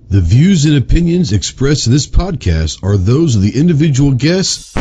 The views and opinions expressed in this podcast are those of the individual guests.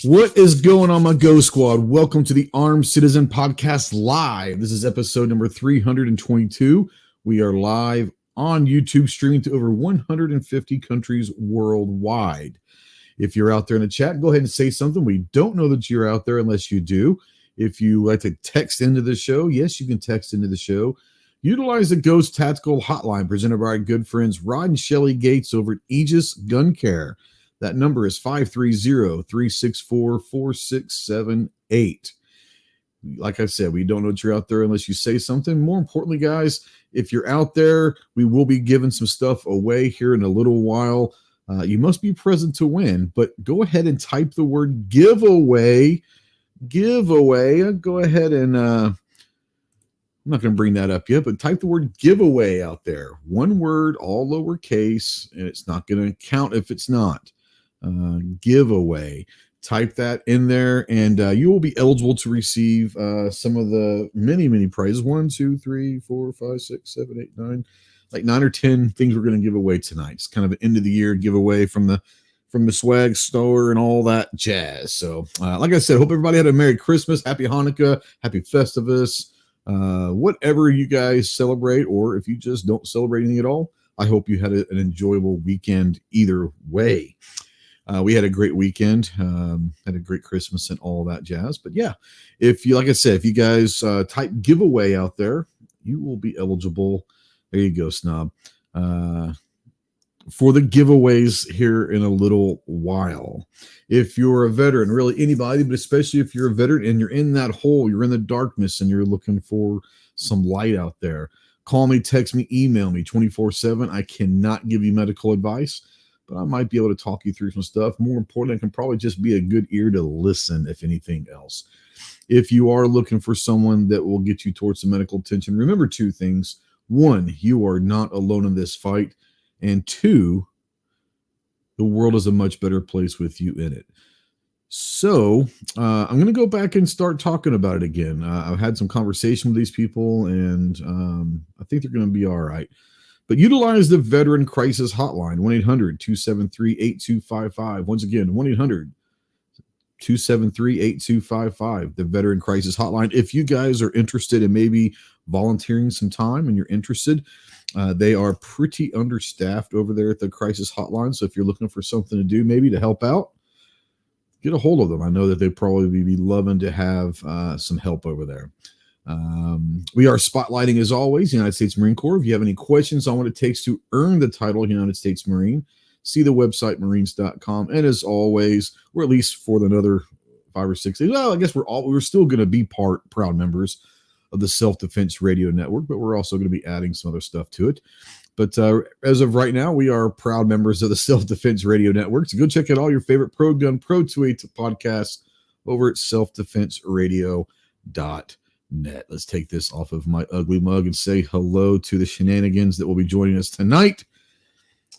What is going on, my Go Squad? Welcome to the Armed Citizen Podcast Live. This is episode number 322. We are live on YouTube, streaming to over 150 countries worldwide. If you're out there in the chat, go ahead and say something. We don't know that you're out there unless you do. If you like to text into the show, yes, you can text into the show. Utilize the Ghost Tactical Hotline presented by our good friends Rod and Shelly Gates over at Aegis Gun Care. That number is 530-364-4678. Like I said, we don't know that you're out there unless you say something. More importantly, guys, if you're out there, we will be giving some stuff away here in a little while. You must be present to win, but go ahead and type the word giveaway. Giveaway. Go ahead and I'm not going to bring that up yet, but type the word giveaway out there. One word, all lowercase, and it's not going to count if it's not. Giveaway. Type that in there, and you will be eligible to receive some of the many prizes. 1, 2, 3, 4, 5, 6, 7, 8, 9, like 9 or 10 things we're going to give away tonight. It's kind of an end of the year giveaway from the swag store and all that jazz. So, like I said, hope everybody had a Merry Christmas, Happy Hanukkah, Happy Festivus, whatever you guys celebrate, or if you just don't celebrate anything at all. I hope you had an enjoyable weekend either way. We had a great weekend, had a great Christmas and all that jazz. But yeah, if you, like I said, if you guys type giveaway out there, you will be eligible. There you go, Snob. For the giveaways here in a little while. If you're a veteran, really anybody, but especially if you're a veteran and you're in that hole, you're in the darkness and you're looking for some light out there, call me, text me, email me 24/7. I cannot give you medical advice, but I might be able to talk you through some stuff. More importantly, I can probably just be a good ear to listen, if anything else. If you are looking for someone that will get you towards some medical attention, remember 2 things. 1, you are not alone in this fight. And 2, the world is a much better place with you in it. So I'm going to go back and start talking about it again. I've had some conversation with these people, and I think they're going to be all right. But utilize the Veteran Crisis Hotline, 1-800-273-8255. Once again, 1-800-273-8255, the Veteran Crisis Hotline. If you guys are interested in maybe volunteering some time and you're interested, they are pretty understaffed over there at the Crisis Hotline. So if you're looking for something to do, maybe to help out, get a hold of them. I know that they'd probably be loving to have some help over there. We are spotlighting, as always, the United States Marine Corps. If you have any questions on what it takes to earn the title United States Marine, see the website marines.com. And as always, or at least for another 5 or 6 days, well, I guess we're still going to be proud members of the Self-Defense Radio Network, but we're also going to be adding some other stuff to it. But as of right now, we are proud members of the Self-Defense Radio Network. So go check out all your favorite Pro Gun, Pro 2A podcasts over at selfdefenseradio.net. Let's take this off of my ugly mug and say hello to the shenanigans that will be joining us tonight.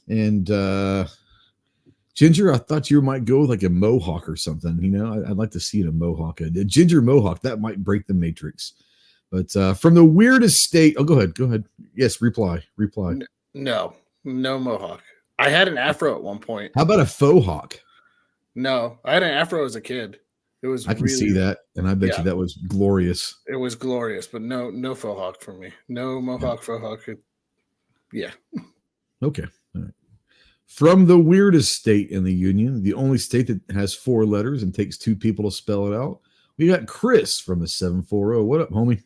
And Ginger, I thought you might go with like a mohawk or something. You know, I'd like to see it a mohawk. A ginger mohawk, that might break the matrix. But from the weirdest state, go ahead. Yes, reply. No mohawk. I had an afro at one point. How about a faux hawk? No, I had an afro as a kid. It was. I can see that, and I bet you that was glorious. It was glorious, but no faux hawk for me. No mohawk, faux hawk. Yeah. Okay. All right. From the weirdest state in the union, the only state that has 4 letters and takes 2 people to spell it out, we got Chris from the 740. What up, homie?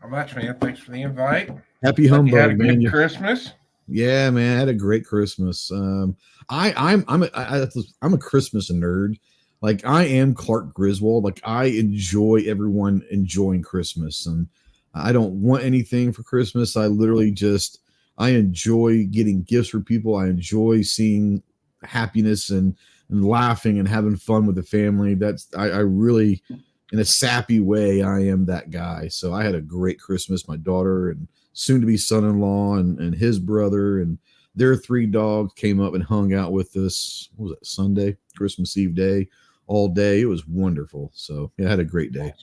How much, man? Thanks for the invite. Happy humbug, had a good man. Christmas. Yeah, man, I had a great Christmas. I'm a Christmas nerd. Like I am Clark Griswold. Like I enjoy everyone enjoying Christmas, and I don't want anything for Christmas. I literally just I enjoy getting gifts for people. I enjoy seeing happiness and laughing and having fun with the family. I really, in a sappy way, I am that guy. So I had a great Christmas. My daughter and soon to be son-in-law and his brother and their 3 dogs came up and hung out with us. What was it, Sunday, Christmas Eve day, all day. It was wonderful. So yeah, I had a great day.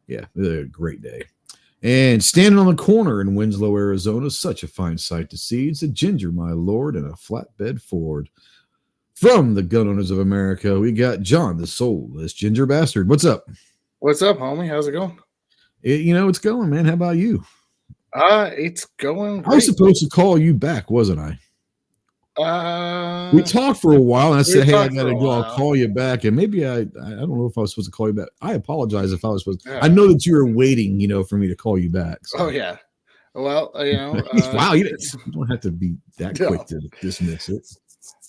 Yeah, a great day. And standing on the corner in Winslow, Arizona, such a fine sight to see. It's a Ginger, my lord, and a flatbed Ford. From the Gun Owners of America, we got John, the soulless Ginger Bastard. What's up? What's up, homie? How's it going? It's going, man. How about you? It's going great. I was supposed to call you back, wasn't I? We talked for a while, and I said, "Hey, I gotta go. I'll call you back." And maybe I don't know if I was supposed to call you back. I apologize if I was supposed to. Yeah. I know that you were waiting, for me to call you back. So. Oh yeah. Well, wow, you don't have to be that quick to dismiss it.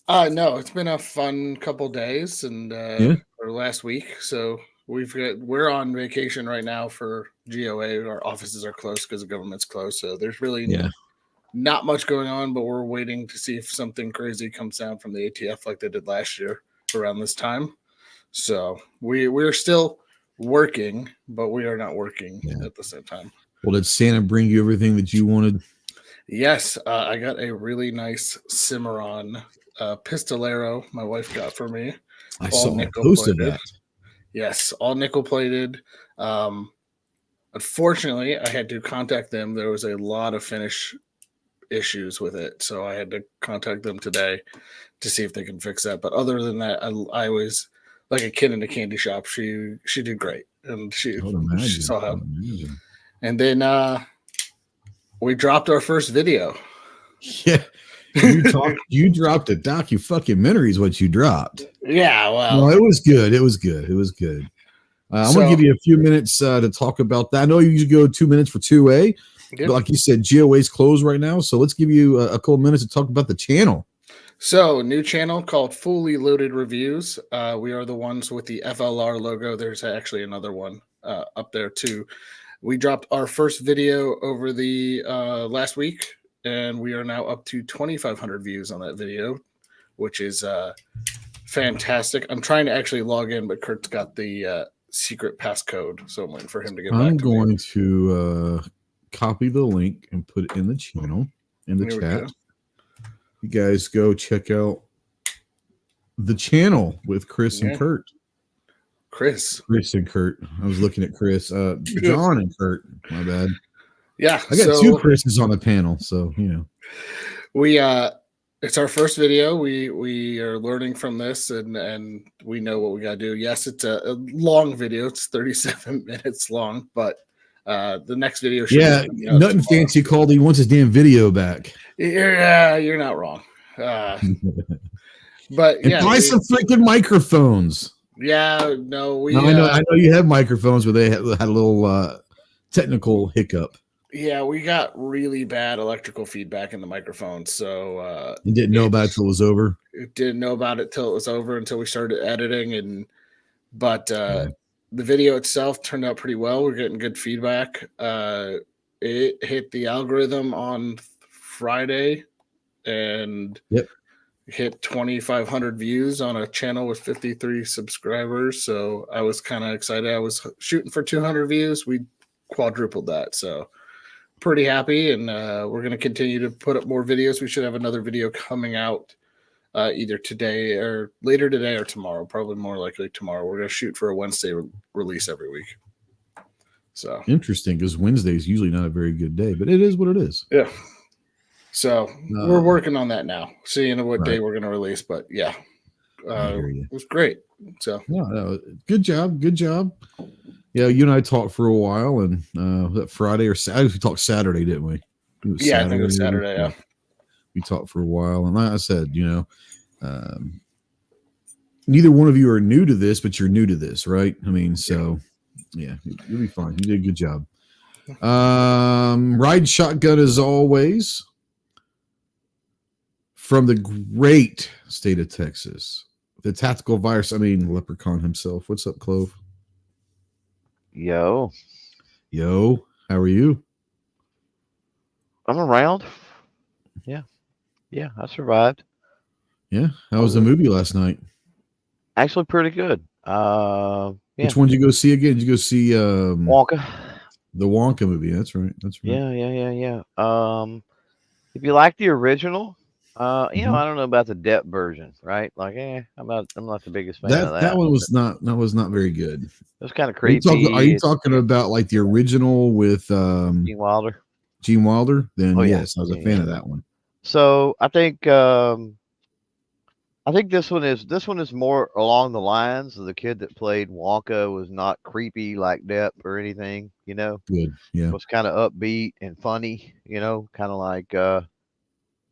No, it's been a fun couple days and or last week. So we're on vacation right now for GOA. Our offices are closed because the government's closed. So there's really not much going on, but we're waiting to see if something crazy comes down from the ATF like they did last year around this time. So we're still working, but we are not working at the same time. Well, did Santa bring you everything that you wanted? Yes, I got a really nice Cimarron Pistolero my wife got for me. I saw a post of that. Yes, all nickel plated. Unfortunately, I had to contact them. There was a lot of finish issues with it, so I had to contact them today to see if they can fix that. But other than that, I was like a kid in a candy shop. She did great, and she saw how. And then we dropped our first video. Yeah. You dropped a documentary is what you dropped. Yeah, well, no, it was good. It was good. I'm going to give you a few minutes to talk about that. I know you usually go 2 minutes for 2A, but like you said, GOA's closed right now. So let's give you a couple minutes to talk about the channel. So new channel called Fully Loaded Reviews. We are the ones with the FLR logo. There's actually another one up there too. We dropped our first video over the last week, and we are now up to 2,500 views on that video, which is fantastic. I'm trying to actually log in, but Kurt's got the secret passcode, so I'm waiting for him to get back to me. I'm going to copy the link and put it in the channel, in the chat. You guys go check out the channel with Chris and Kurt. Chris and Kurt. I was looking at Chris. John and Kurt. My bad. Yeah, I got 2 Chris's on the panel, so we it's our first video. We are learning from this, and we know what we got to do. Yes, it's a long video. It's 37 minutes long, but the next video should be, nothing fancy called. He wants his damn video back. You're not wrong. But buy some freaking microphones. Yeah, no, I know you have microphones, but they had a little technical hiccup. Yeah, we got really bad electrical feedback in the microphone, so you didn't know about it till it was over. It didn't know about it till it was over until we started editing, but the video itself turned out pretty well. We're getting good feedback. It hit the algorithm on Friday, and hit 2,500 views on a channel with 53 subscribers. So I was kind of excited. I was shooting for 200 views. We quadrupled that. So pretty happy. And we're going to continue to put up more videos. We should have another video coming out either today or later today or tomorrow. Probably more likely tomorrow. We're going to shoot for a Wednesday release every week. So interesting, because Wednesday is usually not a very good day, but it is what it is. Yeah. So we're working on that now, seeing what day we're going to release. But it was great. So good job. Yeah, you and I talked for a while, and that Friday or Saturday, we talked Saturday, didn't we? I think it was Saturday. Yeah, we talked for a while, and like I said, neither one of you are new to this, but you're new to this, right? I mean, so you'll be fine. You did a good job. Ride shotgun as always. from the great state of Texas, the tactical virus. I mean, Leprechaun himself. What's up, Clove? Yo, Yo, how are you? I'm around. Yeah, yeah, I survived. Yeah, how All was the good. movie last night? Actually, pretty good. Yeah, Which one did you go see again? Did you go see Wonka. the Wonka movie? That's right. That's right. Yeah. If you like the original, Mhm. I don't know about the depth version, right? Like, I'm not the biggest fan of That that. one was not very good. It was kind of Are you talking? Are creepy. you talking about like the original with Gene Wilder. Gene Wilder? Then Oh yeah, yes, I was a yeah. fan of that one. So I think this one is more along the lines of the kid that played Wonka was not creepy like Depp or anything, Good. Yeah. was kind of upbeat and funny, kind of like a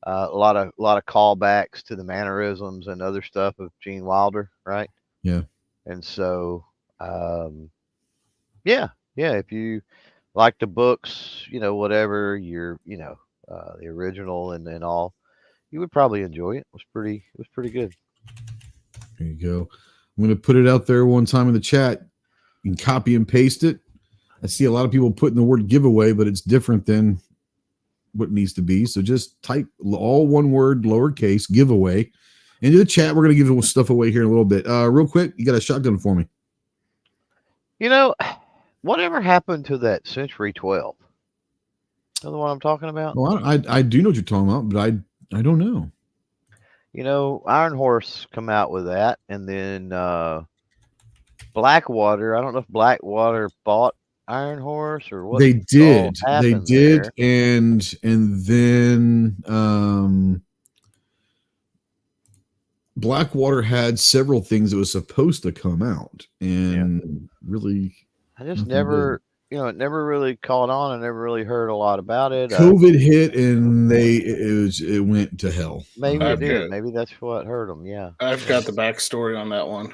lot of callbacks to the mannerisms and other stuff of Gene Wilder, right? Yeah. And so, um, yeah, yeah. If you like the books, whatever the original and all, you would probably enjoy it. It was pretty good. There you go. I'm going to put it out there one time in the chat. You can copy and paste it. I see a lot of people putting the word giveaway, but it's different than what it needs to be. So just type all one word, lowercase, giveaway into the chat. We're going to give stuff away here in a little bit. Real quick, you got a shotgun for me. You know, whatever happened to that Century 12? You know the one I'm talking about? Well, I do know what you're talking about, but I don't know. Iron Horse come out with that, and then Blackwater. I don't know if Blackwater bought Iron Horse or what all They happened did, there. and then Blackwater had several things that was supposed to come out, Yeah. and really I just nothing did. never, it never really caught on. I never really heard a lot about it. COVID hit, and it went to hell. Maybe it I've did. got Maybe that's what hurt them. Yeah. I've got the backstory on that one.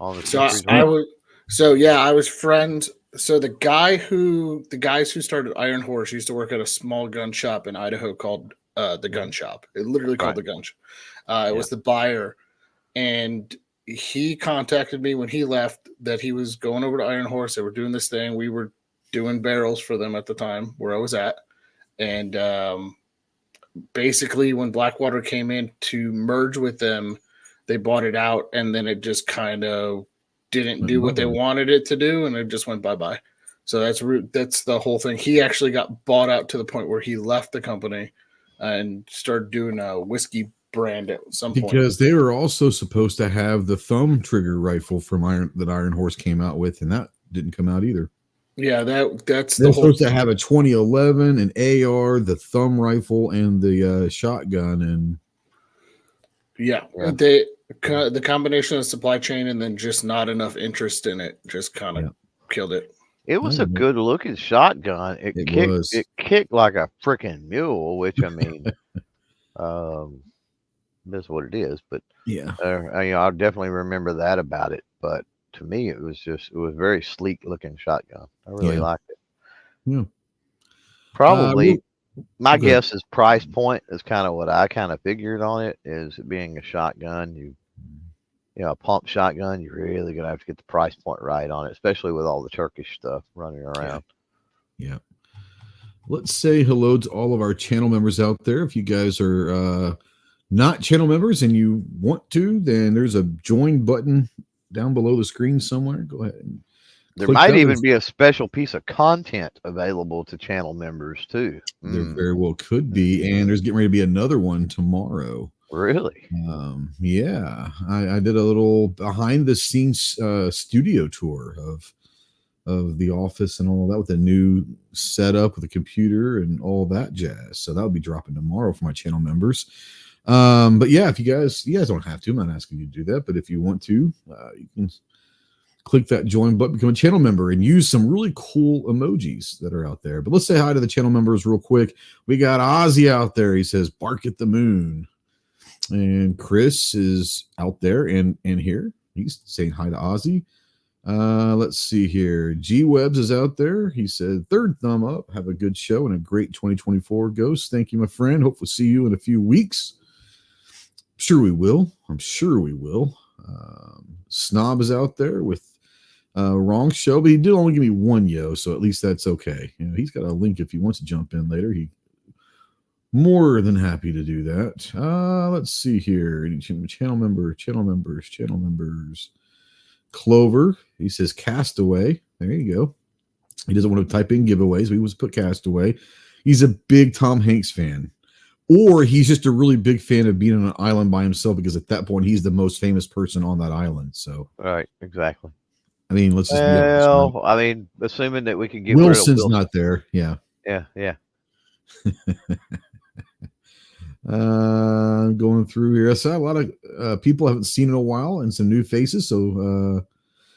On the So I, Century I 12. was so yeah, I was friends. So the guys who started Iron Horse used to work at a small gun shop in Idaho called the Gun Shop. It literally called Right. the Gun Shop. It Yeah. was the buyer, and he contacted me when he left that he was going over to Iron Horse. They were doing this thing. We were doing barrels for them at the time where I was at, and basically when Blackwater came in to merge with them, they bought it out, and then it just kind of didn't do what they wanted it to do, and it just went bye bye. So that's the whole thing. He actually got bought out to the point where he left the company and started doing a whiskey brand at some point. Because they were also supposed to have the thumb trigger rifle from Iron Horse came out with, and that didn't come out either. Yeah, that's They're the whole. supposed to have a 2011, an AR, the thumb rifle, and the shotgun, and Yeah, the combination of supply chain and then just not enough interest in it just kind of killed it. It was a good looking shotgun. It kicked like a freaking mule, which I mean, that's what it is. But yeah, I definitely remember that about it. But to me, it was very sleek looking shotgun. I really liked it. Yeah. Probably my guess is price point is kind of what I kind of figured on it, is it being a shotgun. A pump shotgun, you're really gonna have to get the price point right on it, especially with all the Turkish stuff running around. Yeah. Let's say hello to all of our channel members out there. If you guys are not channel members and you want to, then there's a join button down below the screen somewhere. Go ahead. There might even be a special piece of content available to channel members too. There very well could be, and there's getting ready to be another one tomorrow. Really? Yeah, I did a little behind the scenes studio tour of the office and all that with a new setup with a computer and all that jazz. So that'll be dropping tomorrow for my channel members. But yeah, if you guys don't have to, I'm not asking you to do that, but if you want to, you can click that join button, become a channel member, and use some really cool emojis that are out there. But let's say hi to the channel members real quick. We got Ozzy out there. He says, "Bark at the moon." And Chris is out there and here. He's saying hi to Ozzy. Let's see here. G Webs is out there. He said, "Third thumb up. Have a good show and a great 2024 Ghost." Thank you, my friend. Hopefully see you in a few weeks. Sure we will. I'm sure we will. Snob is out there with wrong show, but he did only give me one yo, so at least that's okay. He's got a link if he wants to jump in later. He more than happy to do that. Let's see here. Channel members. Clover, he says Castaway. There you go. He doesn't want to type in giveaways, but he wants to put Castaway. He's a big Tom Hanks fan. Or he's just a really big fan of being on an island by himself because at that point he's the most famous person on that island. So right, exactly. I mean, let's just be honest. Well, I mean, assuming that we can get Wilson's rid of Wilson. not there. Yeah. Yeah. Going through here. I saw a lot of people I haven't seen in a while and some new faces. So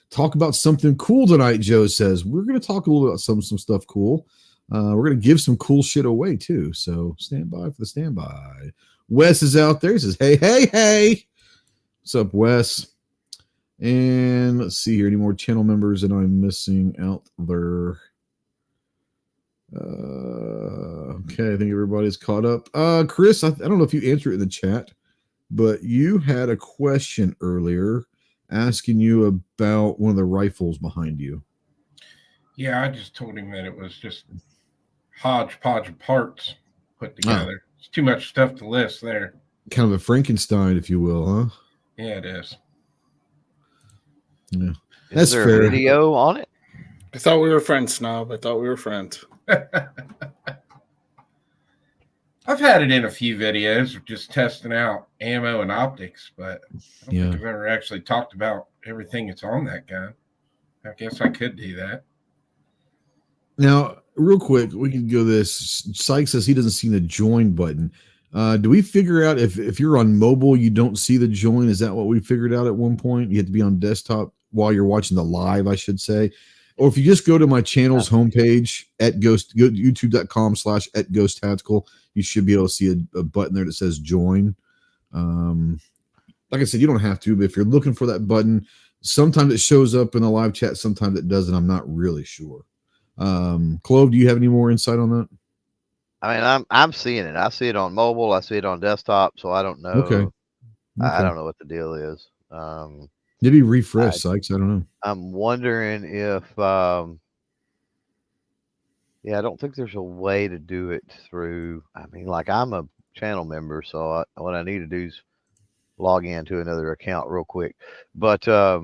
talk about something cool tonight, Joe says. We're going to talk a little about some stuff cool. We're going to give some cool shit away too. So stand by for the standby. Wes is out there. He says, hey. What's up, Wes? And let's see here. Any more channel members that I'm missing out there? Okay, I think everybody's caught up. Chris, I don't know if you answered it in the chat, but you had a question earlier asking you about one of the rifles behind you. Yeah, I just told him that it was just hodgepodge of parts put together. It's too much stuff to list there. Kind of a Frankenstein, if you will, huh? Yeah, it is. Yeah, Is there a video on it? I thought we were friends, Snob. I thought we were friends. I've had it in a few videos, just testing out ammo and optics, but I don't think I've ever actually talked about everything that's on that gun. I guess I could do that. Now, real quick, we can go this. Sykes says he doesn't see the join button. Do we figure out if you're on mobile, you don't see the join? Is that what we figured out at one point? You have to be on desktop while you're watching the live, I should say. Or if you just go to my channel's homepage at youtube.com/@ghosttactical, you should be able to see a button there that says join. Like I said, you don't have to, but if you're looking for that button, sometimes it shows up in the live chat, sometimes it doesn't. I'm not really sure. Clove, do you have any more insight on that? I mean, I'm seeing it. I see it on mobile. I see it on desktop. So I don't know. Okay. I don't know what the deal is. Maybe refresh, Sykes. I don't know. I'm wondering if, I don't think there's a way to do it through. I mean, like I'm a channel member, so what I need to do is log into another account real quick. But I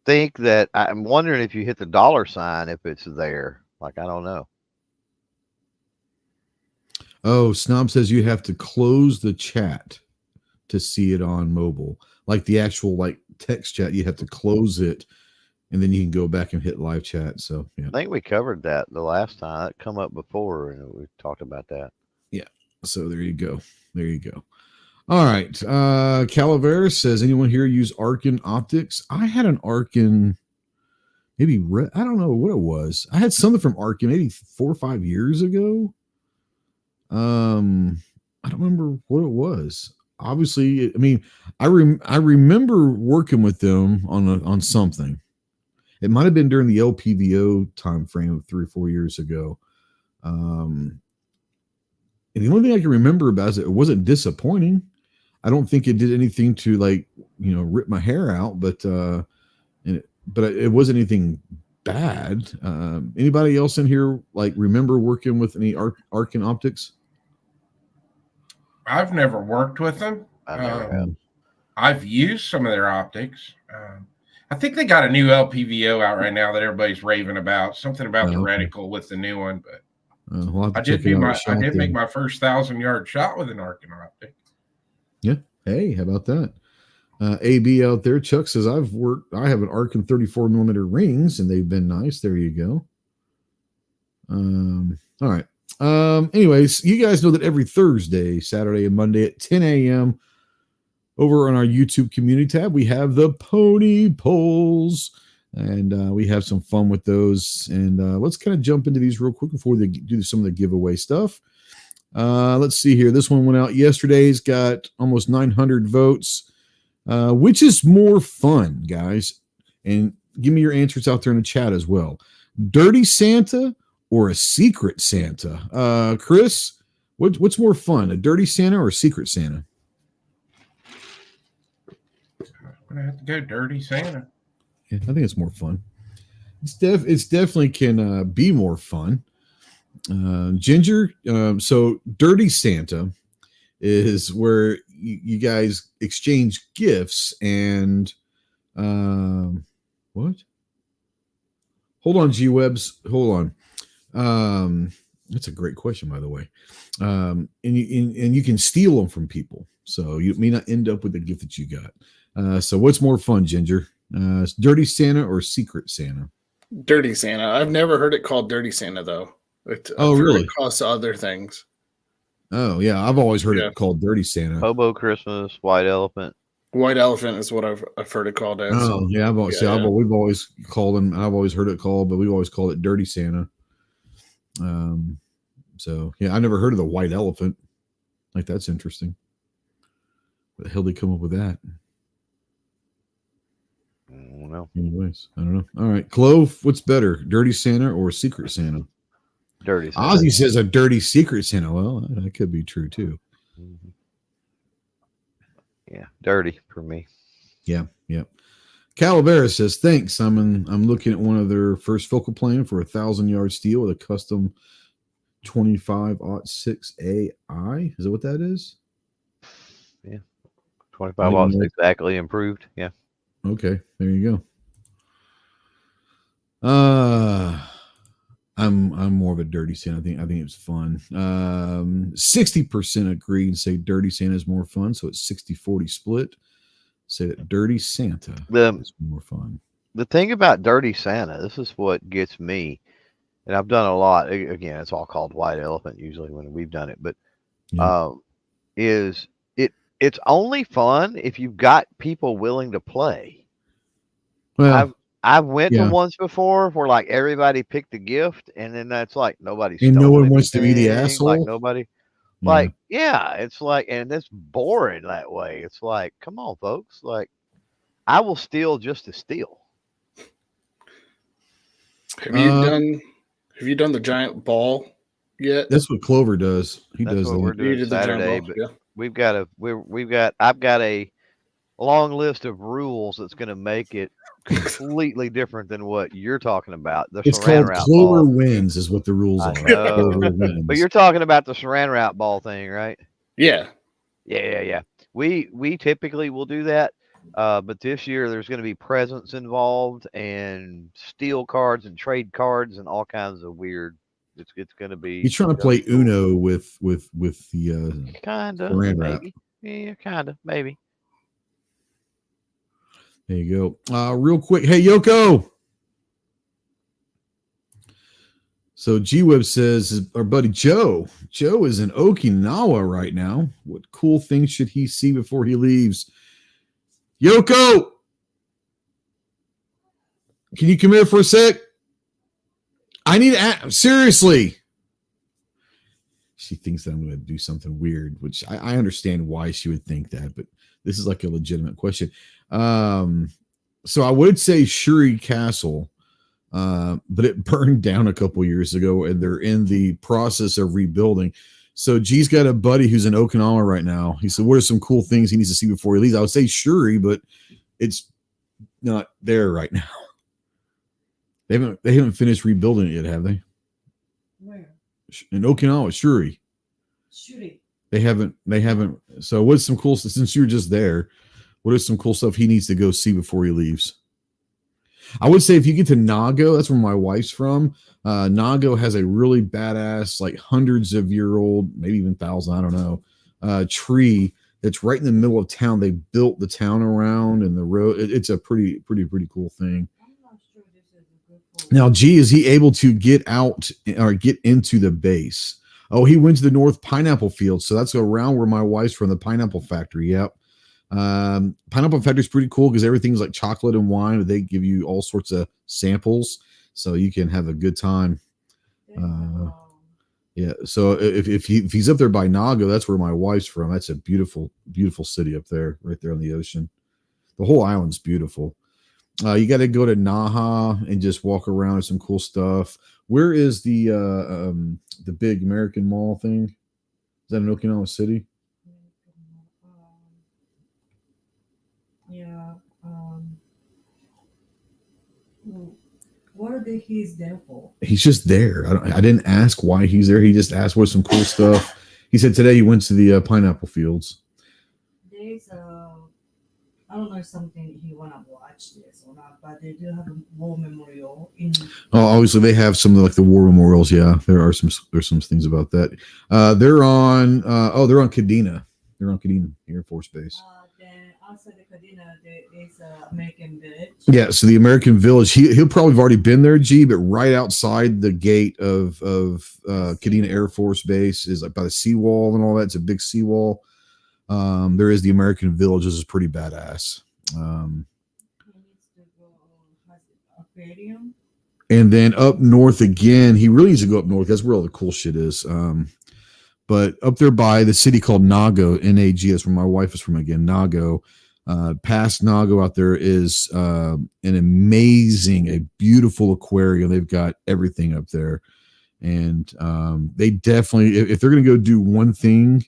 think that I'm wondering if you hit the $, if it's there. Like, I don't know. Oh, Snob says you have to close the chat to see it on mobile. Like the actual text chat, you have to close it and then you can go back and hit live chat. So yeah. I think we covered that the last time. It come up before and we talked about that. Yeah. So there you go. All right. Calaveras says, anyone here use Arkin optics? I had an Arkin, maybe I don't know what it was. I had something from Arkin maybe 4 or 5 years ago. I don't remember what it was. Obviously, I mean, I remember working with them on something. It might have been during the LPVO time frame of 3 or 4 years ago. And the only thing I can remember about it wasn't disappointing. I don't think it did anything to rip my hair out, but it wasn't anything bad. Anybody else in here remember working with any Arkin optics? I've never worked with them. I've used some of their optics. I think they got a new LPVO out right now that everybody's raving about. Something about the reticle with the new one, but I did make my first 1,000-yard shot with an Arkin optic. Yeah. Hey, how about that? AB out there. Chuck says I have an Arkin 34mm rings and they've been nice. There you go. All right. Anyways, you guys know that every Thursday, Saturday, and Monday at 10 a.m. over on our YouTube community tab, we have the pony polls, and we have some fun with those. And let's kind of jump into these real quick before they do some of the giveaway stuff. Let's see here. This one went out yesterday. It's got almost 900 votes. Which is more fun, guys? And give me your answers out there in the chat as well. Dirty Santa or a secret Santa? Chris, What's more fun, a dirty Santa or a secret Santa? I'm gonna have to go dirty Santa. Yeah, I think it's more fun. It's definitely can be more fun. Ginger. So dirty Santa is where you guys exchange gifts and what? Hold on, G-Webs. Hold on. That's a great question, by the way. And you can steal them from people, so you may not end up with the gift that you got. So what's more fun, Ginger? Dirty Santa or Secret Santa? Dirty Santa. I've never heard it called Dirty Santa though. Really? It costs other things. Oh yeah, I've always heard it called Dirty Santa. Hobo Christmas, White Elephant. White Elephant is what I've heard it called as. Oh yeah, we've always called them. I've always heard it called, but we've always called it Dirty Santa. So yeah, I never heard of the White Elephant. Like that's interesting. Where the hell did they come up with that? I don't know. Anyways, I don't know. All right, Clove, what's better, Dirty Santa or Secret Santa? Dirty Santa. Ozzy says a dirty Secret Santa. Well, that could be true too. Mm-hmm. Yeah, dirty for me. Yeah. Calavera says thanks. I'm looking at one of their first focal plane for 1,000-yard steel with a custom 25-06 AI. Is that what that is? Yeah, 25-06 exactly improved. Yeah. Okay, there you go. I'm more of a dirty Santa. I think it's fun. 60% agree and say dirty Santa is more fun. So it's 60-40 split. Say that dirty Santa is more fun. The thing about dirty Santa, this is what gets me, and I've done a lot. Again, it's all called White Elephant usually when we've done it, but it's only fun if you've got people willing to play. Well, I've went to ones before where like everybody picked a gift, and then that's like nobody's and no one wants to be the asshole. Like nobody, it's like, and it's boring that way. It's like, come on, folks. Like, I will steal just to steal. Have you done the giant ball yet? That's what Clover does. That's does. What we're doing Saturday, but I've got a long list of rules that's going to make it completely different than what you're talking about. It's called Clover wins is what the rules are. But you're talking about the saran wrap ball thing, right? Yeah. We typically will do that. But this year there's going to be presents involved and steal cards and trade cards and all kinds of weird. It's going to be. You're trying to play Uno with the kind of maybe. Yeah, kind of maybe. There you go. Real quick. Hey, Yoko. So G-Web says our buddy Joe is in Okinawa right now. What cool things should he see before he leaves? Yoko, can you come here for a sec? I need to seriously. She thinks that I'm going to do something weird, which I understand why she would think that, but this is like a legitimate question. So I would say Shuri Castle, but it burned down a couple years ago, and they're in the process of rebuilding. So G's got a buddy who's in Okinawa right now. He said, what are some cool things he needs to see before he leaves? I would say Shuri, but it's not there right now. They haven't finished rebuilding it yet, have they? Where? In Okinawa, Shuri. They haven't. So what's some cool stuff, since you were just there, what is some cool stuff he needs to go see before he leaves? I would say if you get to Nago, that's where my wife's from. Nago has a really badass, like hundreds of year old, maybe even 1,000, I don't know, tree that's right in the middle of town. They built the town around and the road. It's a pretty cool thing. Now, G, is he able to get out or get into the base? Oh, he went to the North Pineapple Field. So that's around where my wife's from, the Pineapple Factory. Yep. Pineapple Factory is pretty cool because everything's like chocolate and wine, but they give you all sorts of samples so you can have a good time. Yeah. So if he's up there by Nago, that's where my wife's from. That's a beautiful, beautiful city up there, right there on the ocean. The whole island's beautiful. You got to go to Naha and just walk around with some cool stuff. Where is the big American Mall thing? that in Okinawa City? Yeah. What did he's there for? He's just there. I didn't ask why he's there. He just asked what's some cool stuff. He said today he went to the pineapple fields. There's I don't know if something he wanna watch this or not, but they do have a war memorial in. Oh, obviously they have some of the war memorials. Yeah, there's some things about that. They're on Kadena. They're on Kadena Air Force Base. Then outside the Kadena, there is American Village. Yeah, so the American Village. He'll probably have already been there, G. But right outside the gate of Kadena Air Force Base is like by the seawall and all that. It's a big seawall. There is the American Village. This is pretty badass. He needs to go aquarium. And then up north again, he really needs to go up north. That's where all the cool shit is. But up there by the city called Nago, N-A-G, that's where my wife is from again, Nago. Past Nago out there is a beautiful aquarium. They've got everything up there. And they definitely, if they're going to go do one thing,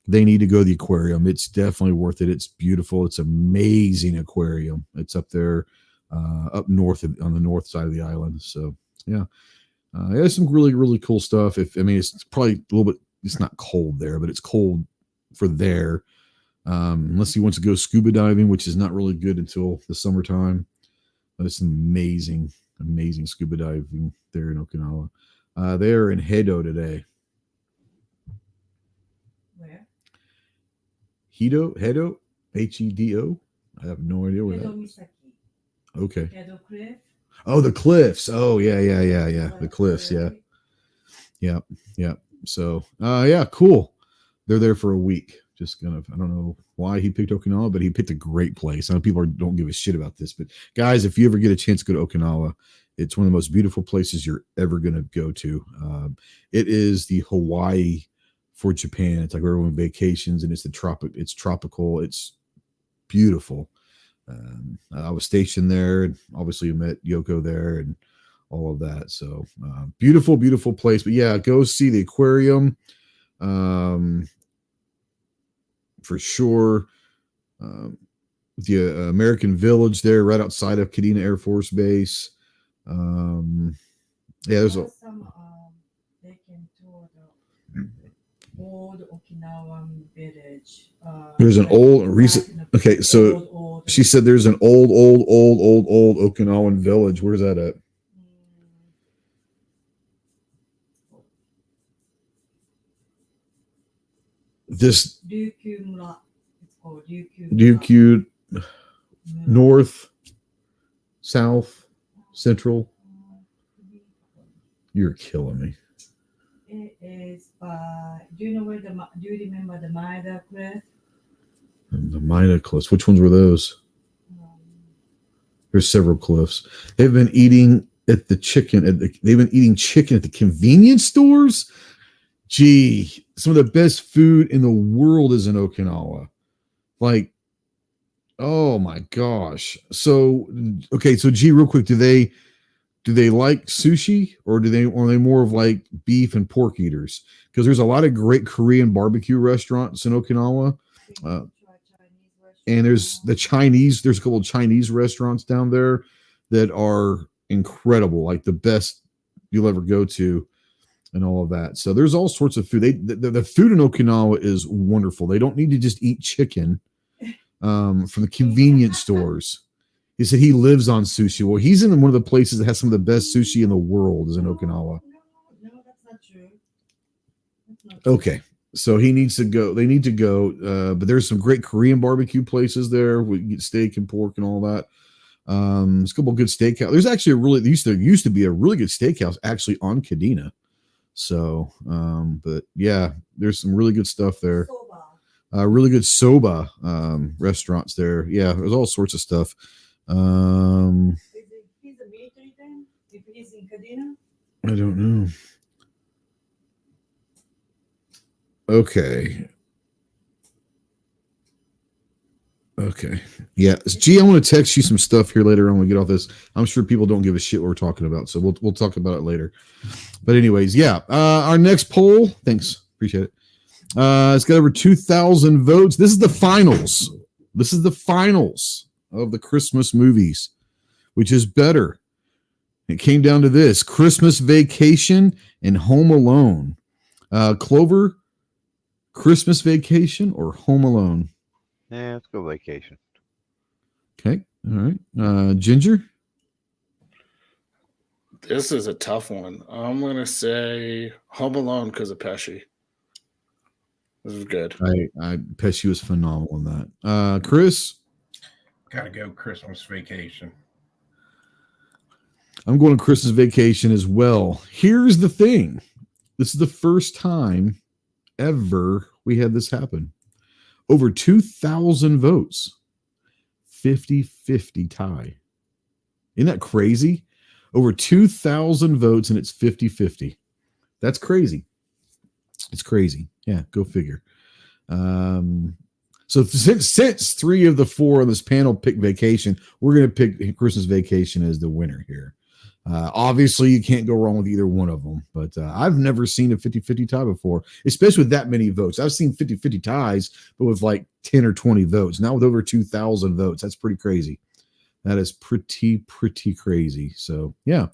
they need to go to the aquarium. It's definitely worth it. It's beautiful. It's amazing aquarium. It's up there up north on the north side of the island. So, yeah. There's some really, really cool stuff. It's probably a little bit, it's not cold there, but it's cold for there. Unless he wants to go scuba diving, which is not really good until the summertime. But it's amazing, amazing scuba diving there in Okinawa. They are in Hedo today. Where? Hedo, Hedo. I have no idea where that is. Okay. Hedo Cliff. Oh, the cliffs. Oh, yeah. The cliffs, yeah. So, yeah, cool. They're there for a week. Just kind of, I don't know why he picked Okinawa, but he picked a great place. I know people don't give a shit about this, but guys, if you ever get a chance to go to Okinawa, it's one of the most beautiful places you're ever going to go to. It is the Hawaii for Japan. It's like everyone vacations, and it's it's tropical. It's beautiful. I was stationed there, and obviously met Yoko there and all of that. So beautiful, beautiful place. But yeah, go see the aquarium for sure. The American Village there, right outside of Kadena Air Force Base. There's some they can tour the old Okinawan village. There's an old recent. Okay, so she said there's an old Okinawan village. Where's that at? This Ryukyu. It's called Ryukyu. North, south, central. You're killing me. It is do you know where do you remember the Maeda Cliff? The Maeda cliffs. Which ones were those? There's several cliffs. They've been eating at the chicken. They've been eating chicken at the convenience stores. Gee, some of the best food in the world is in Okinawa. Like, oh my gosh. So, okay. So, gee, real quick, do they like sushi, or are they more of like beef and pork eaters? Because there's a lot of great Korean barbecue restaurants in Okinawa. And there's a couple of Chinese restaurants down there that are incredible, like the best you'll ever go to and all of that. So there's all sorts of food. The food in Okinawa is wonderful. They don't need to just eat chicken from the convenience stores. He said he lives on sushi. Well, he's in one of the places that has some of the best sushi in the world is in Okinawa. No, that's not true. Okay. So he needs to go. They need to go. But there's some great Korean barbecue places there. We get steak and pork and all that. There's a couple of good steakhouse. There's actually there used to be a really good steakhouse actually on Kadena. So, but yeah, there's some really good stuff there. Really good soba restaurants there. Yeah, there's all sorts of stuff. He's a military then? If he's in Kadena? I don't know. Okay. Yeah. Gee, I want to text you some stuff here later on when we get off this. I'm sure people don't give a shit what we're talking about, so we'll talk about it later. But anyways, yeah. Our next poll. Thanks. Appreciate it. It's got over 2,000 votes. This is the finals. This is the finals of the Christmas movies, which is better. It came down to this: Christmas Vacation and Home Alone. Clover, Christmas Vacation or Home Alone? Yeah, let's go Vacation. Okay. All right. Ginger? This is a tough one. I'm going to say Home Alone because of Pesci. This is good. Pesci was phenomenal in that. Chris? Got to go Christmas Vacation. I'm going to Christmas Vacation as well. Here's the thing. This is the first time ever we had this happen. Over 2,000 votes. 50-50 tie. Isn't that crazy? Over 2,000 votes and it's 50-50. That's crazy. It's crazy. Yeah, go figure. So since 3 of the 4 on this panel pick Vacation, we're going to pick Christmas Vacation as the winner here. Obviously, you can't go wrong with either one of them, but I've never seen a 50-50 tie before, especially with that many votes. I've seen 50-50 ties, but with like 10 or 20 votes, not with over 2,000 votes. That's pretty crazy. That is pretty crazy. So, yeah,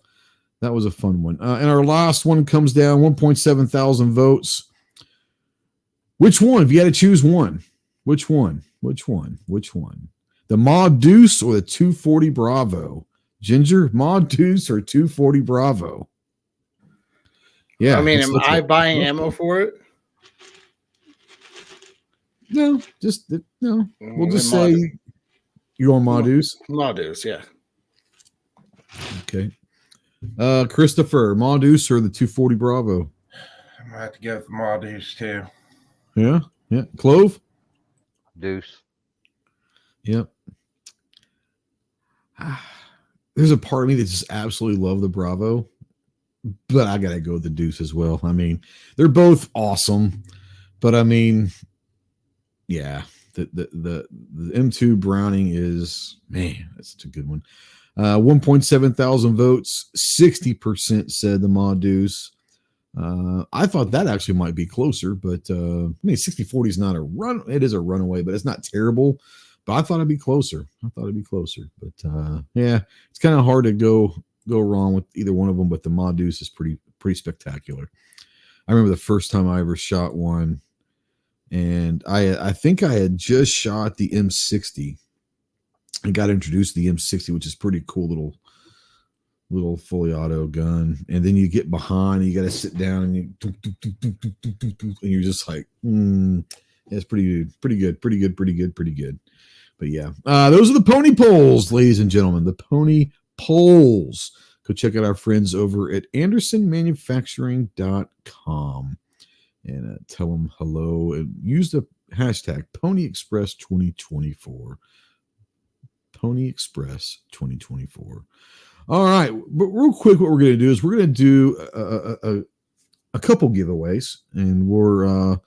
that was a fun one. And our last one comes down 1.7 thousand votes. Which one? If you had to choose one, which one? The Ma Deuce or the 240 Bravo? Ginger, Ma Deuce or 240 Bravo? Yeah. I mean, am I buying ammo for it? No, just no. We'll just say you're on Ma Deuce. Ma Deuce, yeah. Okay. Christopher, Ma Deuce or the 240 Bravo? I'm gonna have to go with Ma Deuce too. Yeah. Clove? Deuce. Yep. There's a part of me that just absolutely love the Bravo, but I gotta go with the Deuce as well. I mean, they're both awesome, but I mean, yeah, the M2 Browning is, man, that's such a good one. 1.7 thousand votes, 60% said the Ma Deuce. I thought that actually might be closer, but I mean, 60-40 is not a run. It is a runaway, but it's not terrible. But I thought it'd be closer. But yeah, it's kind of hard to go wrong with either one of them. But the Ma Deuce is pretty spectacular. I remember the first time I ever shot one, and I think I had just shot the M60 and got introduced to the M60, which is pretty cool little fully auto gun. And then you get behind, and you got to sit down, and you're just like, it's pretty good. But yeah, those are the pony polls, ladies and gentlemen. The pony polls. Go check out our friends over at AndersonManufacturing.com and tell them hello and use the hashtag PonyExpress2024. PonyExpress2024. All right, but real quick, what we're going to do is we're going to do a couple giveaways, and we'll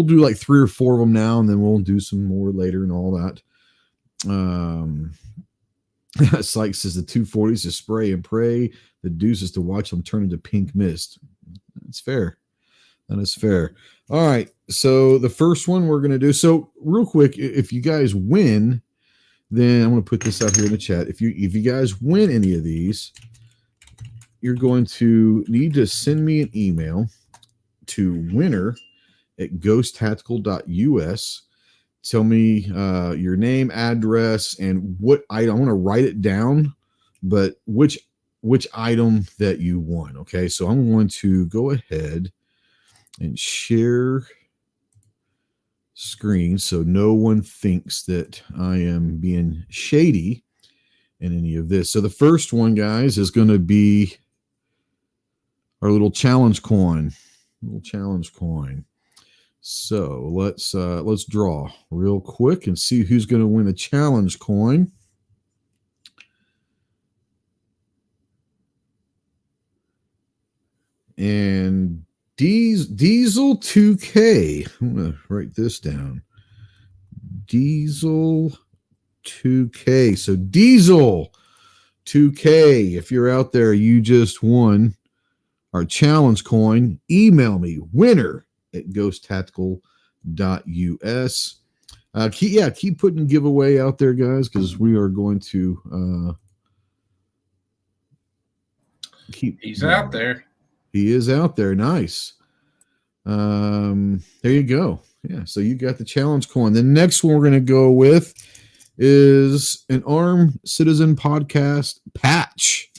do like 3 or 4 of them now, and then we'll do some more later and all that. Sykes says the 240 is to spray and pray. The Deuce is to watch them turn into pink mist. That's fair. That is fair. All right. So the first one we're going to do. So real quick, if you guys win, then I'm going to put this out here in the chat. If you guys win any of these, you're going to need to send me an email to winner@ghosttactical.us. Tell me your name, address, and what item. I want to write it down, but which item that you won. Okay, so I'm going to go ahead and share screen so no one thinks that I am being shady in any of this. So the first one, guys, is going to be our little challenge coin. So let's draw real quick and see who's going to win a challenge coin. And Diesel 2K. I'm going to write this down. Diesel 2K. So Diesel 2K, if you're out there, you just won our challenge coin. Email me, winner at ghosttactical.us. Keep putting giveaway out there, guys, because we are going to He's out there. He is out there. Nice. There you go. Yeah, so you got the challenge coin. The next one we're going to go with is an Armed Citizen Podcast patch.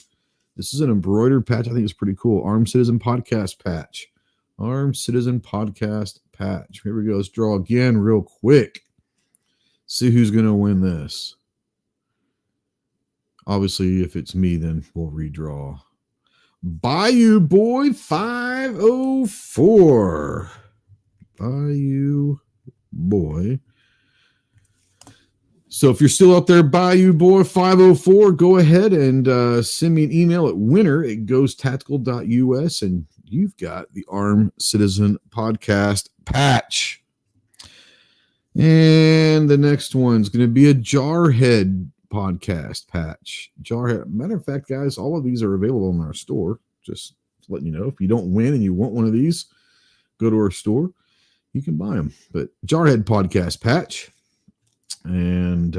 This is an embroidered patch. I think it's pretty cool. Armed Citizen Podcast patch. Armed Citizen Podcast patch. Here we go. Let's draw again real quick. See who's going to win this. Obviously, if it's me, then we'll redraw. Bayou Boy 504. Bayou Boy. So if you're still out there, Bayou Boy 504, go ahead and send me an email at winner@ghosttactical.us, and you've got the Armed Citizen Podcast patch. And the next one's going to be a Jarhead Podcast patch. Jarhead. Matter of fact, guys, all of these are available in our store. Just letting you know, if you don't win and you want one of these, go to our store. You can buy them. But Jarhead Podcast patch. And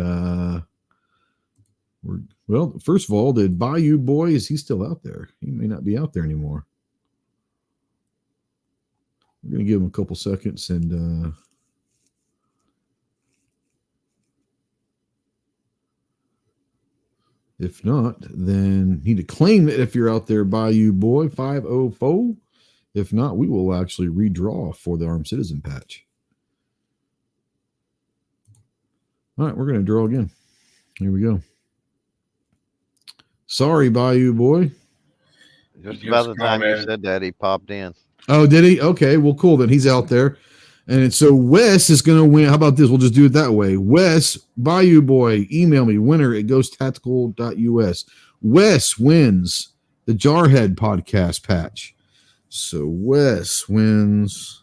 first of all, did Bayou Boy, is he still out there? He may not be out there anymore. We're going to give him a couple seconds and if not, then you need to claim it if you're out there, Bayou Boy 504. If not, we will actually redraw for the Armed Citizen patch. All right, we're going to draw again. Here we go. Sorry, Bayou Boy. Just about the time you said that, he popped in. Oh, did he? Okay, well, cool. Then he's out there. And so Wes is going to win. How about this? We'll just do it that way. Wes, Bayou Boy, email me, winner@ghosttactical.us. Wes wins the Jarhead Podcast patch. So Wes wins.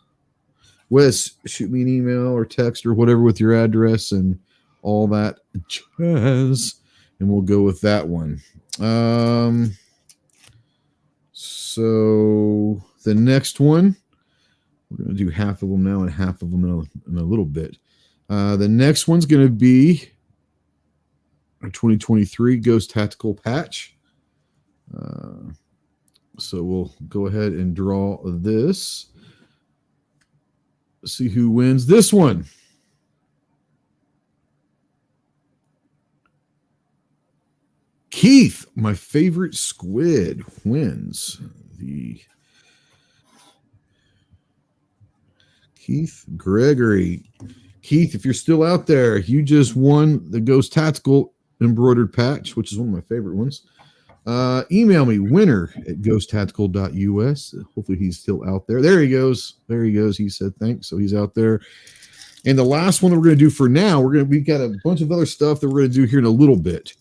Wes, shoot me an email or text or whatever with your address and all that jazz, and we'll go with that one. So the next one, we're going to do half of them now and half of them in a little bit. The next one's going to be our 2023 Ghost Tactical patch. So we'll go ahead and draw this. See who wins this one. Keith, my favorite squid, wins the Keith Gregory. Keith, if you're still out there, you just won the Ghost Tactical embroidered patch, which is one of my favorite ones. Email me, winner@ghosttactical.us. Hopefully he's still out there. There he goes. There he goes. He said thanks. So he's out there. And the last one that we're going to do for now, we got a bunch of other stuff that we're going to do here in a little bit,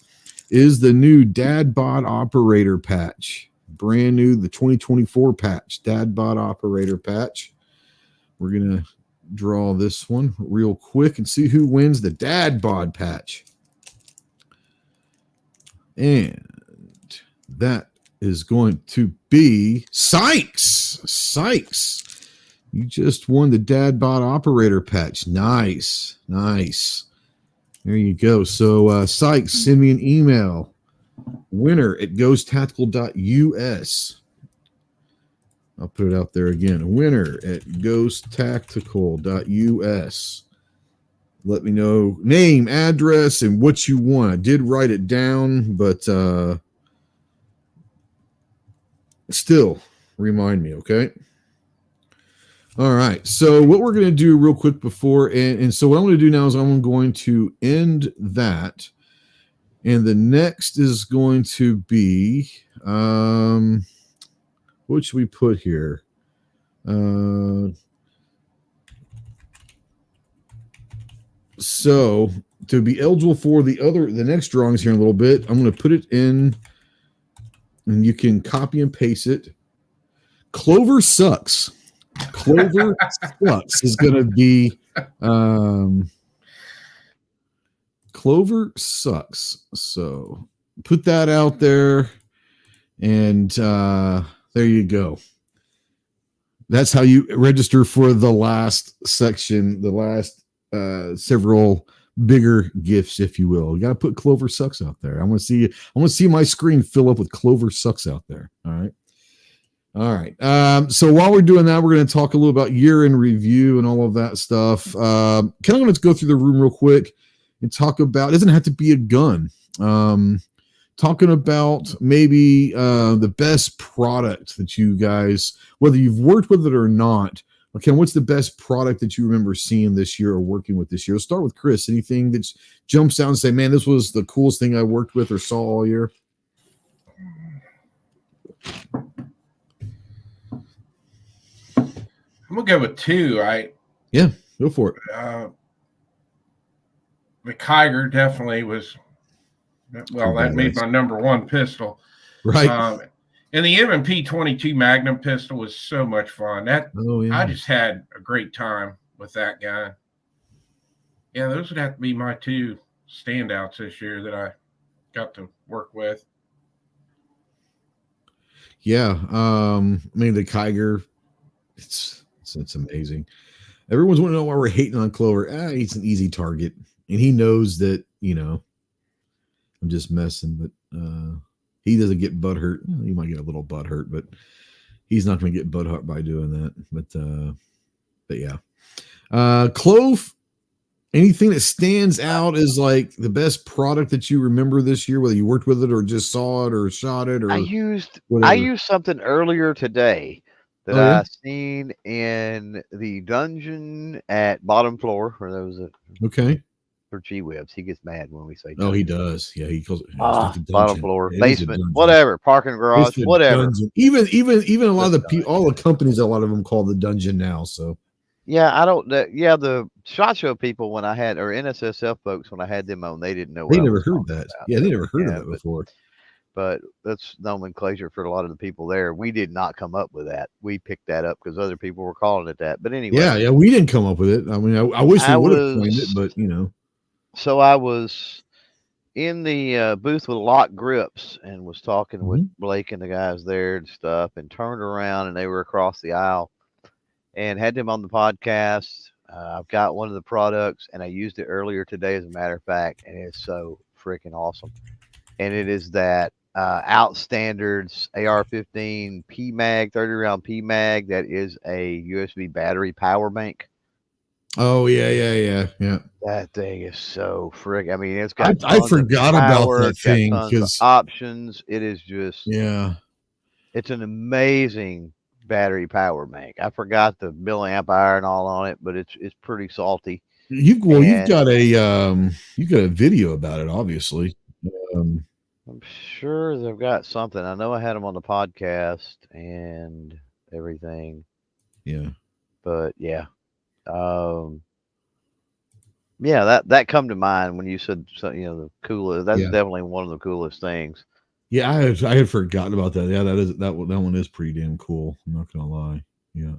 is the new Dadbot Operator patch. Brand new, the 2024 patch, Dadbot Operator patch. We're going to draw this one real quick and see who wins the Dadbot patch. And that is going to be Sykes. Sykes, you just won the Dadbot Operator patch. Nice. Nice. There you go. So, Sykes, send me an email. winner@ghosttactical.us. I'll put it out there again. winner@ghosttactical.us. Let me know name, address, and what you want. I did write it down, but still remind me, okay? All right. So what we're going to do real quick before, and so what I'm going to do now is I'm going to end that. And the next is going to be, what should we put here? So to be eligible for the next drawings here in a little bit, I'm going to put it in, and you can copy and paste it. Clover sucks. Clover sucks is going to be Clover sucks. So put that out there, and there you go. That's how you register for the last section, the last several bigger gifts, if you will. You got to put Clover Sucks out there. I want to see my screen fill up with Clover Sucks out there. All right. So while we're doing that, we're going to talk a little about year in review and all of that stuff. Kind of going to go through the room real quick and talk about, it doesn't have to be a gun. Talking about maybe the best product that you guys, whether you've worked with it or not. Okay, what's the best product that you remember seeing this year or working with this year? Let's start with Chris. Anything that jumps out and say, man, this was the coolest thing I worked with or saw all year? I'm going to go with two. Yeah, go for it. The Kiger definitely was, well, that made my number one pistol. Right. And the M&P 22 Magnum pistol was so much fun. I just had a great time with that gun. Yeah, those would have to be my two standouts this year that I got to work with. Yeah. I mean, the Kiger, it's amazing. Everyone's wanting to know why we're hating on Clover. He's an easy target. And he knows that, I'm just messing, but he doesn't get butt hurt. He might get a little butt hurt, but he's not going to get butt hurt by doing that. But yeah. Clove, anything that stands out as like the best product that you remember this year, whether you worked with it or just saw it or shot it or I used something earlier today that I seen in the dungeon at bottom floor where there was a for G-Webs. He gets mad when we say dungeon. Oh, he does. Yeah, he calls it bottom floor, basement, whatever, parking garage, whatever. Dungeon. Even a lot of all the companies, a lot of them call the dungeon now. So yeah, the SHOT Show people when I had, or NSSF folks when I had them on, they didn't know. They never heard that. Yeah, they never heard of that before. But that's nomenclature for a lot of the people there. We did not come up with that. We picked that up because other people were calling it that. But anyway. Yeah, we didn't come up with it. I mean, I wish we would have coined it, but So I was in the booth with Lock Grips and was talking with Blake and the guys there and stuff, and turned around and they were across the aisle and had them on the podcast. I've got one of the products and I used it earlier today, as a matter of fact, and it's so freaking awesome. And it is that Outstandards AR-15 PMAG, 30-round PMAG that is a USB battery power bank. Oh, yeah. That thing is so frick. I mean, it's got. I forgot about that thing because options. It is just. Yeah. It's an amazing battery power bank. I forgot the milliamp hour and all on it, but it's pretty salty. You've got a video about it, obviously. I'm sure they've got something. I know I had them on the podcast and everything. Yeah. But yeah. Yeah, that come to mind when you said the coolest. That's definitely one of the coolest things. Yeah, I had forgotten about that. Yeah, that one is pretty damn cool. I'm not gonna lie. Yeah.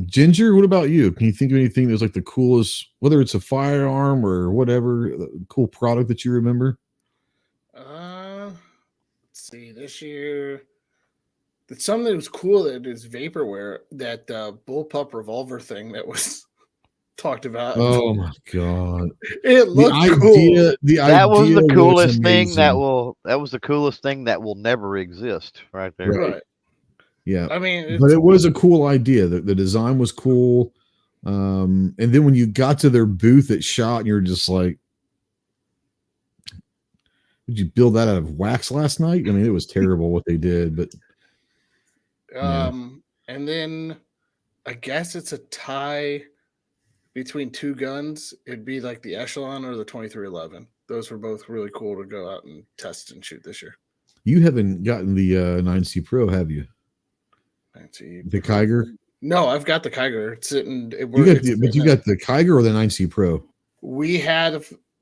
Ginger, what about you? Can you think of anything that's like the coolest, whether it's a firearm or whatever, cool product that you remember? Let's see. This year, it's something that was cool. That is vaporware. That bullpup revolver thing that was talked about. Oh my god! It looked cool. That was the coolest thing. That was the coolest thing that will never exist. Right there. Right. Yeah. I mean, but it was a cool idea. The design was cool. And then when you got to their booth at SHOT, and you're just like, did you build that out of wax last night? I mean, it was terrible what they did, but and then I guess it's a tie between two guns. It'd be like the Echelon or the 2311. Those were both really cool to go out and test and shoot this year. You haven't gotten the 9C Pro, have you? 9C the Kiger? No, I've got the Kiger. It's sitting. You got the Kiger or the 9C Pro?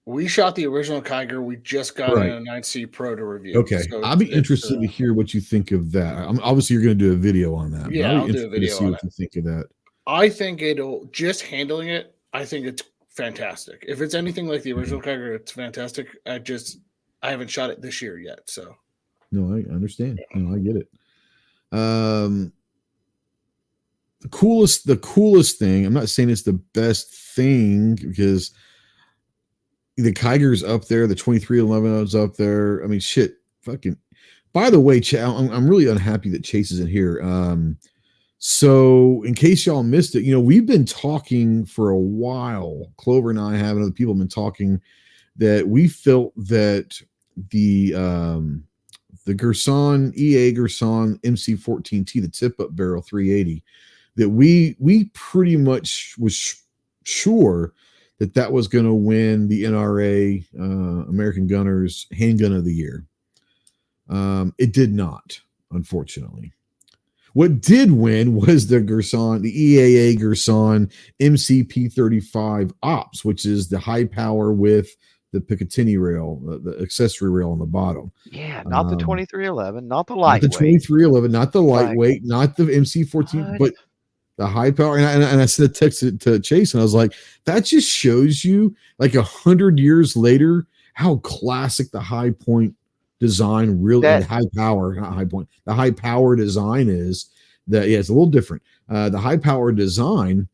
We shot the original Kiger. We just got a 9C Pro to review. Okay, so I'll be interested to hear what you think of that. Obviously, you're going to do a video on that. Yeah, I'll do a video to see what you think of that. I think just handling it, I think it's fantastic. If it's anything like the original Kiger, it's fantastic. I haven't shot it this year yet, so. No, I understand. No, I get it. the coolest thing, I'm not saying it's the best thing because the Kiger's up there, the 2311 is up there. I mean, shit, fucking. By the way, I'm really unhappy that Chase isn't here. So in case y'all missed it, we've been talking for a while. Clover and I have, and other people have been talking that we felt that the Gerson EA Gerson MC14T, the tip-up barrel 380, that we pretty much was sure that was going to win the NRA American Gunners Handgun of the Year. It did not, unfortunately. What did win was the EAA Gerson MCP35 Ops, which is the high power with the Picatinny rail, the accessory rail on the bottom. Yeah, not the 2311, not the lightweight. Not the 2311, not the lightweight, not the MC14, but the high power. And I sent a text to Chase, and I was like, that just shows you, like 100 years later, how classic the High Point design really, the high power, not High Point, the high power design is. That it's a little different. The high power design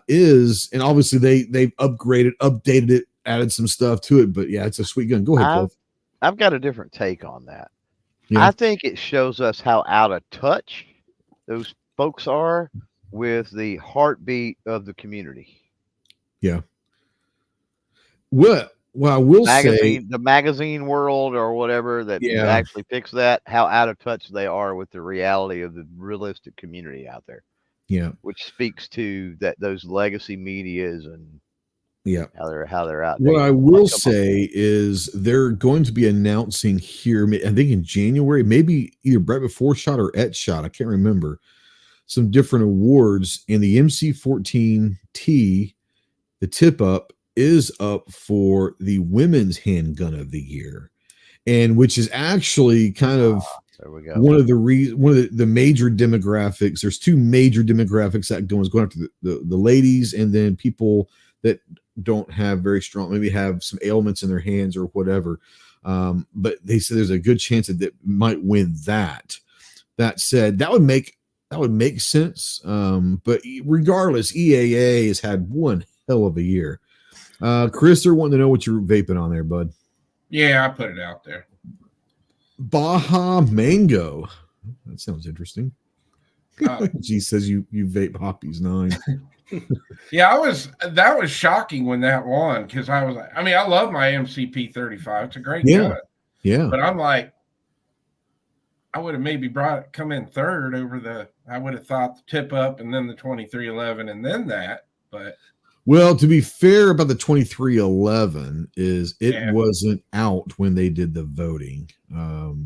is, and obviously they've updated it, added some stuff to it, but yeah, it's a sweet gun. Go ahead, Cliff. I've got a different take on that. Yeah. I think it shows us how out of touch those folks are with the heartbeat of the community. Yeah. Well, I will say the magazine world or whatever that actually picks that, how out of touch they are with the reality of the realistic community out there. Yeah. Which speaks to those legacy medias and how they're out. What I will say is they're going to be announcing here, I think in January, maybe either right before shot or at shot, I can't remember, some different awards, and the MC14T, the tip up, is up for the women's handgun of the year, and which is actually kind of one of the major demographics. There's two major demographics that going after the ladies, and then people that don't have very strong, maybe have some ailments in their hands or whatever. But they said there's a good chance that might win that. That said, that would make sense. But regardless, EAA has had one hell of a year. Chris, they're wanting to know what you're vaping on there, bud. Yeah, I put it out there. Baja Mango. That sounds interesting. G says you vape Hoppy's 9. Yeah, that was shocking when that won, because I love my MCP 35. It's a great gun. Yeah. But I'm like, I would have maybe come in third over I would have thought the tip up and then the 2311 and then that, but. Well, to be fair about the 2311 is it wasn't out when they did the voting. Well,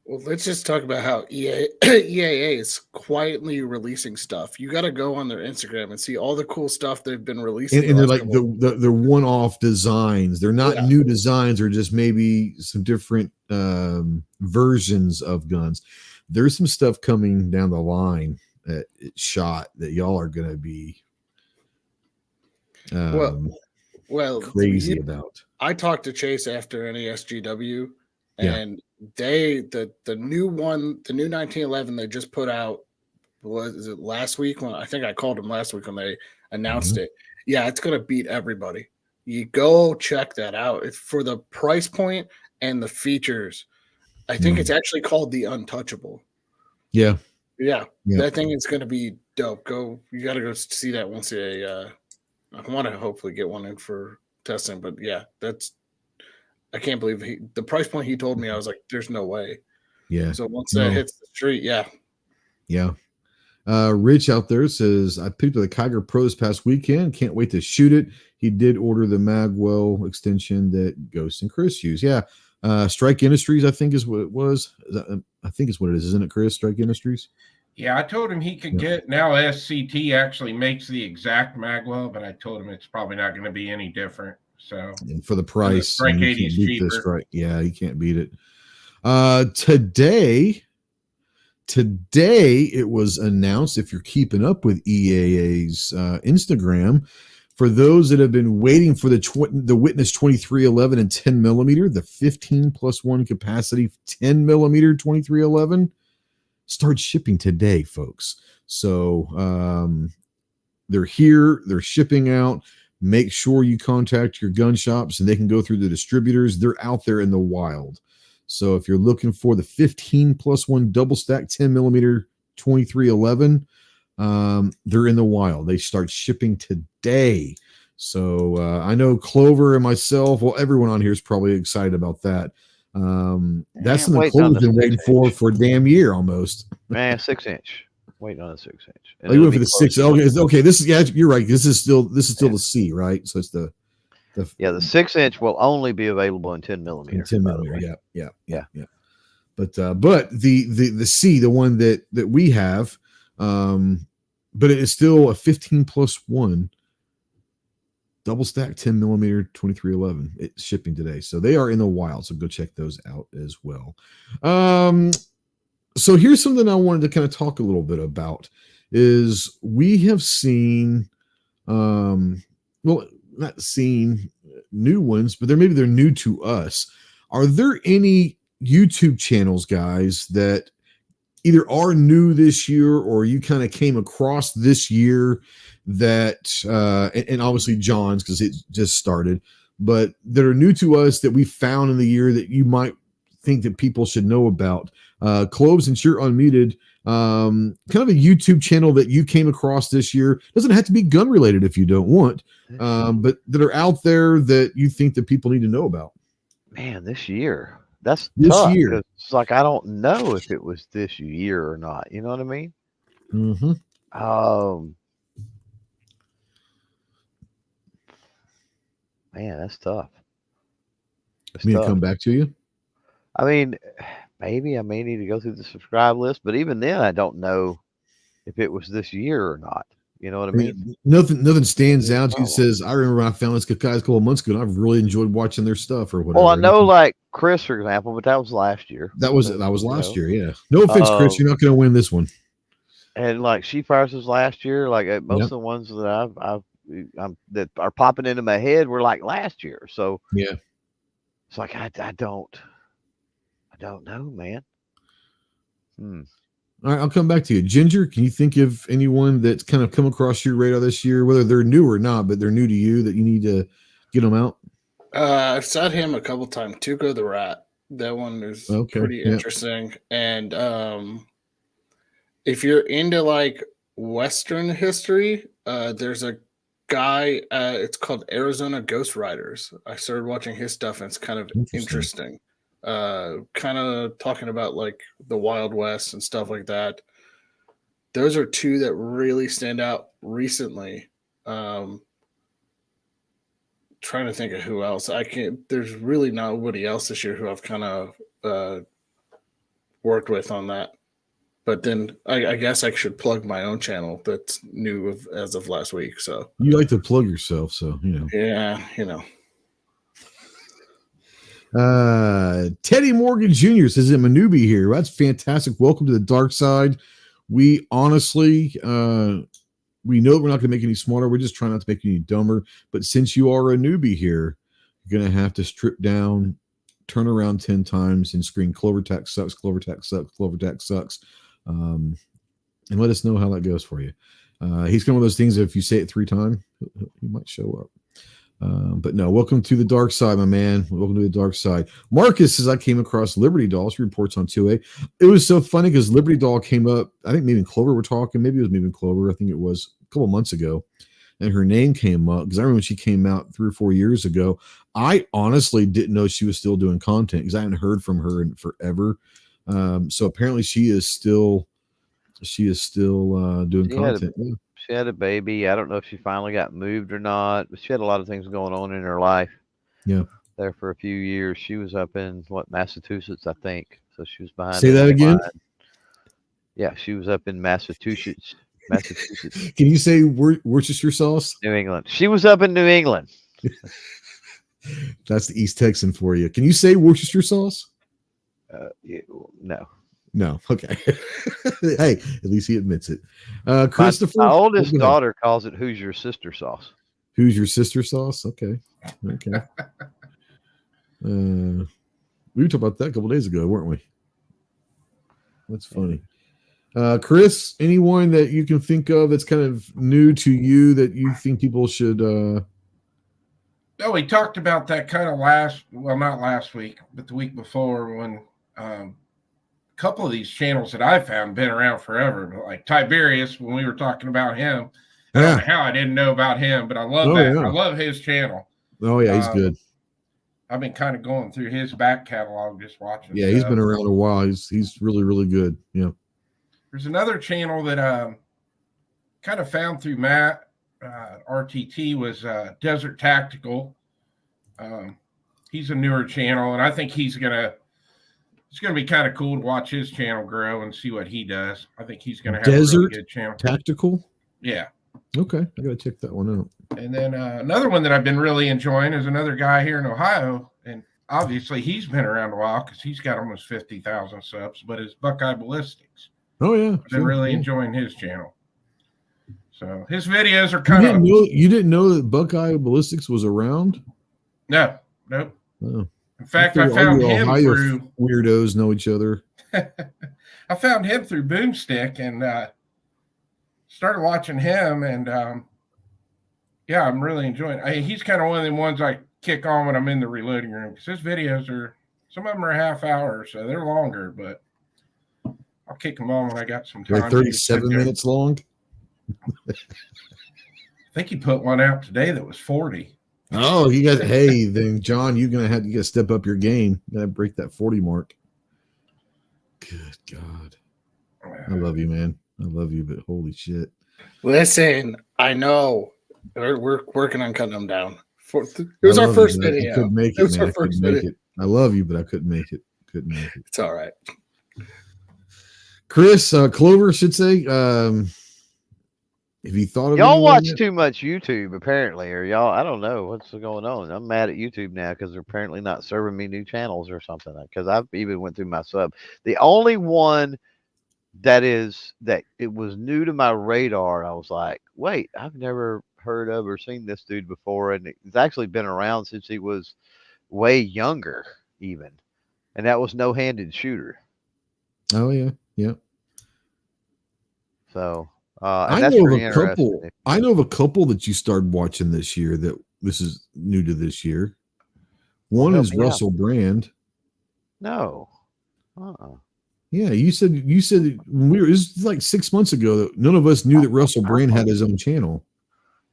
let's just talk about how EAA is quietly releasing stuff. You got to go on their Instagram and see all the cool stuff they've been releasing. And they're like they're one-off designs. They're not new designs, or just maybe some different versions of guns. There's some stuff coming down the line that it shot that y'all are going to be crazy about. I talked to Chase after NESGW, and the new 1911 they just put out, was it last week? When I think I called them last week when they announced it. Yeah, it's going to beat everybody. You go check that out. It's for the price point and the features. I think it's actually called the Untouchable. Yeah. That thing is going to be dope. You got to go see that once I want to hopefully get one in for testing, but I can't believe the price point he told me. I was like, there's no way. Yeah. So once that hits the street, Yeah. Rich out there says, I picked up the Kiger Pro this past weekend. Can't wait to shoot it. He did order the Magwell extension that Ghost and Chris use. Yeah. Strike Industries, I think is what it was. I think it's what it is, isn't it, Chris? Strike Industries. Yeah, I told him he could get, now SCT actually makes the exact Magwell, but I told him it's probably not going to be any different. So, and for the price, Strike 80 is cheaper. Yeah, you can't beat it. Today it was announced, if you're keeping up with EAA's Instagram, for those that have been waiting for the Witness 2311 and 10 millimeter, the 15+1 capacity 10 millimeter 2311. start shipping today, folks. So they're here, they're shipping out. Make sure you contact your gun shops and they can go through the distributors. They're out there in the wild. So if you're looking for the 15+1 double stack 10mm 2311, they're in the wild. They start shipping today. So I know Clover and myself, well, everyone on here is probably excited about that. That's something Clover's been waiting for a damn year almost. Man, 6-inch. Waiting on a 6-inch. Oh, you went for the 6. Okay, this is, yeah, you're right. This is still the C, right? So it's the 6-inch will only be available in 10mm. 10mm, yeah. But the C, the one that we have, but it is still a 15+1 double stack 10mm 2311. It's shipping today, so they are in the wild. So go check those out as well. So here's something I wanted to kind of talk a little bit about. Is we have seen, well, not seen new ones, but they're new to us. Are there any YouTube channels, guys, that either are new this year or you kind of came across this year that, and obviously John's because it just started, but that are new to us that we found in the year that you might think that people should know about? Clove, since you're unmuted, kind of a YouTube channel that you came across this year. Doesn't have to be gun related if you don't want, but that are out there that you think that people need to know about. Man, this year. That's this tough, year. It's like I don't know if it was this year or not. You know what I mean? Mm-hmm. Man, that's tough. Me to come back to you. I mean, maybe I may need to go through the subscribe list, but even then, I don't know if it was this year or not. You know what I mean? Nothing stands out. You says, I remember when I found this guys a couple of months ago, and I've really enjoyed watching their stuff or whatever. Well, I know like Chris, for example, but that was last year. That was last year. Yeah. No offense, Chris, you're not going to win this one. And like Sheep Fires was last year. Like most of the ones that that are popping into my head were like last year. So yeah, it's like I don't know, man. All right, I'll come back to you. Ginger, can you think of anyone that's kind of come across your radar this year, whether they're new or not, but they're new to you that you need to get them out? I've saw him a couple times. Tuco the Rat. That one is pretty interesting. And if you're into like Western history, there's a guy. It's called Arizona Ghost Riders. I started watching his stuff, and it's kind of interesting. Kind of talking about like the Wild West and stuff like that. Those are two that really stand out recently. Trying to think of who else. There's really nobody else this year who I've kind of worked with on that. But then I guess I should plug my own channel that's new as of last week. So you like to plug yourself, so you know. Yeah, you know. Teddy Morgan Jr. says, I'm a newbie here. That's fantastic. Welcome to the dark side. We honestly, we know we're not going to make any smarter. We're just trying not to make you any dumber. But since you are a newbie here, you're going to have to strip down, turn around 10 times and scream Clover Tax sucks, Clover Tax sucks, Clover Tax sucks. And let us know how that goes for you. He's one of those things that if you say it 3 times, he might show up. But no, welcome to the dark side, my man. Welcome to the dark side. Marcus says, I came across Liberty Doll. She reports on 2A. It was so funny because Liberty Doll came up. I think maybe in Clover we're talking. Maybe it was maybe in Clover. I think it was a couple months ago. And her name came up because I remember when she came out 3 or 4 years ago. I honestly didn't know she was still doing content because I hadn't heard from her in forever. So apparently she is still doing content. She had a baby. I don't know if she finally got moved or not, but she had a lot of things going on in her life. Yeah. There for a few years. She was up in Massachusetts, I think. So she was behind. Say that again. Yeah, she was up in Massachusetts. Can you say Worcestershire sauce? New England. She was up in New England. That's the East Texan for you. Can you say Worcestershire sauce? No. No. Okay. Hey, at least he admits it. Christopher, my oldest daughter calls it "Who's your sister sauce?" Who's your sister sauce? Okay. We were talking about that a couple days ago, weren't we? That's funny. Chris, anyone that you can think of that's kind of new to you that you think people should? No, we talked about that kind of not last week, but the week before when a couple of these channels that I found been around forever, like Tiberius, when we were talking about him. I don't know how I didn't know about him, but I love that. Yeah. I love his channel. Oh, yeah, he's good. I've been kind of going through his back catalog, just watching. Yeah, he's been around a while. He's really, really good. Yeah. There's another channel that kind of found through Matt RTT was Desert Tactical. He's a newer channel, and I think it's gonna be kind of cool to watch his channel grow and see what he does. I think he's gonna have a really good channel. Tactical. Yeah. Okay, I gotta check that one out. And then another one that I've been really enjoying is another guy here in Ohio, and obviously he's been around a while because he's got almost 50,000 subs. But it's Buckeye Ballistics. Oh yeah, I've been really enjoying his channel. So his videos are kind of. You didn't know that Buckeye Ballistics was around? No, nope. Oh. In fact, I found him through weirdos know each other. I found him through Boomstick and started watching him, and yeah, I'm really enjoying it. He's kind of one of the ones I kick on when I'm in the reloading room because his videos some of them are half hour, so they're longer, but I'll kick them on when I got some time. Like 37 minutes long. I think he put one out today that was 40. Oh, you guys! Hey, then John, you gotta step up your game. You gotta break that 40 mark. Good God, I love you, man. I love you, but holy shit! Listen, I know we're working on cutting them down. It was our first video. I couldn't make it, man. I couldn't make it. I love you, but I couldn't make it. Couldn't make it. It's all right. Chris, Clover should say. Have you thought of y'all watch too much YouTube apparently, or y'all? I don't know what's going on. I'm mad at YouTube now because they're apparently not serving me new channels or something. Because I've even went through my sub. The only one that it was new to my radar. I was like, wait, I've never heard of or seen this dude before, and it's actually been around since he was way younger, even. And that was No Handed Shooter. Oh yeah, yeah. So. I know of a couple. I know of a couple that you started watching this year. That this is new to this year. One is Russell Brand. No. Yeah, you said when it was like 6 months ago that none of us knew that Russell Brand had his own channel.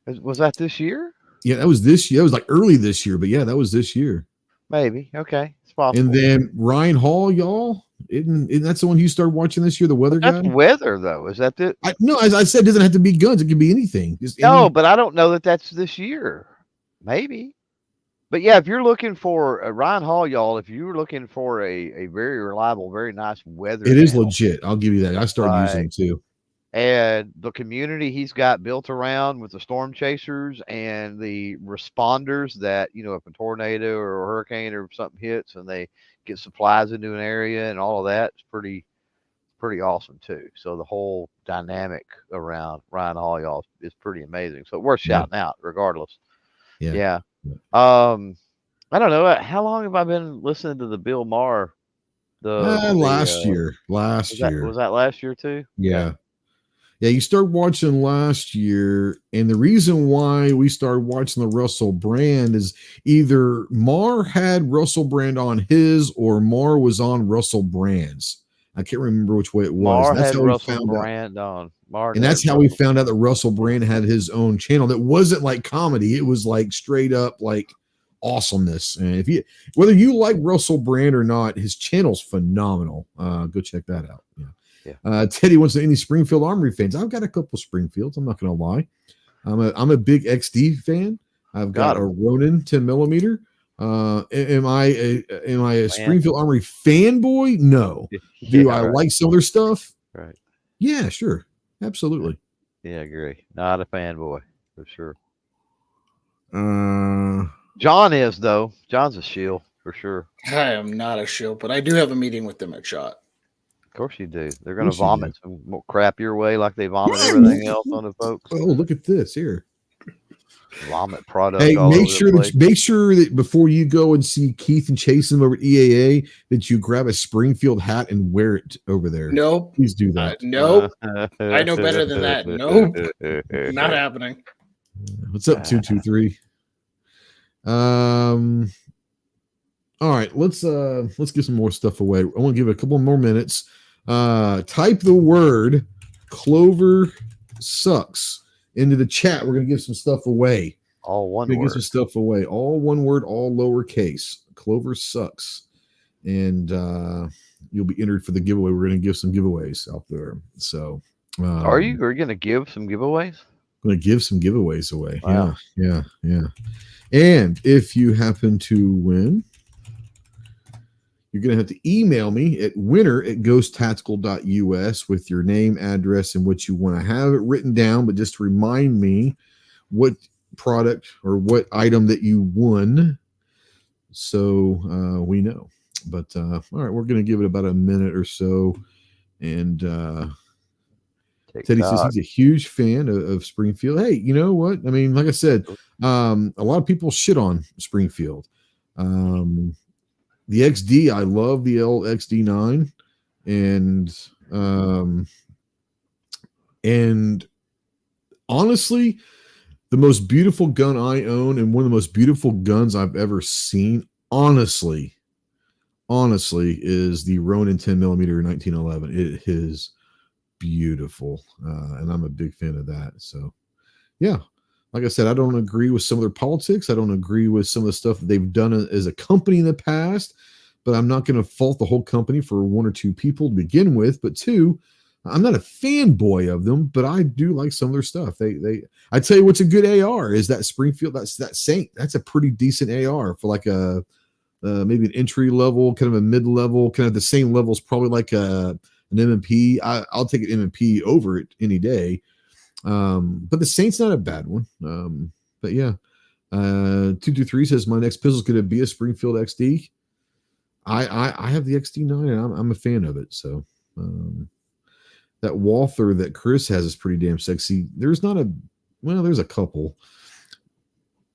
Was that this year? Yeah, that was this year. It was like early this year, but yeah, that was this year. Maybe. Okay, it's possible. And then Ryan Hall, y'all. Isn't that's the one you started watching this year? The weather guy. That's weather, though. Is that the? No, as I said, it doesn't have to be guns. It could be anything. But I don't know that that's this year. Maybe. But yeah, if you're looking for Ryan Hall, y'all, if you're looking for a very reliable, very nice weather, it is legit. I'll give you that. I started using it too. And the community he's got built around with the storm chasers and the responders that, if a tornado or a hurricane or something hits and they get supplies into an area and all of that, it's pretty awesome too. So the whole dynamic around Ryan Hall, y'all, is pretty amazing. So worth shouting out regardless. Yeah. I don't know. How long have I been listening to the Bill Maher? Last year. Was that last year too? Yeah. Yeah, you start watching last year, and the reason why we started watching the Russell Brand is either Maher had Russell Brand on his, or Maher was on Russell Brand's. I can't remember which way it was. Maher had Russell Brand on. And that's how we found out that Russell Brand had his own channel that wasn't like comedy. It was like straight up like awesomeness. And whether you like Russell Brand or not, his channel's phenomenal. Go check that out. Yeah. Teddy wants to any Springfield Armory fans. I've got a couple Springfields. I'm not going to lie. I'm a big XD fan. I've got a Ronin 10 millimeter. Am I a Springfield Armory fanboy? No. Do I like some of their stuff? Right. Yeah, sure. Absolutely. Yeah, I agree. Not a fanboy for sure. John is though. John's a shield for sure. I am not a shield, but I do have a meeting with them at SHOT. Of course you do. They're going to vomit some crap your way like they vomit everything else on the folks. Oh, look at this here. Vomit product. Hey, all make over sure the that before you go and see Keith and chase him over at EAA, that you grab a Springfield hat and wear it over there. Nope. Please do that. Nope. I know better than that. Nope. Not happening. What's up, 223? All right, let's get some more stuff away. I want to give it a couple more minutes. Type the word Clover sucks into the chat. We're gonna give some stuff away. All one word. Give some stuff away. All one word, all lowercase. Clover sucks. And you'll be entered for the giveaway. We're gonna give some giveaways out there. So are you gonna give some giveaways? I'm gonna give some giveaways away. Wow. Yeah. And if you happen to win, you're going to have to email me at winner@ghosttactical.us with your name, address, and what you want. I have it written down, but just remind me what product or what item that you won so we know. But all right, we're going to give it about a minute or so. And Teddy says he's a huge fan of Springfield. Hey, you know what? I mean, like I said, a lot of people shit on Springfield. The XD, I love the LXD9, and honestly, the most beautiful gun I own and one of the most beautiful guns I've ever seen, honestly, is the Ronin 10mm 1911. It is beautiful, and I'm a big fan of that. So, yeah. Like I said, I don't agree with some of their politics. I don't agree with some of the stuff that they've done as a company in the past, but I'm not going to fault the whole company for one or two people to begin with. But two, I'm not a fanboy of them, but I do like some of their stuff. I tell you what's a good AR is that Springfield, that Saint. That's a pretty decent AR for like a maybe an entry level, kind of a mid level, kind of the same level as probably like an M&P. I'll take an M&P over it any day. But the Saint's not a bad one. But yeah, 223 says my next pistol is going to be a Springfield XD. I have the XD9 and I'm a fan of it. So, that Walther that Chris has is pretty damn sexy. There's a couple,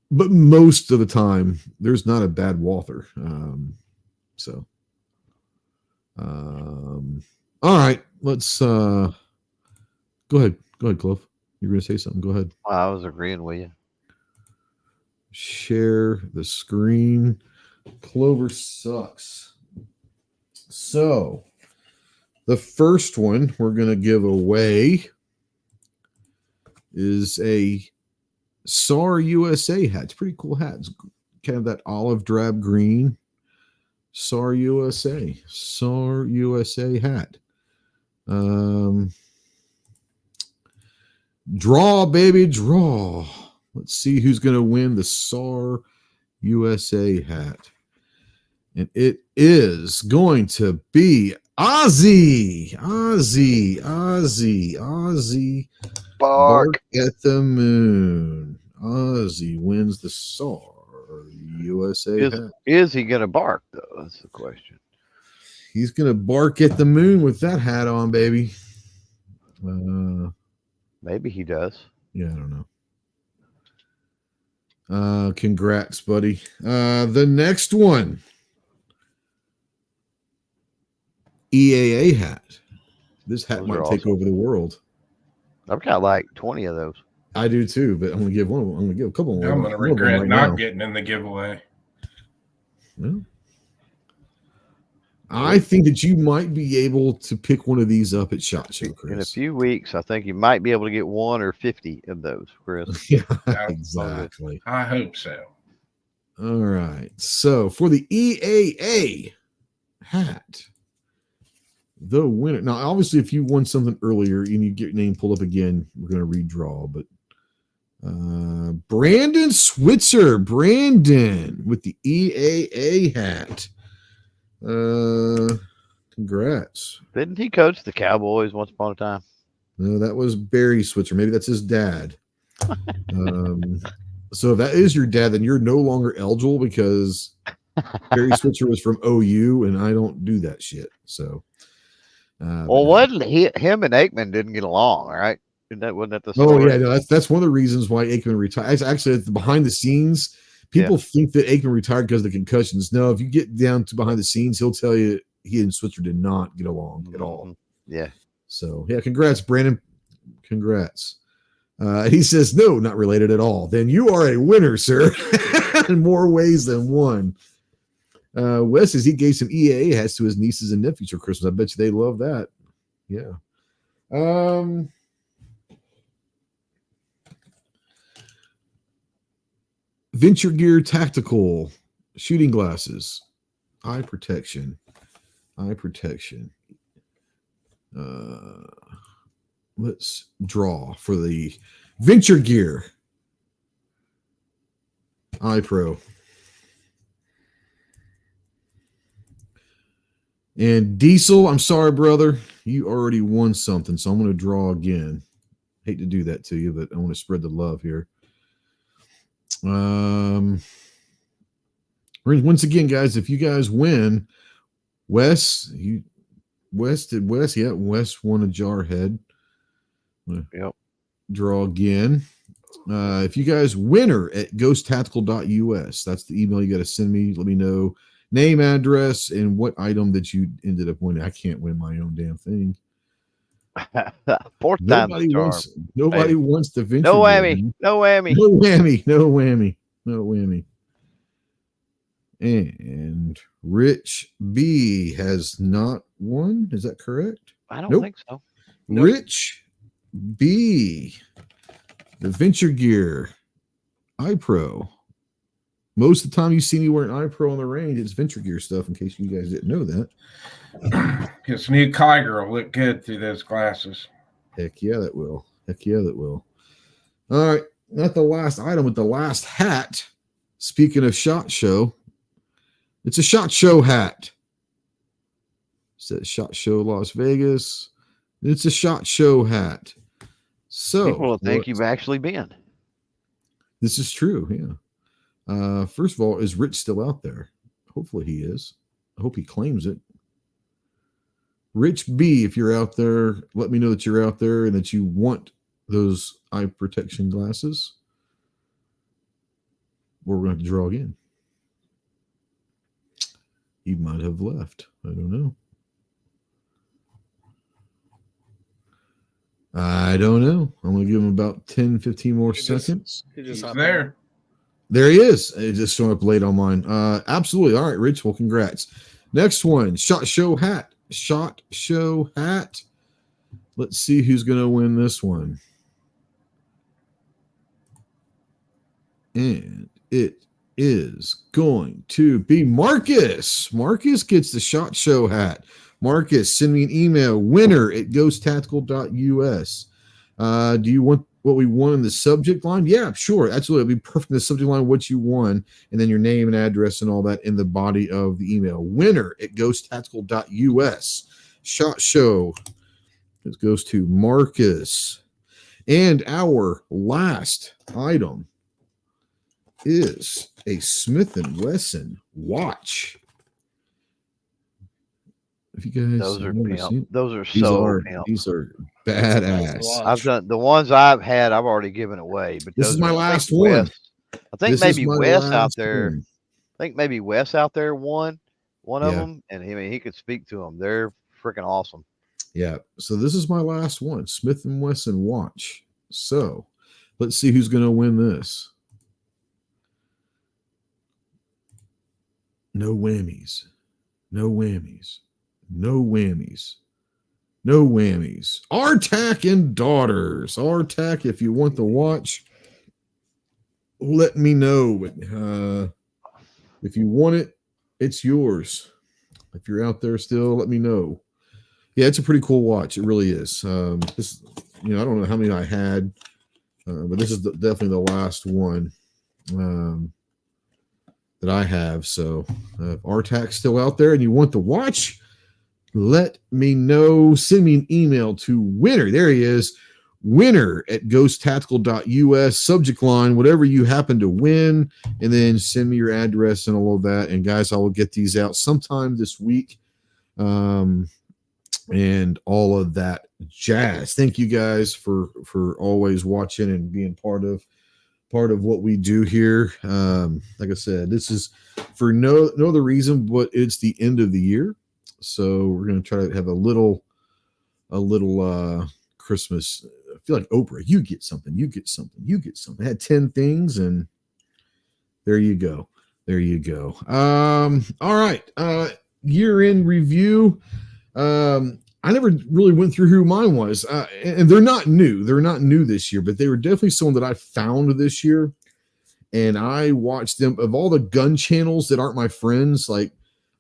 but most of the time there's not a bad Walther. All right, let's, go ahead, Cliff. You're going to say something. Go ahead. I was agreeing with you. Share the screen. Clover sucks. So, the first one we're going to give away is a SAR USA hat. It's a pretty cool hat. It's kind of that olive drab green. SAR USA hat. Draw, baby, draw. Let's see who's going to win the SAR USA hat. And it is going to be Ozzy. Bark at the moon. Ozzy wins the SAR USA hat. Is he going to bark, though? That's the question. He's going to bark at the moon with that hat on, baby. Maybe he does. Yeah, I don't know. Congrats, buddy. The next one. EAA hat. This hat might take over the world. I've got like 20 of those. I do too, but I'm going to give one. I'm going to give a couple more. I'm going to regret not getting in the giveaway. Well, I think that you might be able to pick one of these up at SHOT Show, Chris. In a few weeks, I think you might be able to get 1 or 50 of those, Chris. Yeah, exactly. I hope so. All right. So for the EAA hat, the winner. Now, obviously, if you won something earlier and you get your name pulled up again, we're going to redraw. But Brandon Switzer, Brandon with the EAA hat. Congrats. Didn't he coach the Cowboys once upon a time? No, that was Barry Switzer. Maybe that's his dad. So if that is your dad, then you're no longer eligible because Barry Switzer was from OU, and I don't do that shit. So, well, wasn't him and Aikman didn't get along, right? Wasn't that the Oh story? yeah, no, that's one of the reasons why Aikman retired. Actually, it's behind the scenes. People think that Aikman retired because of the concussions. No, if you get down to behind the scenes, he'll tell you he and Switzer did not get along at all. Yeah. So yeah, congrats, Brandon. Congrats. He says, no, not related at all. Then you are a winner, sir, in more ways than one. Wes says he gave some EAA hats to his nieces and nephews for Christmas. I bet you they love that. Yeah. Venture Gear Tactical shooting glasses, eye protection. Let's draw for the Venture Gear Eye Pro. And Diesel, I'm sorry, brother. You already won something, so I'm going to draw again. Hate to do that to you, but I want to spread the love here. Once again, guys, if you guys win, Wes won a jar head. Yep. Draw again. If you guys winner at ghosttactical.us, that's the email you got to send me. Let me know name, address, and what item that you ended up winning. I can't win my own damn thing. Fourth time the charm. Nobody wants to venture. No whammy. No whammy. No whammy. No whammy. No whammy. And Rich B has not won. Is that correct? I don't think so. Nope. Rich B, the Venture Gear iPro. Most of the time you see me wearing iPro on the range, it's Venture Gear stuff, in case you guys didn't know that. This new Kiger will look good through those glasses. Heck yeah, that will. Heck yeah, that will. All right, not the last item, but the last hat. Speaking of SHOT Show, it's a SHOT Show hat. It says SHOT Show Las Vegas. It's a SHOT Show hat. So people will think you've actually been. This is true, yeah. First of all, is Rich still out there? Hopefully he is. I hope he claims it. Rich B, if you're out there, let me know that you're out there and that you want those eye protection glasses. Or we're going to have to draw again. He might have left. I don't know. I'm going to give him about 10, 15 more seconds. He's there. There he is. It's just showing up late on mine. Absolutely. All right, Rich. Well, congrats. Next one, SHOT Show hat. SHOT Show hat. Let's see who's going to win this one. And it is going to be Marcus. Marcus gets the SHOT Show hat. Marcus, send me an email, winner@ghosttactical.us. Do you want what we won in the subject line? Yeah, sure. Absolutely. It'll be perfect in the subject line, what you won, and then your name and address and all that in the body of the email. Winner@ghosttactical.us. SHOT Show. This goes to Marcus. And our last item is a Smith & Wesson watch. If you guys those are pimp. Those are pimp. These are badass. I've done the ones I've had. I've already given away. But this is my last one. I think maybe Wes out there. I think maybe Wes out there won one of them, and he could speak to them. They're freaking awesome. Yeah. So this is my last one, Smith & Wesson watch. So let's see who's going to win this. No whammies. No whammies. No whammies. No whammies. RTAC and Daughters. RTAC, if you want the watch, let me know. If you want it, it's yours. If you're out there still, let me know. Yeah, it's a pretty cool watch. It really is. This, I don't know how many I had, but this is definitely the last one that I have. So if RTAC's still out there and you want the watch, let me know. Send me an email to winner. There he is. Winner@ghosttactical.us. Subject line, whatever you happen to win. And then send me your address and all of that. And guys, I will get these out sometime this week. and all of that jazz. Thank you guys for always watching and being part of what we do here. Like I said, this is for no other reason but it's the end of the year, so we're going to try to have a little Christmas. I feel like Oprah. You get something. You get something. You get something. I had 10 things, and there you go. There you go. All right. Year-end review. I never really went through who mine was, and they're not new. They're not new this year, but they were definitely someone that I found this year, and I watched them. Of all the gun channels that aren't my friends, like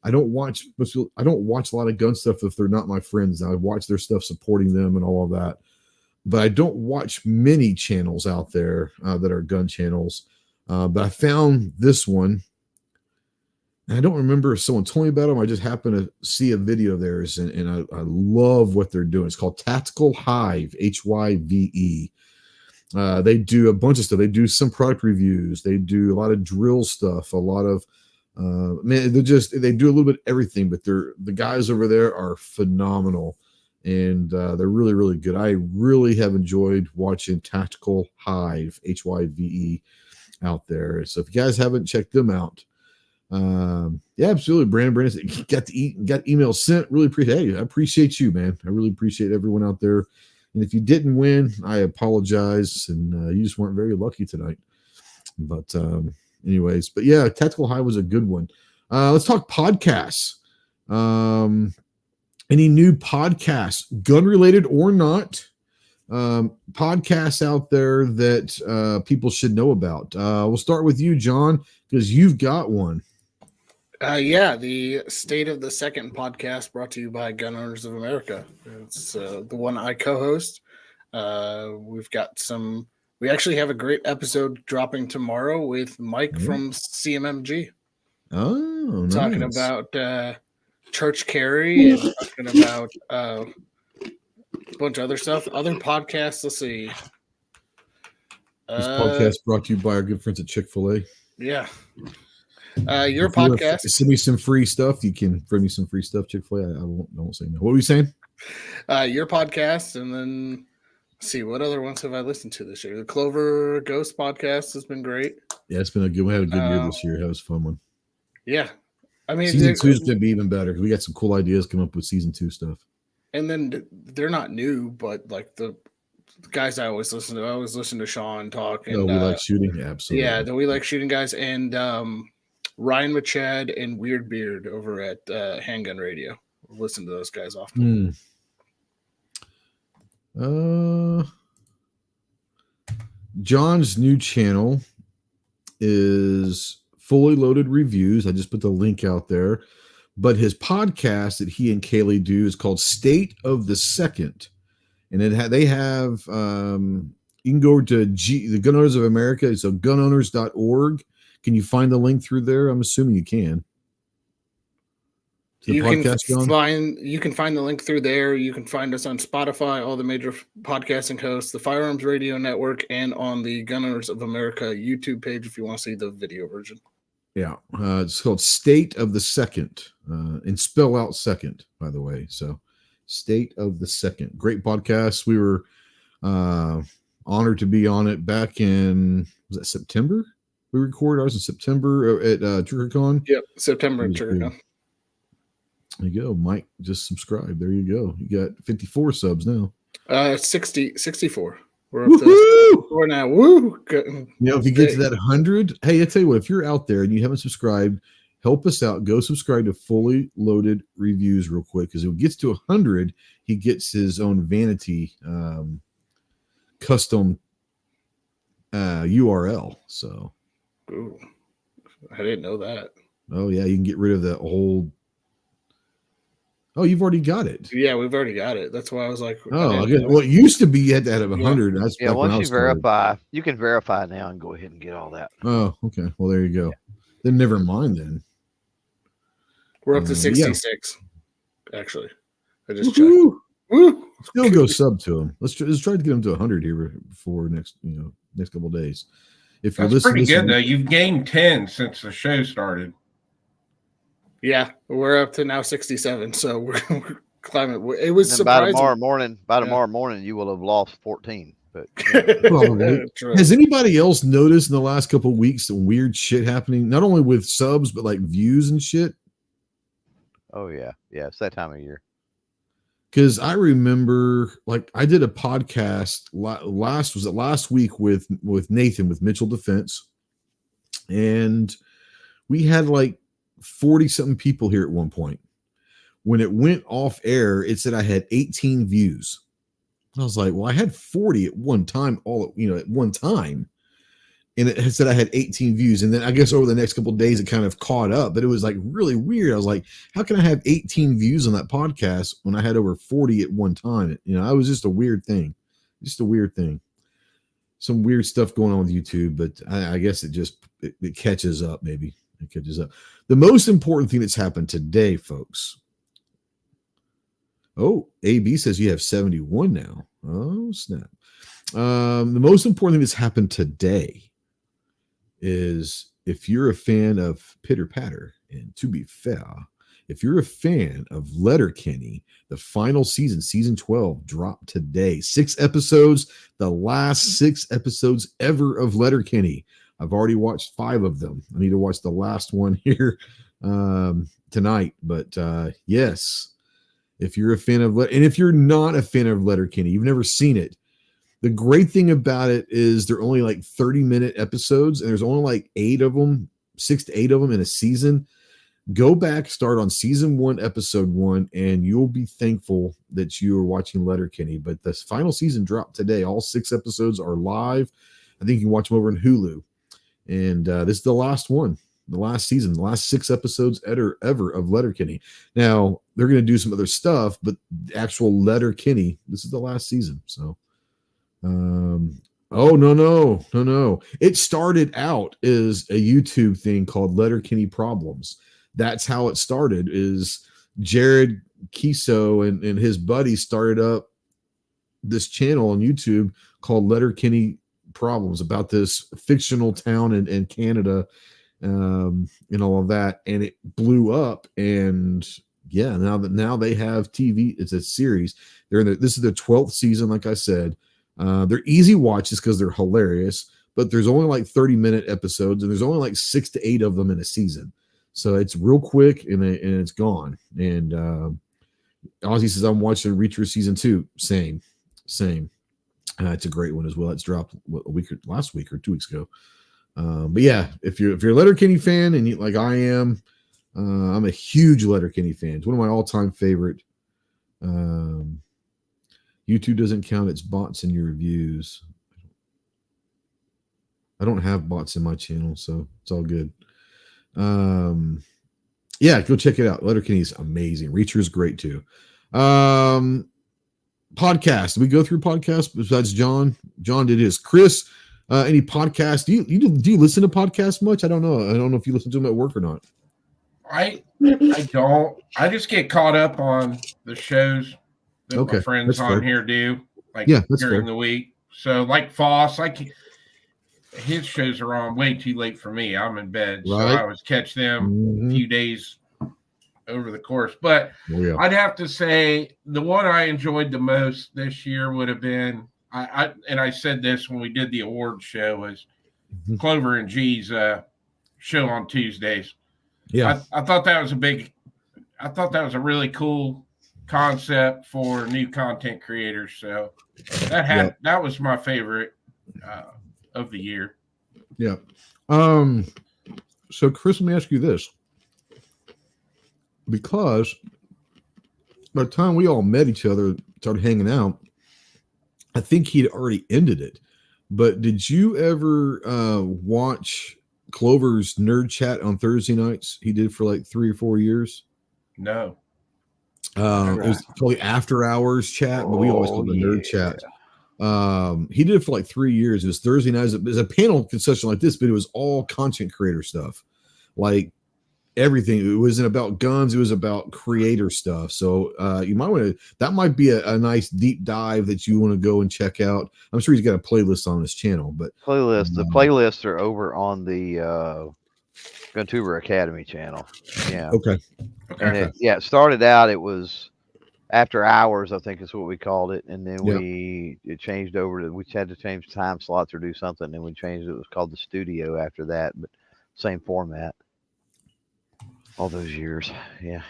I don't watch a lot of gun stuff if they're not my friends. I watch their stuff supporting them and all of that, but I don't watch many channels out there that are gun channels. But I found this one. I don't remember if someone told me about them. I just happened to see a video of theirs, and I love what they're doing. It's called Tactical Hive, Hyve. They do a bunch of stuff. They do some product reviews. They do a lot of drill stuff, a lot of they do a little bit of everything, but the guys over there are phenomenal, and they're really, really good. I really have enjoyed watching Tactical Hive, Hyve, out there. So if you guys haven't checked them out, yeah, absolutely. Brandon got emails sent. Really appreciate. Hey, I appreciate you, man. I really appreciate everyone out there. And if you didn't win, I apologize. And you just weren't very lucky tonight. But anyways, but yeah, Tactical High was a good one. Let's talk podcasts. Any new podcasts, gun related or not? Podcasts out there that people should know about. We'll start with you, John, because you've got one. Yeah, the State of the Second podcast brought to you by Gun Owners of America. It's the one I co-host. We actually have a great episode dropping tomorrow with Mike from CMMG. Oh, nice. Talking about church carry and talking about a bunch of other stuff. Other podcasts, let's see. This podcast brought to you by our good friends at Chick-fil-A. Yeah. Your podcast. Send me some free stuff. You can bring me some free stuff, Chick-fil-A. I won't say no. What were you saying? Your podcast, and then let's see, what other ones have I listened to this year? The Clover Ghost podcast has been great. Yeah, it's been a good. We had a good year this year. That was a fun one. Yeah, I mean, season 2 is going to be even better. We got some cool ideas coming up with season 2 stuff. And then they're not new, but like the guys I always listen to Sean talk. And, we like shooting. Yeah, absolutely. Yeah, we like shooting guys, and Ryan Machad and Weird Beard over at Handgun Radio. Listen to those guys often. John's new channel is Fully Loaded Reviews. I just put the link out there. But his podcast that he and Kaylee do is called State of the Second. And they have, you can go to the Gun Owners of America. It's gunowners.org. Can you find the link through there? I'm assuming you can. You can find the link through there. You can find us on Spotify, all the major podcasting hosts, the Firearms Radio Network, and on the Gun Owners of America YouTube page if you want to see the video version. Yeah, it's called State of the Second, and spell out second, by the way. So, State of the Second, great podcast. We were honored to be on it back in, was that September? We recorded ours in September at TriggerCon. Yep, September at TriggerCon. There you go. Mike just subscribed. There you go. You got 54 subs now. 64. We're up to 4 now. Woo! You know, if you get to that 100, hey, I tell you what, if you're out there and you haven't subscribed, help us out. Go subscribe to Fully Loaded Reviews real quick, because if it gets to 100, he gets his own vanity custom URL. So, ooh, I didn't know that. Oh yeah, you can get rid of the old. Oh, you've already got it. Yeah, we've already got it. That's why I was like, oh, well, it used to be you had to have 100. That's once you verify, you can verify now and go ahead and get all that. Oh, okay. Well, there you go. Yeah. Then never mind. Then we're up to 66. Yeah. Actually, I just checked. Woo! Still go sub to him. Let's try to get him to 100 here before next couple of days. If you're That's pretty good though. You've gained 10 since the show started. Yeah, we're up to now 67. So climate. It was surprising. By tomorrow morning, you will have lost 14. But has anybody else noticed in the last couple of weeks some weird shit happening? Not only with subs, but like views and shit. Oh yeah, it's that time of year. Because I remember, like, I did a podcast last week with Nathan with Mitchell Defense, and we had like 40 something people here at one point. When it went off air, it said I had 18 views. I was like, well, I had 40 at one time, at one time. And it said I had 18 views. And then I guess over the next couple of days, it kind of caught up, but it was like really weird. I was like, how can I have 18 views on that podcast when I had over 40 at one time? It was just a weird thing. Some weird stuff going on with YouTube, but I guess it catches up. Maybe it catches up. The most important thing that's happened today, folks. Oh, AB says you have 71 now. Oh, snap. The most important thing that's happened today is if you're a fan of Pitter Patter, and to be fair, if you're a fan of Letterkenny, the final season 12, dropped today. 6 episodes, the last 6 episodes ever of Letterkenny. I've already watched 5 of them. I need to watch the last one here tonight. But yes, if you're a fan of and if you're not a fan of Letterkenny, you've never seen it. The great thing about it is they're only like 30-minute episodes, and there's only like 8 of them, 6 to 8 of them in a season. Go back, start on season 1, episode 1, and you'll be thankful that you are watching Letterkenny. But the final season dropped today. All 6 episodes are live. I think you can watch them over in Hulu. And this is the last one, the last season, the last 6 episodes ever of Letterkenny. Now, they're going to do some other stuff, but the actual Letterkenny, this is the last season. So, oh, no. It started out as a YouTube thing called Letterkenny Problems. That's how it started, is Jared Kiso and his buddies started up this channel on YouTube called Letterkenny Problems, about this fictional town in Canada, and all of that. And it blew up. And yeah, now they have TV. It's a series. This is their 12th season. Like I said, they're easy watches because they're hilarious, but there's only like 30-minute episodes, and there's only like 6 to 8 of them in a season. So it's real quick and it's gone. And Ozzy says, I'm watching Reacher season 2. Same. It's a great one as well. It's dropped last week or 2 weeks ago. But yeah, if you're a Letterkenny fan, and like I am, I'm a huge Letterkenny fan. It's one of my all-time favorite. YouTube doesn't count its bots in your reviews. I don't have bots in my channel, so it's all good. Yeah, go check it out. Letterkenny's amazing. Reacher is great too. Podcast. Did we go through podcasts besides John? John did his. Chris, any podcasts? Do you listen to podcasts much? I don't know. I don't know if you listen to them at work or not. I don't. I just get caught up on the shows that my friends on here do, like during the week. So like Foss, his shows are on way too late for me. I'm in bed, so I always catch them a few days over the course. But I'd have to say the one I enjoyed the most this year would have been, I said this when we did the award show, was Clover and G's show on Tuesdays. Yeah, I thought that was a really cool concept for new content creators. So that was my favorite of the year. Yeah. So Chris, let me ask you this. Because by the time we all met each other, started hanging out, I think he'd already ended it. But did you ever watch Clover's Nerd Chat on Thursday nights? He did for like 3 or 4 years. No. It was probably after hours chat, but we always called it the Nerd Chat. He did it for like 3 years. It was Thursday nights. It was a panel discussion like this, but it was all content creator stuff, like everything. It wasn't about guns. It was about creator stuff. So you might want to, that might be a nice deep dive that you want to go and check out. I'm sure he's got a playlist on his channel, but the playlists are over on the GunTuber Academy channel. Yeah. Okay. And it started out, it was After Hours, I think is what we called it, and then Yep. it changed over to, we had to change time slots or do something, and then we changed it. It was called the Studio after that, but same format. All those years, yeah.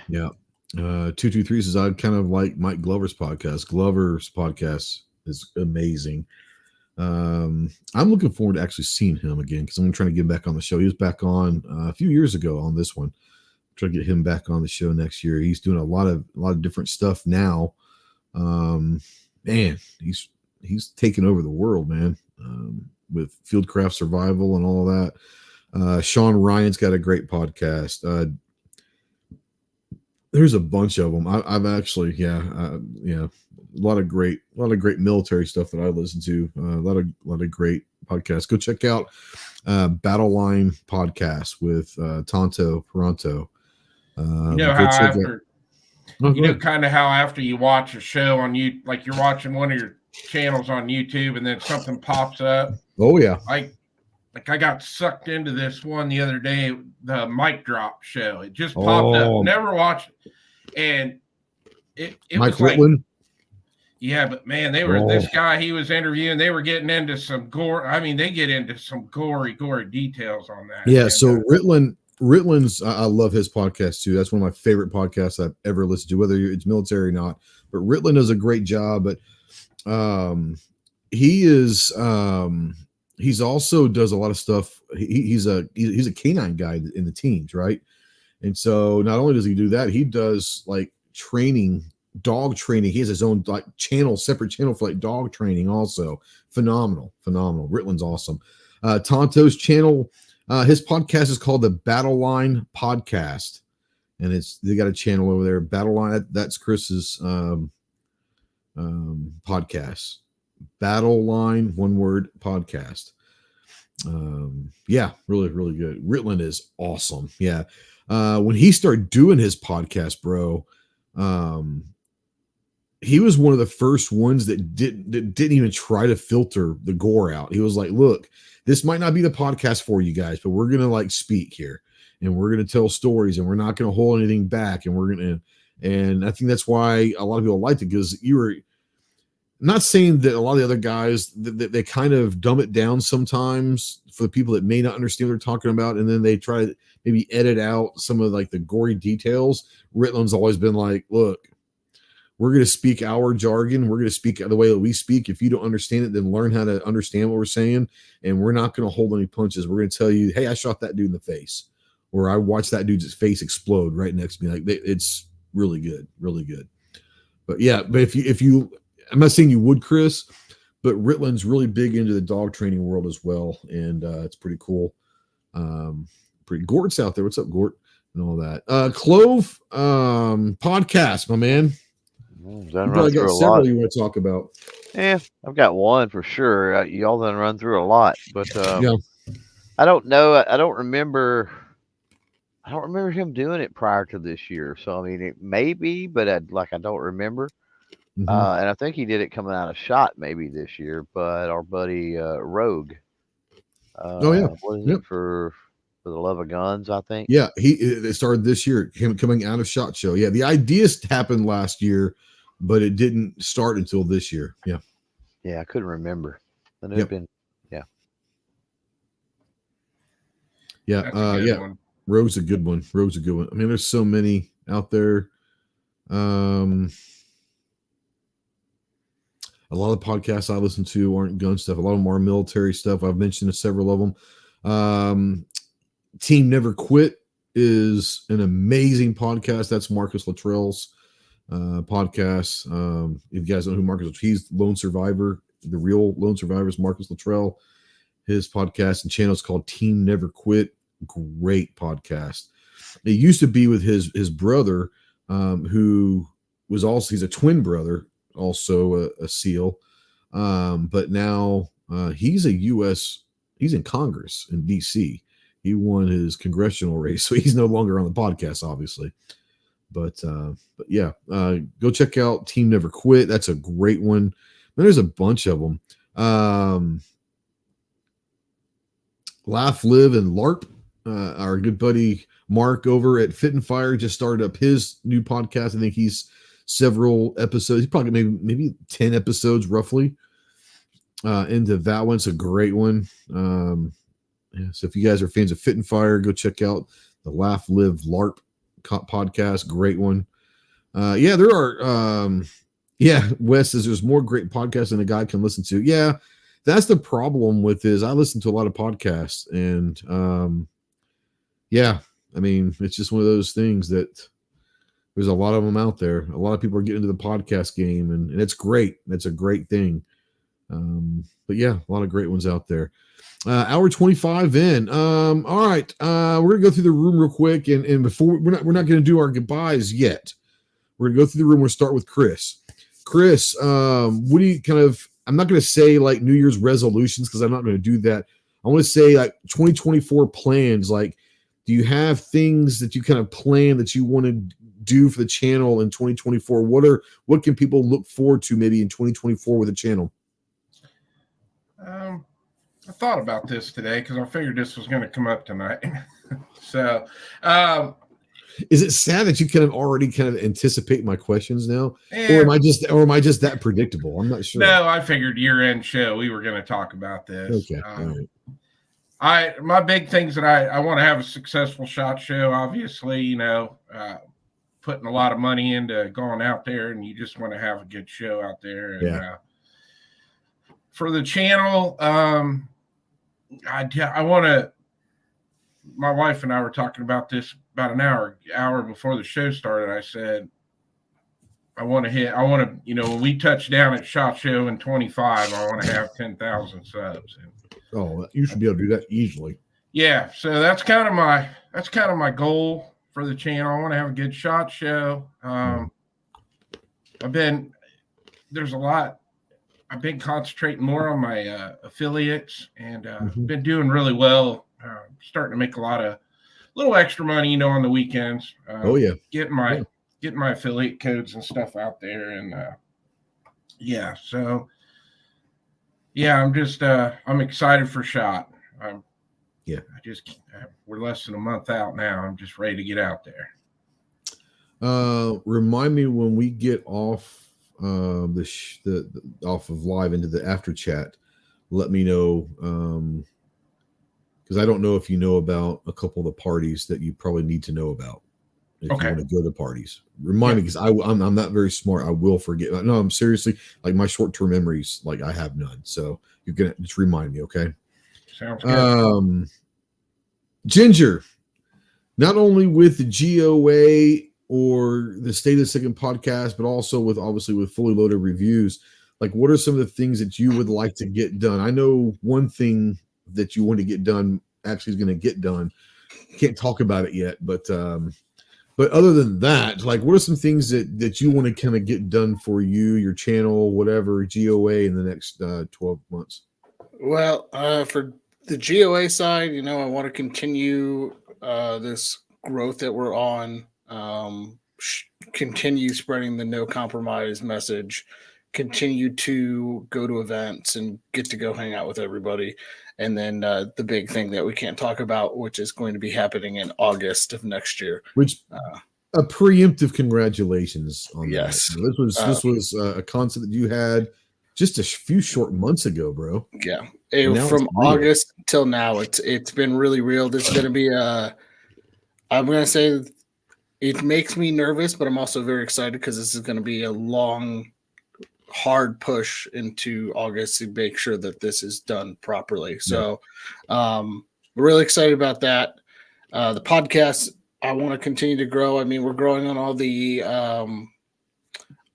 223 says I'd kind of like Mike Glover's podcast. Glover's podcast is amazing. I'm looking forward to actually seeing him again because I'm trying to get him back on the show. He was back on a few years ago on this one. Try to get him back on the show next year. He's doing a lot of different stuff now. Man, he's taking over the world, man. With Fieldcraft Survival and all of that. Sean Ryan's got a great podcast. There's a bunch of them. I've actually, a lot of great military stuff that I listen to. A lot of great podcasts. Go check out Battle Line podcast with Tonto Peranto. Kind of how after you watch a show on you, like you're watching one of your channels on YouTube, and then something pops up. Oh yeah. Like I got sucked into this one the other day, the Mic Drop show. It just popped up. Never watched it. And it Mike was Whitland. Like, yeah, but man, they were this guy he was interviewing, they were getting into some gore. I mean, they get into some gory details on that. Yeah, so Ritland's I love his podcast too. That's one of my favorite podcasts I've ever listened to, whether it's military or not. But Ritland does a great job. But he's also does a lot of stuff. He's a canine guy in the teams, right? And so not only does he do that, he does like training, dog training. He has his own like separate channel for like dog training also. Phenomenal. Ritland's awesome. Tonto's channel, his podcast is called the Battle Line Podcast. And they got a channel over there, Battle Line. That's Chris's podcast. Battle Line, one word, podcast. Really, really good. Ritland is awesome. Yeah. When he started doing his podcast, bro, he was one of the first ones that didn't even try to filter the gore out. He was like, look, this might not be the podcast for you guys, but we're going to like speak here and we're going to tell stories and we're not going to hold anything back. And I think that's why a lot of people liked it, because you were not saying that a lot of the other guys, they kind of dumb it down sometimes for the people that may not understand what they're talking about. And then they try to maybe edit out some of like the gory details. Ritland's always been like, look, we're going to speak our jargon. We're going to speak the way that we speak. If you don't understand it, then learn how to understand what we're saying. And we're not going to hold any punches. We're going to tell you, hey, I shot that dude in the face, or I watched that dude's face explode right next to me. Like, it's really good, really good. But yeah, but if you, I'm not saying you would, Chris, but Ritland's really big into the dog training world as well. And it's pretty cool. Gort's out there. What's up, Gort? And all that. Clove podcast, my man. You probably got several you want to talk about. Yeah, I've got one for sure. Y'all done run through a lot, but I don't know. I don't remember him doing it prior to this year. So I mean, it may be, but I don't remember. Mm-hmm. And I think he did it coming out of SHOT maybe this year. But our buddy Rogue. What is it for the love of guns? I think. Yeah, it started this year. Him coming out of SHOT Show. Yeah, the ideas happened last year, but it didn't start until this year. Yeah. Yeah, I couldn't remember. And it's been. Yeah. Rogue's a good one. I mean, there's so many out there. A lot of the podcasts I listen to aren't gun stuff. A lot of them are military stuff. I've mentioned several of them. Team Never Quit is an amazing podcast. That's Marcus Luttrell's podcast. If you guys know who Marcus is, he's Lone Survivor. The real Lone Survivor is Marcus Luttrell. His podcast and channel is called Team Never Quit. Great podcast. It used to be with his brother, who was also, he's a twin brother, also a SEAL. But now he's he's in Congress in DC. He won his congressional race, so he's no longer on the podcast, obviously. But yeah, go check out Team Never Quit. That's a great one. And there's a bunch of them. Laugh, Live, and LARP. Our good buddy Mark over at Fit and Fire just started up his new podcast. I think he's several episodes. He's probably maybe 10 episodes roughly into that one. It's a great one. So if you guys are fans of Fit and Fire, go check out the Laugh Live LARP podcast. Great one. There are. Wes says there's more great podcasts than a guy can listen to. Yeah, that's the problem with is I listen to a lot of podcasts, and I mean, it's just one of those things that there's a lot of them out there. A lot of people are getting into the podcast game, and it's great. That's a great thing. But yeah, a lot of great ones out there. Hour 25 in. All right. We're gonna go through the room real quick, and before we're not gonna do our goodbyes yet. We're gonna go through the room. We'll start with Chris. Chris, what do you kind of? I'm not gonna say like New Year's resolutions because I'm not gonna do that. I want to say like 2024 plans. Like, do you have things that you kind of plan that you want to do for the channel in 2024? What can people look forward to maybe in 2024 with the channel? I thought about this today because I figured this was going to come up tonight. So, is it sad that you kind of already kind of anticipate my questions now, or am I just that predictable? I'm not sure. No, I figured year-end show we were going to talk about this. Okay. My big things that I want to have a successful SHOT Show. Obviously, putting a lot of money into going out there, and you just want to have a good show out there. And, for the channel, I want to. My wife and I were talking about this about an hour before the show started. I said, I want to, when we touch down at SHOT Show in 25, I want to have 10,000 subs. And, you should be able to do that easily. Yeah, so that's kind of my goal for the channel. I want to have a good SHOT Show. I've been concentrating more on my affiliates, and been doing really well. Starting to make a little extra money, on the weekends. Getting my affiliate codes and stuff out there, and I'm excited for SHOT. We're less than a month out now. I'm just ready to get out there. Remind me when we get off off of live into the after chat. Let me know, because I don't know if you know about a couple of the parties that you probably need to know about if you want to go to the parties. Remind me, because I'm not very smart. I will forget. No, I'm seriously, like, my short-term memories, like, I have none. So you're gonna just remind me, okay? Sounds good. Ginger, not only with the GOA or the State of the Second podcast, but also with Fully Loaded Reviews, like, what are some of the things that you would like to get done? I know one thing that you want to get done actually is going to get done. Can't talk about it yet, but other than that, like, what are some things that you want to kind of get done for you, your channel, whatever, GOA in the next 12 months? Well, for the GOA side, I want to continue this growth that we're on. Continue spreading the no compromise message, continue to go to events and get to go hang out with everybody. And then the big thing that we can't talk about, which is going to be happening in August of next year. Which a preemptive congratulations on yes. that. This was a concept that you had just a few short months ago, bro. Yeah. From August till now, it's been really real. This is going to be I'm going to say it makes me nervous, but I'm also very excited because this is going to be a long, hard push into August to make sure that this is done properly. So we're really excited about that. The podcast, I want to continue to grow. I mean, we're growing on all the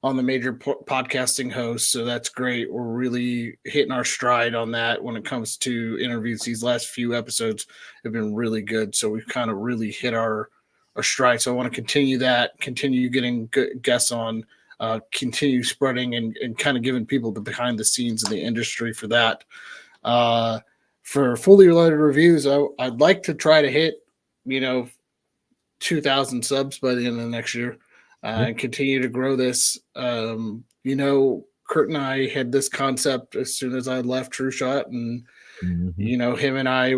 on the major podcasting hosts, so that's great. We're really hitting our stride on that when it comes to interviews. These last few episodes have been really good, so we've kind of really hit our stride. So I want to continue that, continue getting good guests on, continue spreading and kind of giving people the behind the scenes of the industry for that. For Fully Loaded Reviews, I'd like to try to hit, 2,000 subs by the end of the next year, and continue to grow this. Kurt and I had this concept as soon as I left True Shot, and him and I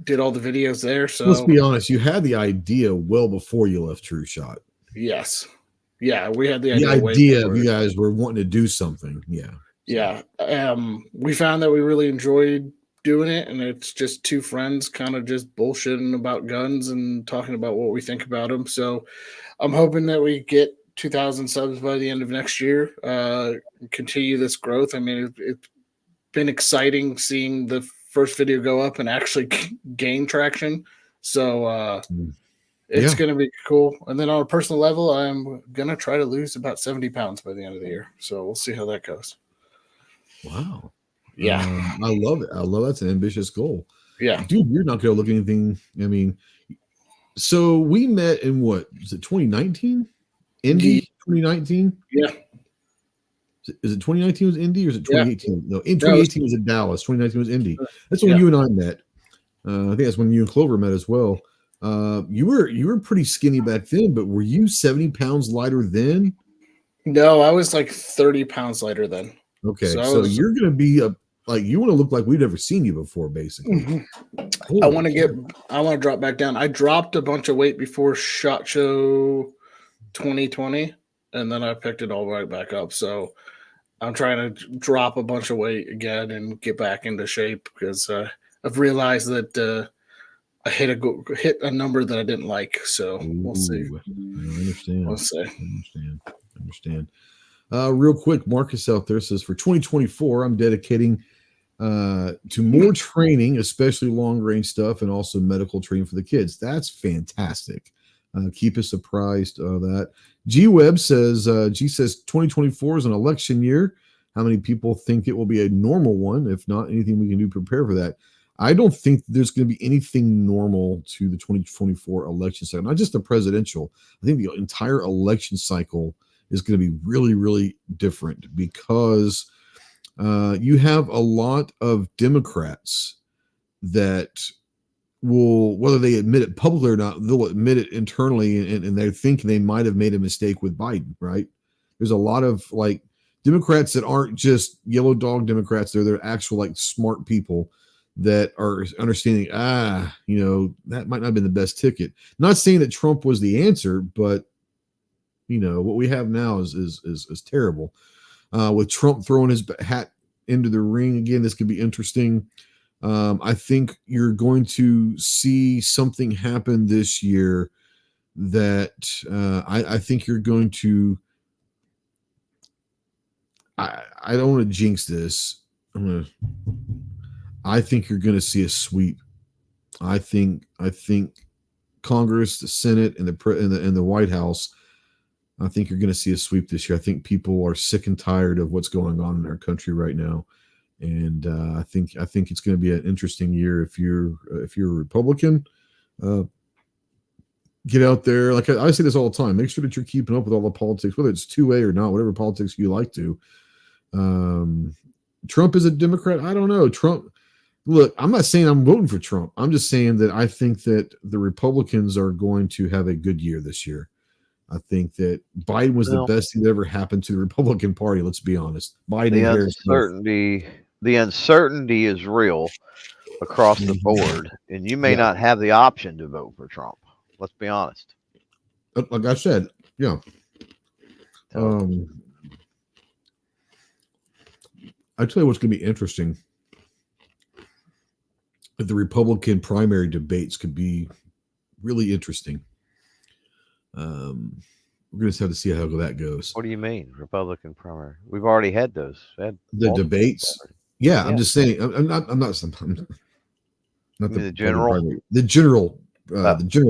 did all the videos there. So let's be honest, you had the idea well before you left True Shot. Yes. Yeah, we had the idea of you guys were wanting to do something. Yeah. Yeah. We found that we really enjoyed doing it, and it's just two friends kind of just bullshitting about guns and talking about what we think about them. So I'm hoping that we get 2,000 subs by the end of next year. Continue this growth. I mean, it's been exciting seeing the first video go up and actually gain traction. So it's going to be cool. And then on a personal level, I'm going to try to lose about 70 pounds by the end of the year. So we'll see how that goes. Wow. Yeah. I love it. I love that's an ambitious goal. Yeah. Dude, you're not going to look anything. I mean, so we met in what? Was it 2019? Indy 2019? Yeah. Is it 2019 was Indy or is it 2018? Yeah. No, in 2018 was in Dallas. 2019 was Indy. That's when you and I met. I think that's when you and Clover met as well. You were pretty skinny back then, but were you 70 pounds lighter then? No, I was like 30 pounds lighter then. Okay, so you're gonna be you want to look like we've never seen you before, basically. Mm-hmm. I want to drop back down. I dropped a bunch of weight before SHOT Show 2020, and then I picked it all right back up. So I'm trying to drop a bunch of weight again and get back into shape because I've realized that I hit a number that I didn't like. So we'll see. I understand. We'll see. I understand. Real quick, Marcus out there says for 2024, I'm dedicating to more training, especially long range stuff, and also medical training for the kids. That's fantastic. Keep us apprised of that. G Webb says, 2024 is an election year. How many people think it will be a normal one? If not, anything we can do to prepare for that? I don't think there's going to be anything normal to the 2024 election cycle, not just the presidential. I think the entire election cycle is going to be really, really different because you have a lot of Democrats that will, whether they admit it publicly or not, they'll admit it internally, and they think they might have made a mistake with Biden, right? There's a lot of Democrats that aren't just yellow dog Democrats. They're actual smart people that are understanding, that might not have been the best ticket. Not saying that Trump was the answer, but what we have now is terrible. With Trump throwing his hat into the ring again, this could be interesting. I think you're going to see something happen this year that I think you're going to. I don't want to jinx this. I think you're going to see a sweep. I think Congress, the Senate, and the White House. I think you're going to see a sweep this year. I think people are sick and tired of what's going on in our country right now, and I think it's going to be an interesting year if you're a Republican. Get out there. Like I say this all the time. Make sure that you're keeping up with all the politics, whether it's 2A or not, whatever politics you like to. Trump is a Democrat. I don't know. Trump. Look, I'm not saying I'm voting for Trump. I'm just saying that I think that the Republicans are going to have a good year this year. I think that Biden was the best thing that ever happened to the Republican Party. Let's be honest. Biden. The uncertainty is real across the board, and you may not have the option to vote for Trump. Let's be honest. Like I said, yeah. I tell you what's going to be interesting. The Republican primary debates could be really interesting. We're going to have to see how that goes. What do you mean, Republican primary? We've already had those. The debates. Yeah, I'm just saying. I'm not the general. The general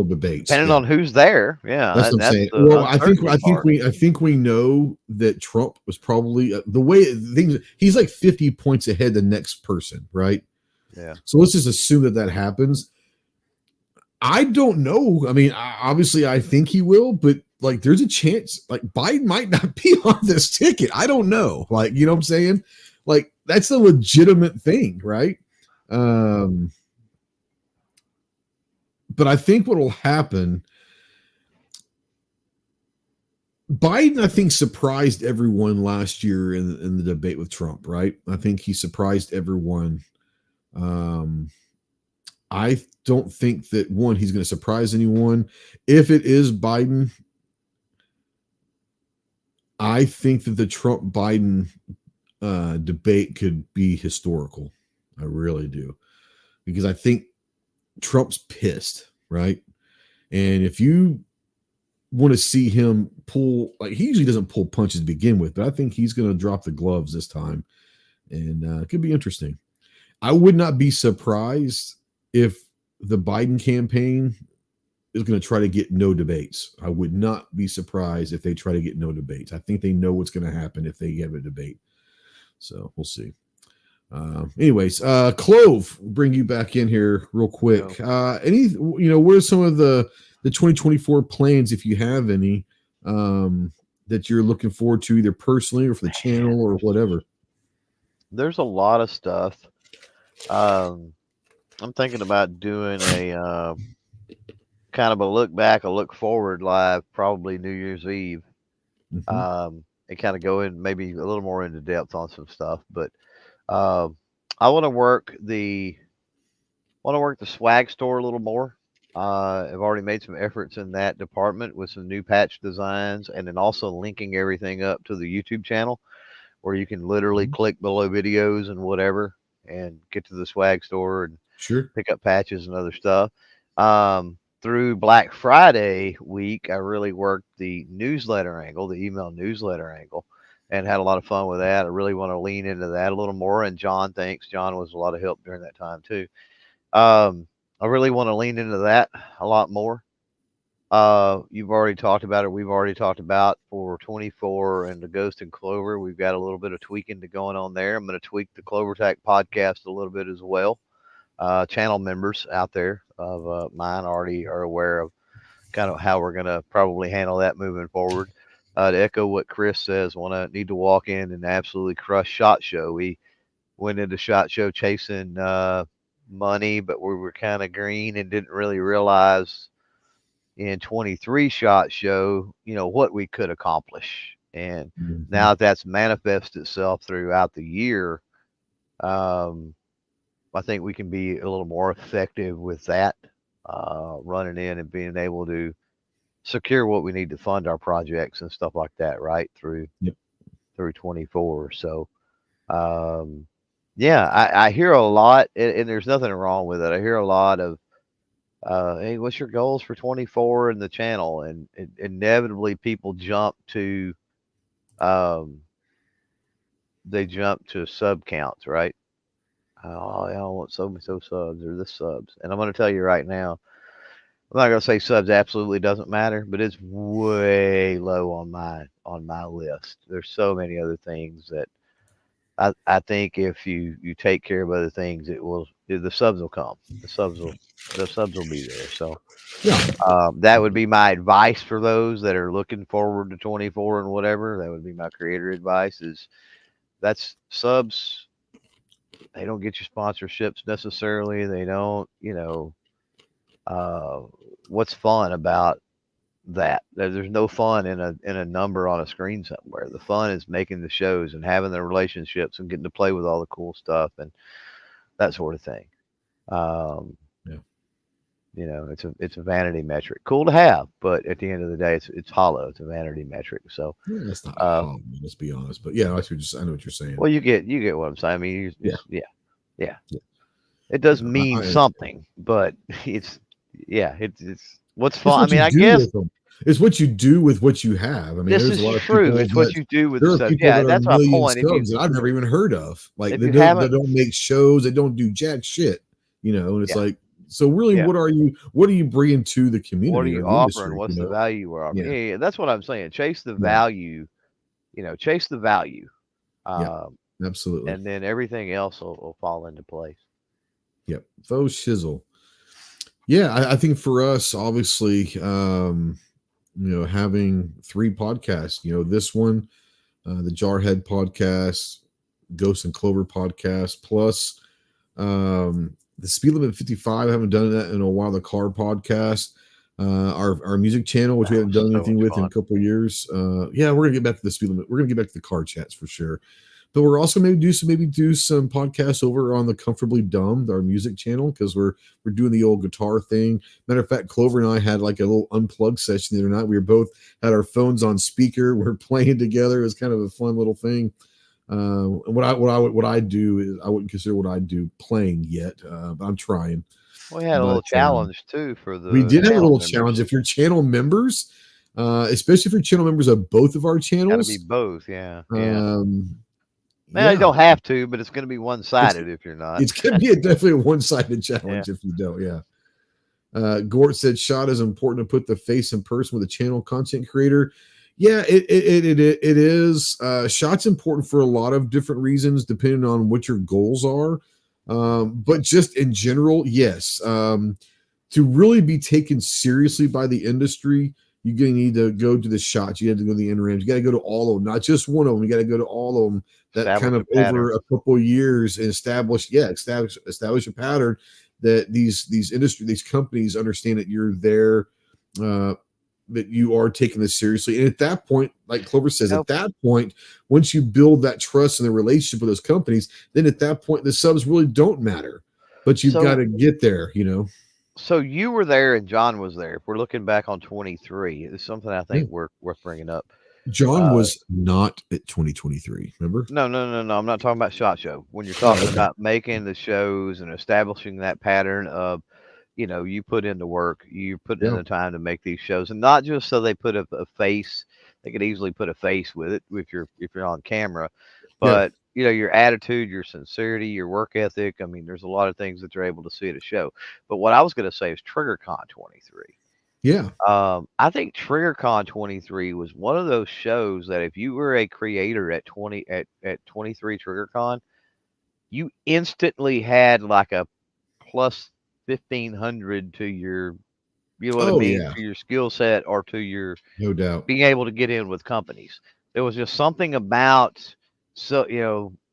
debates. Depending on who's there. Yeah, that's what I'm saying. Well, I think we know that Trump was probably the way things. He's like 50 points ahead the next person, right? Yeah. So let's just assume that happens. I don't know. I mean, obviously, I think he will, but there's a chance Biden might not be on this ticket. I don't know. You know what I'm saying? That's a legitimate thing, right? But I think what will happen. Biden, I think, surprised everyone last year in the debate with Trump, right? I think he surprised everyone. I don't think that he's going to surprise anyone. If it is Biden, I think that the Trump Biden debate could be historical. I really do, because I think Trump's pissed, right? And if you want to see him pull, like, he usually doesn't pull punches to begin with, but I think he's going to drop the gloves this time, and it could be interesting. I would not be surprised if the Biden campaign is going to try to get no debates. I would not be surprised if they try to get no debates. I think they know what's going to happen if they have a debate. So we'll see. Anyways, Clove, bring you back in here real quick. What are some of the 2024 plans, if you have any, that you're looking forward to, either personally or for the channel or whatever? There's a lot of stuff. I'm thinking about doing a kind of a look back, a look forward live, probably New Year's Eve. And kind of go in maybe a little more into depth on some stuff. But I want to work the swag store a little more. I've already made some efforts in that department with some new patch designs, and then also linking everything up to the YouTube channel, where you can literally click below videos and whatever and get to the swag store and pick up patches and other stuff. Through Black Friday week, I really worked the newsletter angle, the email newsletter angle, and had a lot of fun with that. I really want to lean into that a little more. And John was a lot of help during that time too. I really want to lean into that a lot more. You've already talked about it. We've already talked about for 24 and the Ghost and Clover. We've got a little bit of tweaking going on there. I'm going to tweak the Clover Tech podcast a little bit as well. Channel members out there of mine already are aware of kind of how we're going to probably handle that moving forward. To echo what Chris says, need to walk in and absolutely crush SHOT Show. We went into SHOT Show chasing money, but we were kind of green and didn't really realize in 23 SHOT Show, what we could accomplish. And now that that's manifested itself throughout the year, I think we can be a little more effective with that, running in and being able to secure what we need to fund our projects and stuff like that, right, through 24. So, I hear a lot, and there's nothing wrong with it. I hear a lot of, hey, what's your goals for 24 in the channel? And inevitably people jump to sub counts, right? Oh, I want so subs or this subs. And I'm going to tell you right now, I'm not going to say subs absolutely doesn't matter, but it's way low on my list. There's so many other things that I think if you take care of other things, the subs will come. The subs will be there. So that would be my advice for those that are looking forward to 24 and whatever. That would be my creator advice, is that's subs. They don't get you sponsorships necessarily. They don't, what's fun about that? There's no fun in a number on a screen somewhere. The fun is making the shows and having the relationships and getting to play with all the cool stuff and that sort of thing. It's a vanity metric. Cool to have, but at the end of the day, it's hollow. It's a vanity metric. So it's not hollow, let's be honest. But yeah, I know what you're saying. Well, you get what I'm saying. I mean, yeah. It does mean something, but it's what's fun. I mean, I guess it's what you do with what you have. I mean, this is true. It's what you do with the stuff. Yeah, that's my point. Subs that I've never even heard of. Like they don't make shows. They don't do jack shit. And it's like. So really, what are you bringing to the community? What are you offering? What's the value we're offering? Yeah, that's what I'm saying. Chase the value, chase the value. Absolutely. And then everything else will fall into place. Yep. Faux shizzle. Yeah, I think for us, obviously, having 3 podcasts, this one, the Jarhead podcast, Ghost and Clover podcast, plus the Speed Limit 55. I haven't done that in a while. The car podcast, our music channel, which we haven't done anything with in a couple of years. We're gonna get back to the Speed Limit. We're gonna get back to the car chats for sure. But we're also maybe do some podcasts over on the Comfortably Dumb, our music channel, because we're doing the old guitar thing. Matter of fact, Clover and I had like a little unplugged session the other night. We were both had our phones on speaker. We're playing together. It was kind of a fun little thing. What I do is I wouldn't consider what I do playing yet, but I'm trying. We had a little challenge too for the. We did have a little challenge. If you're channel members, especially if you're channel members of both of our channels, gotta be both. Yeah. You don't have to, but it's going to be one-sided if you're not. It's going to be definitely a one-sided challenge if you don't. Yeah. Gort said, "Shot is important to put the face in person with a channel content creator." Yeah, it is. Shot's important for a lot of different reasons, depending on what your goals are. But just in general, yes. To really be taken seriously by the industry, you're going to need to go to the shots. You have to go to the NRAMs. You got to go to all of them, not just one of them. You got to go to all of them. That kind of over a couple of years and establish a pattern that these companies understand that you're there, that you are taking this seriously. And at that point, like Clover says, at that point, once you build that trust and the relationship with those companies, then at that point, the subs really don't matter. But you've got to get there, So you were there and John was there. If we're looking back on 23, it's something I think worth bringing up. John was not at 2023, remember? No. I'm not talking about SHOT Show. When you're talking about making the shows and establishing that pattern of, you put in the work, you put in the time to make these shows, and not just so they put a face. They could easily put a face with it if you're on camera, but your attitude, your sincerity, your work ethic. I mean, there's a lot of things that they're able to see at a show. But what I was going to say is TriggerCon 23. Yeah. I think TriggerCon 23 was one of those shows that if you were a creator at 23 TriggerCon, you instantly had like a plus 1,500 to your, to your skill set or to your, no doubt, being able to get in with companies. There was just something about,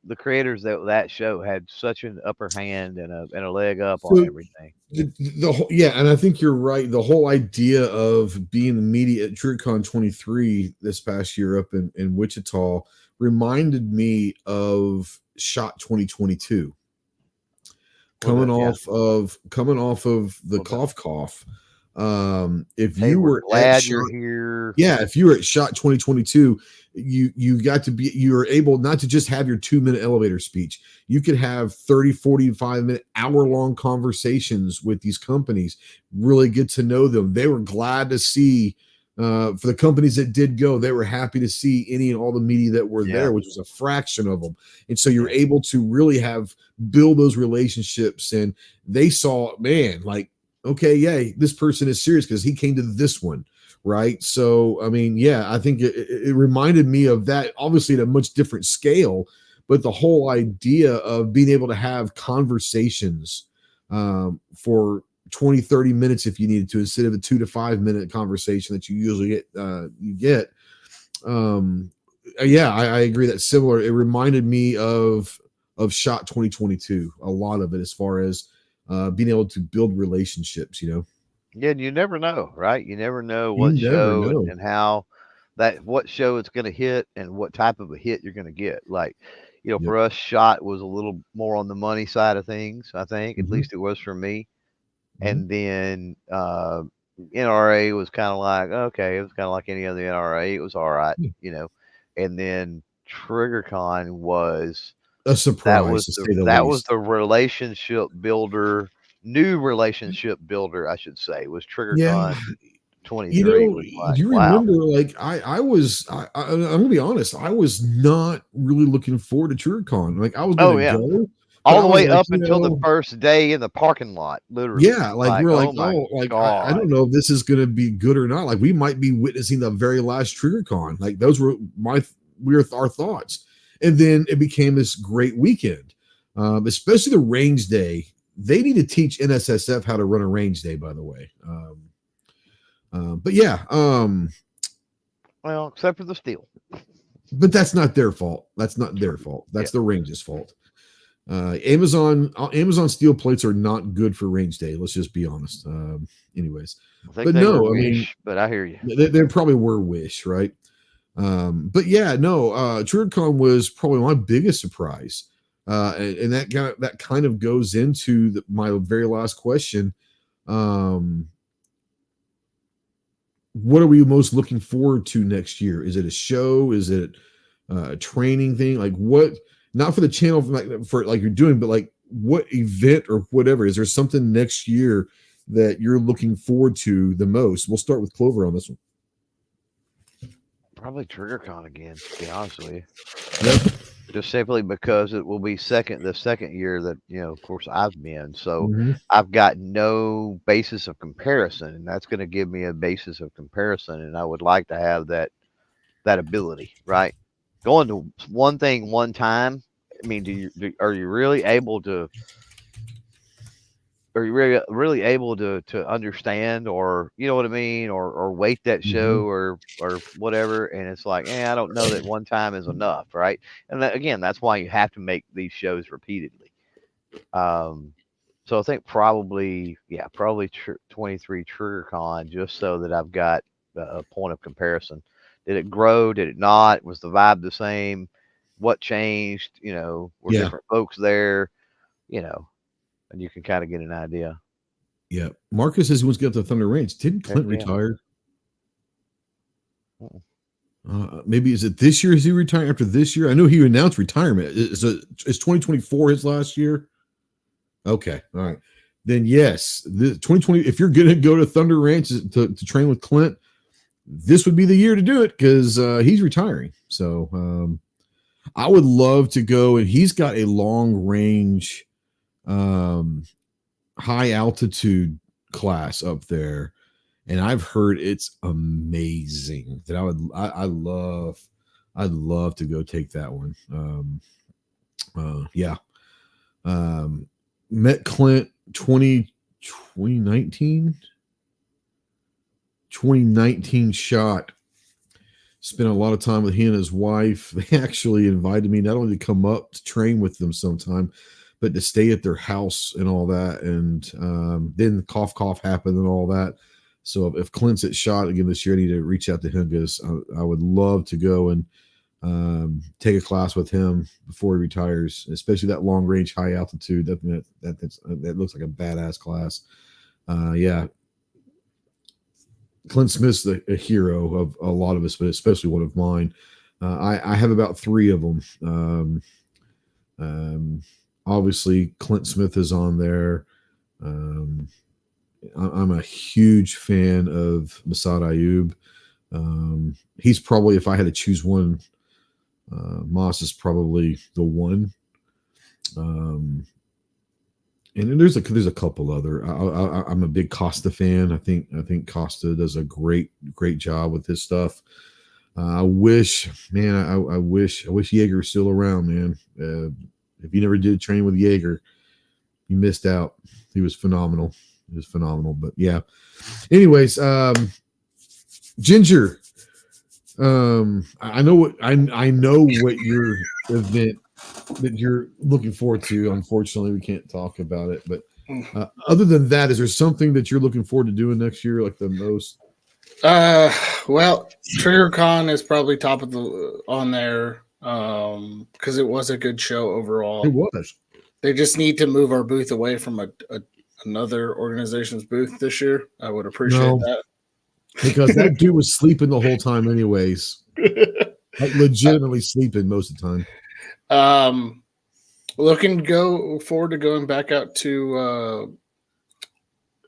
the creators that show had such an upper hand and a leg up on everything. And I think you're right. The whole idea of being the media at TriggerCon 23 this past year up in Wichita reminded me of SHOT 2022. Coming off of the cough. If you were glad you're here, if you were at SHOT 2022, you were able not to just have your 2-minute elevator speech. You could have 30, 45-minute, hour-long conversations with these companies, really get to know them. They were glad to see, for the companies that did go, they were happy to see any and all the media that were there, which was a fraction of them. And so you're able to really build those relationships. And they saw, man, like, okay, this person is serious because he came to this one. Right. So, I mean, I think it reminded me of that, obviously at a much different scale, but the whole idea of being able to have conversations for 20, 30 minutes if you needed to, instead of a 2 to 5 minute conversation that you usually get. I agree. That's similar. It reminded me of SHOT 2022, a lot of it, as far as being able to build relationships, Yeah, and you never know, right? You never know what show and how what show it's going to hit and what type of a hit you're going to get. Like, for us, SHOT was a little more on the money side of things, I think. At least it was for me. And then NRA was kind of like, okay, it was kind of like any other NRA. It was all right, And then TriggerCon was a surprise. That was the relationship builder. New relationship builder, I should say, was TriggerCon 23. Remember, like I'm gonna be honest, I was not really looking forward to TriggerCon. Like I was gonna go all the way up until the first day in the parking lot, literally. Yeah, like we're I don't know if this is gonna be good or not. Like we might be witnessing the very last TriggerCon. Like those were our thoughts. And then it became this great weekend, especially the range day. They need to teach NSSF how to run a range day, by the way. Well, except for the steel. But that's not their fault. That's not their fault. That's the range's fault. Amazon steel plates are not good for range day. Let's just be honest. Anyways, but no, I mean, but I hear you. They probably were Wish, right? But yeah, no, TriggerCon was probably my biggest surprise. And that kind of goes into my very last question. What are we most looking forward to next year? Is it a show? Is it a training thing? Like what? Not for the channel, for like you're doing, but like what event or whatever? Is there something next year that you're looking forward to the most? We'll start with Clover on this one. Probably TriggerCon again, to be honest with you. Yep. Just simply because it will be the second year that, of course, I've been. So I've got no basis of comparison, and that's going to give me a basis of comparison. And I would like to have that ability, right? Going to one thing one time. I mean, are you really able to? Are you really able to understand, or you know what I mean, or wait that show or whatever? And it's like, I don't know that one time is enough, right? And again, that's why you have to make these shows repeatedly. So I think probably 23 TriggerCon, just so that I've got a point of comparison. Did it grow? Did it not? Was the vibe the same? What changed? Were different folks there? And you can kind of get an idea. Yeah. Marcus says he wants to get up to Thunder Ranch. Didn't Clint retire? Maybe is it this year? Is he retiring after this year? I know he announced retirement. Is 2024 his last year? Okay. All right. Then yes, the 2020, if you're going to go to Thunder Ranch to train with Clint, this would be the year to do it because he's retiring. So I would love to go, and he's got a long range high altitude class up there, and I've heard it's amazing. That I'd love to go take that one. Met Clint 2019 shot. Spent a lot of time with he and his wife. They actually invited me not only to come up to train with them sometime, but to stay at their house and all that. And then cough happened and all that. So if Clint's at shot again this year, I need to reach out to him because I would love to go and take a class with him before he retires, especially that long range, high altitude. That looks like a badass class. Clint Smith's a hero of a lot of us, but especially one of mine. I have about 3 of them. Obviously, Clint Smith is on there. I'm a huge fan of Masad Ayub. He's probably, if I had to choose one, Moss is probably the one. And then there's a couple other. I'm a big Costa fan. I think Costa does a great job with his stuff. I wish Jaeger was still around, man. If you never did train with Jaeger, you missed out. He was phenomenal. But yeah. Anyways, Ginger. I know what your event that you're looking forward to. Unfortunately, we can't talk about it. But other than that, is there something that you're looking forward to doing next year, like the most? Well, TriggerCon is probably top of on there because it was a good show overall. It was. They just need to move our booth away from another organization's booth this year. I would appreciate that. Because that dude was sleeping the whole time anyways. Like legitimately sleeping most of the time. Go forward to going back out to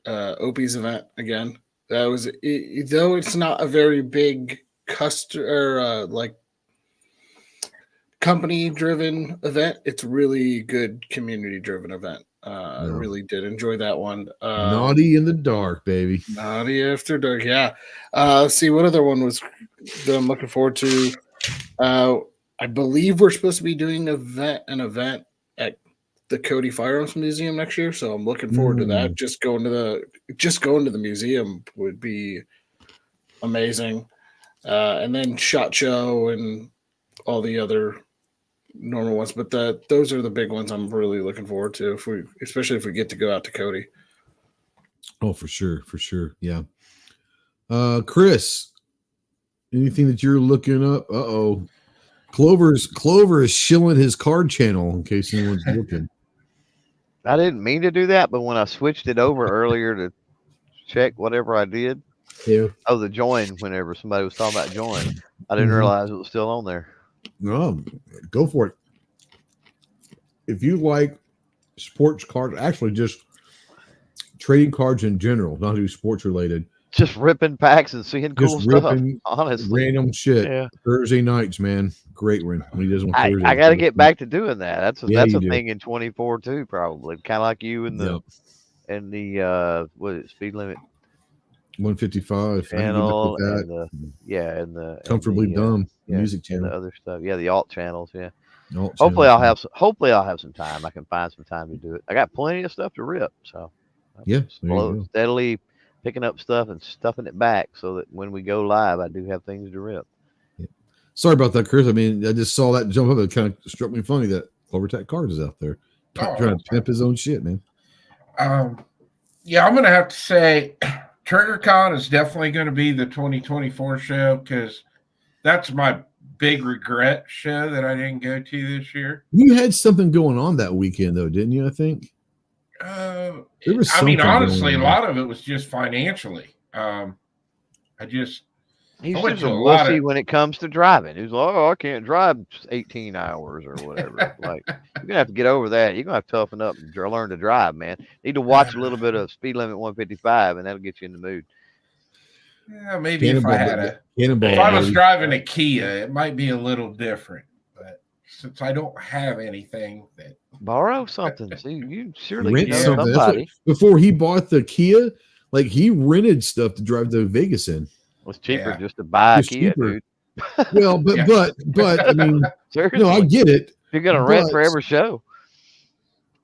Opie's event again. That was though it's not a very big customer like company driven event, it's really good community driven event. I really did enjoy that one. Naughty in the dark, baby. Naughty after dark, yeah. Let's see what other one was that I'm looking forward to. I believe we're supposed to be doing an event at the Cody Firearms Museum next year, so I'm looking forward to that. Just going to the museum would be amazing. And then SHOT Show and all the other normal ones, but those are the big ones I'm really looking forward to, especially if we get to go out to Cody. Oh, for sure, yeah. Chris, Anything that you're looking up? Clover is shilling his card channel in case anyone's looking. I didn't mean to do that, but when I switched it over earlier to check whatever I did, the join, whenever somebody was talking about join, I didn't realize it was still on there. No, go for it. If you like sports cards, actually just trading cards in general, not do sports related. Just ripping packs and seeing cool stuff. Honestly, random shit. Yeah. Thursday nights, man, great one. When he does on Thursday, I got to get back to doing that. That's a thing in 24 too, probably. Kind of like you and the what is it, speed limit 155 channel and the Comfortably Dumb music channel, and the other stuff. Yeah, the alt channels. Yeah. Hopefully I'll have some time. I can find some time to do it. I got plenty of stuff to rip, so steadily picking up stuff and stuffing it back so that when we go live, I do have things to rip. Yeah. Sorry about that, Chris. I mean, I just saw that jump up. It kind of struck me funny that CloverTech Cards is out there trying to pimp his own shit, man. Yeah, I'm going to have to say TriggerCon is definitely going to be the 2024 show because that's my big regret show that I didn't go to this year. You had something going on that weekend, though, didn't you? I think. Honestly, a lot of it was just financially. He's just a wussy when it comes to driving. He's like, I can't drive 18 hours or whatever. Like, you're gonna have to get over that. You're gonna have to toughen up and learn to drive, man. Need to watch a little bit of Speed Limit 155, and that'll get you in the mood. Yeah, maybe if I was driving a Kia, it might be a little different. But since I don't have anything that borrow something. See, you surely know somebody. Before he bought the Kia, like he rented stuff to drive to Vegas in. It was cheaper just to buy a Kia, dude. Well, but I mean, no, I get it. You're gonna rent for every show.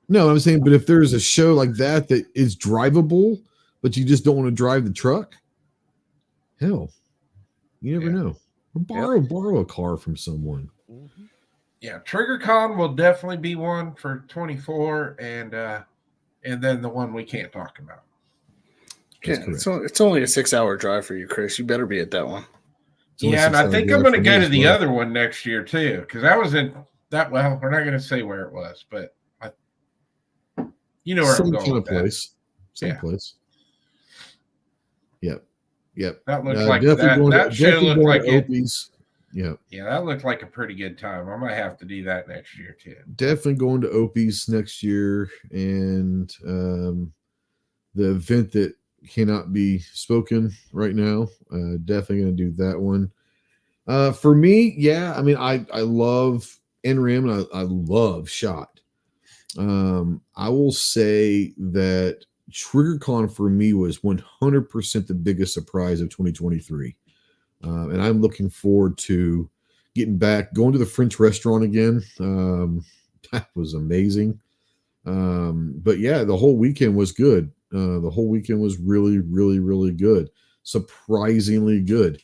No, I'm saying, but if there's a show like that is drivable, but you just don't want to drive the truck, hell, you never know. Or borrow a car from someone. Mm-hmm. Yeah, TriggerCon will definitely be one for 24, and then the one we can't talk about. Yeah, it's only a 6-hour drive for you, Chris. You better be at that one. Yeah, and I think I'm going to go to the other one next year too, because I was in that. Well, we're not going to say where it was, but you know where I'm going. Same place. Same place. Yep. That looks like that show looked like Opie's. Yeah, that looked like a pretty good time. I might have to do that next year too. Definitely going to Opie's next year, and the event that cannot be spoken right now. Definitely going to do that one. For me, I mean, I love NRAM and I love SHOT. I will say that TriggerCon for me was 100% the biggest surprise of 2023. And I'm looking forward to getting back, going to the French restaurant again. That was amazing. But yeah, the whole weekend was good. The whole weekend was really, really, really good. Surprisingly good.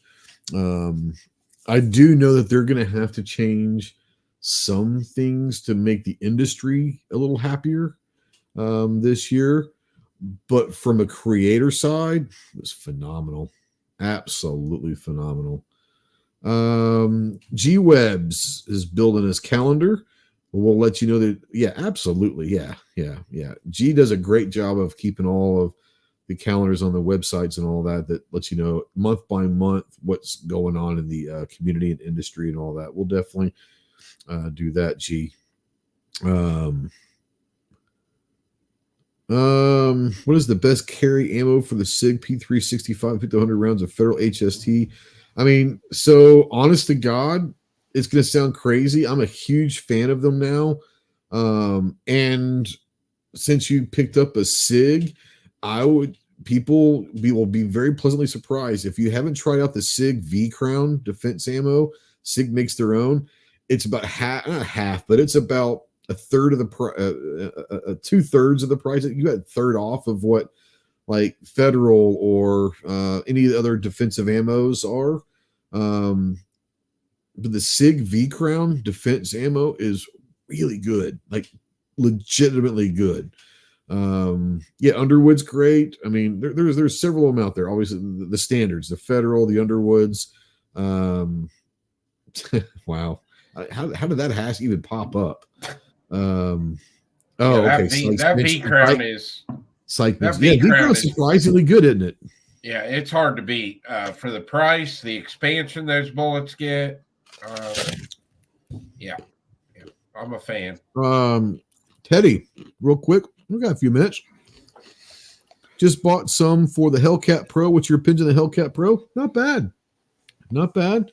I do know that they're going to have to change some things to make the industry a little happier this year. But from a creator side, it was phenomenal. Absolutely phenomenal. G-Webs is building his calendar. We'll let you know that. Yeah, absolutely. Yeah. G does a great job of keeping all of the calendars on the websites and all that lets you know month by month what's going on in the community and industry and all that. We'll definitely do that, G. What is the best carry ammo for the SIG P365 with 100 rounds of Federal HST? I mean, so honest to God, it's going to sound crazy. I'm a huge fan of them now. And since you picked up a SIG, people will be very pleasantly surprised. If you haven't tried out the SIG V Crown defense ammo, SIG makes their own. It's about not half, but it's about a third of the 2/3 of the price. You got a third off of what like Federal or any other defensive ammos are. But the SIG V Crown defense ammo is really good, like legitimately good. Underwood's great. I mean, there's several of them out there. Always the standards, the Federal, the Underwoods. Wow. How did that hash even pop up? That Okay. that V crown is Psych. that Yeah, V V crown crown's is surprisingly good, isn't it? Yeah, it's hard to beat for the price, the expansion those bullets get. Yeah, I'm a fan. Teddy, real quick, we got a few minutes. Just bought some for the Hellcat Pro. What's your opinion of the Hellcat Pro? Not bad. Not bad.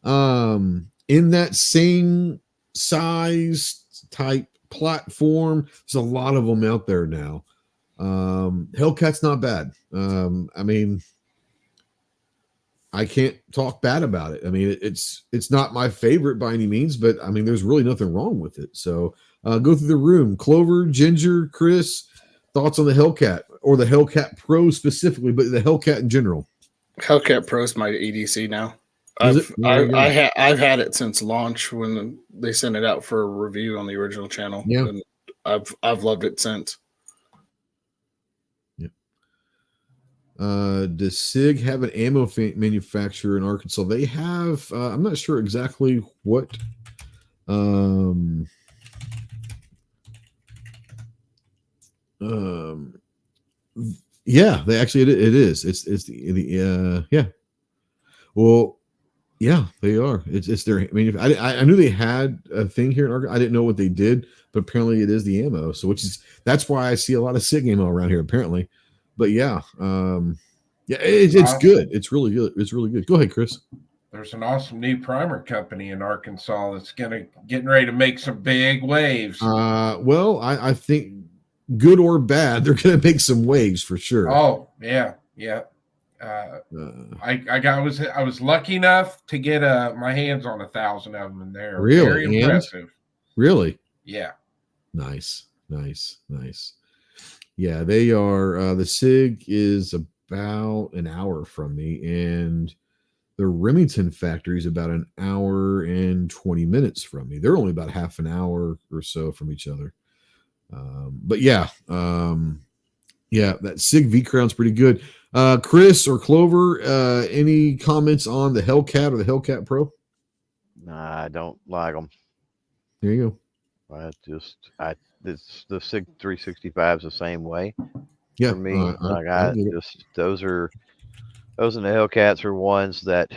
In that same size type platform, there's a lot of them out there now. Hellcat's not bad. I mean, I can't talk bad about it. I mean, it's not my favorite by any means, but I mean, there's really nothing wrong with it. So go through the room. Clover, Ginger, Chris, thoughts on the Hellcat or the Hellcat Pro specifically, but the Hellcat in general. Hellcat Pro is my EDC now. Is it? I've had it since launch when they sent it out for a review on the original channel. Yeah, and I've loved it since. Yeah. Does SIG have an ammo manufacturer in Arkansas? They have. I'm not sure exactly what. Yeah, they actually it is. It's the yeah. Well, yeah, they are. It's their. I mean, I knew they had a thing here in Arkansas. I didn't know what they did, but apparently it is the ammo. So that's why I see a lot of SIG ammo around here apparently. But yeah, yeah, it's good. It's really good. It's really good. Go ahead, Chris. There's an awesome new primer company in Arkansas that's getting ready to make some big waves. Well, I think good or bad, they're going to make some waves for sure. Oh yeah. I was lucky enough to get my hands on 1,000 of them, and they're very impressive. Really? Yeah. Nice. Yeah, they are. The SIG is about an hour from me, and the Remington factory is about an hour and 20 minutes from me. They're only about half an hour or so from each other. But yeah, that SIG V crown's pretty good. Chris or Clover, any comments on the Hellcat or the Hellcat Pro? Nah, I don't like them. There you go. It's the SIG 365 is the same way. Yeah, for me, those and the Hellcats are ones that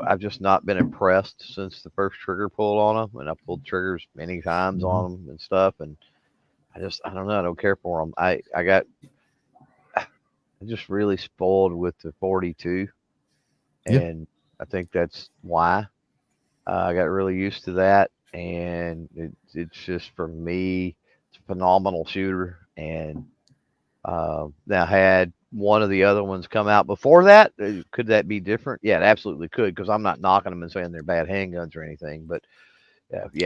I've just not been impressed since the first trigger pull on them, and I pulled triggers many times on them and stuff, and I don't know, I don't care for them. I just really spoiled with the 42, and I think that's why I got really used to that, and it's just, for me, it's a phenomenal shooter. And now, had one of the other ones come out before that, could that be different? Yeah, it absolutely could, because I'm not knocking them and saying they're bad handguns or anything, but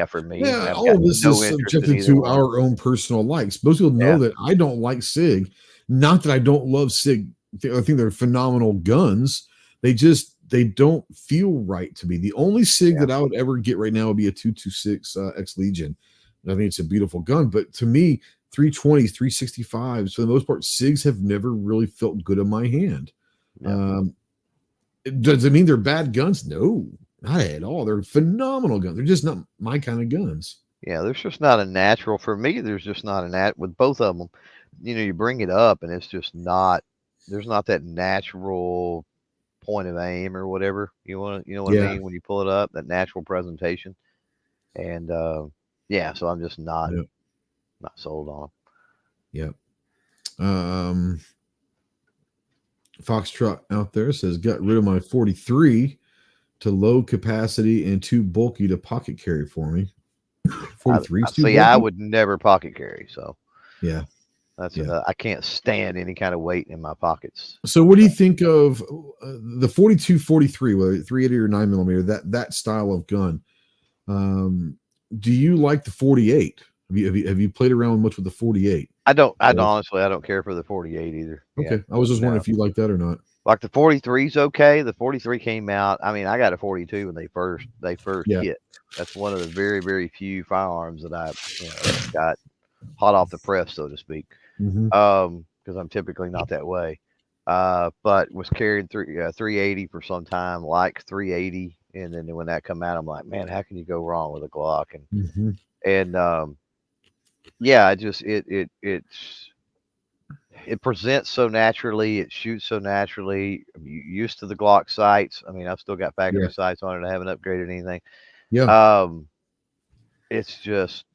for me, all of this is subjected to our own personal likes. Most people know that I don't like SIG. Not that I don't love SIG. I think they're phenomenal guns. They don't feel right to me. The only SIG that I would ever get right now would be a 226 X Legion. I think it's a beautiful gun, but to me, 320s, 365s, for the most part, SIGs have never really felt good in my hand. Does it mean they're bad guns? No, not at all. They're phenomenal guns. They're just not my kind of guns. Yeah, there's just not a natural, for me, there's just not a with both of them. You bring it up and it's just not, there's not that natural point of aim or whatever I mean, when you pull it up, that natural presentation. And so I'm just not sold on them. Yep. Foxtrot out there says, got rid of my 43 to low capacity and too bulky to pocket carry for me. 43 too bulky? I would never pocket carry, so yeah. I can't stand any kind of weight in my pockets. So what do you think of the 42-43, whether 380 or 9mm, that style of gun? Do you like the 48? Have you played around much with the 48? I don't honestly, I don't care for the 48 either. Okay. I was just wondering if you like that or not. Like the 43's okay. The 43 came out. I mean, I got a 42 when they first hit. That's one of the very, very few firearms that I got hot off the press, so to speak. Because I'm typically not that way. but was carrying 380 for some time, like 380. And then when that come out, I'm like, man, how can you go wrong with a Glock? And yeah, it presents so naturally. It shoots so naturally. I'm used to the Glock sights. I mean, I've still got factory sights on it. I haven't upgraded anything. Yeah. It's just,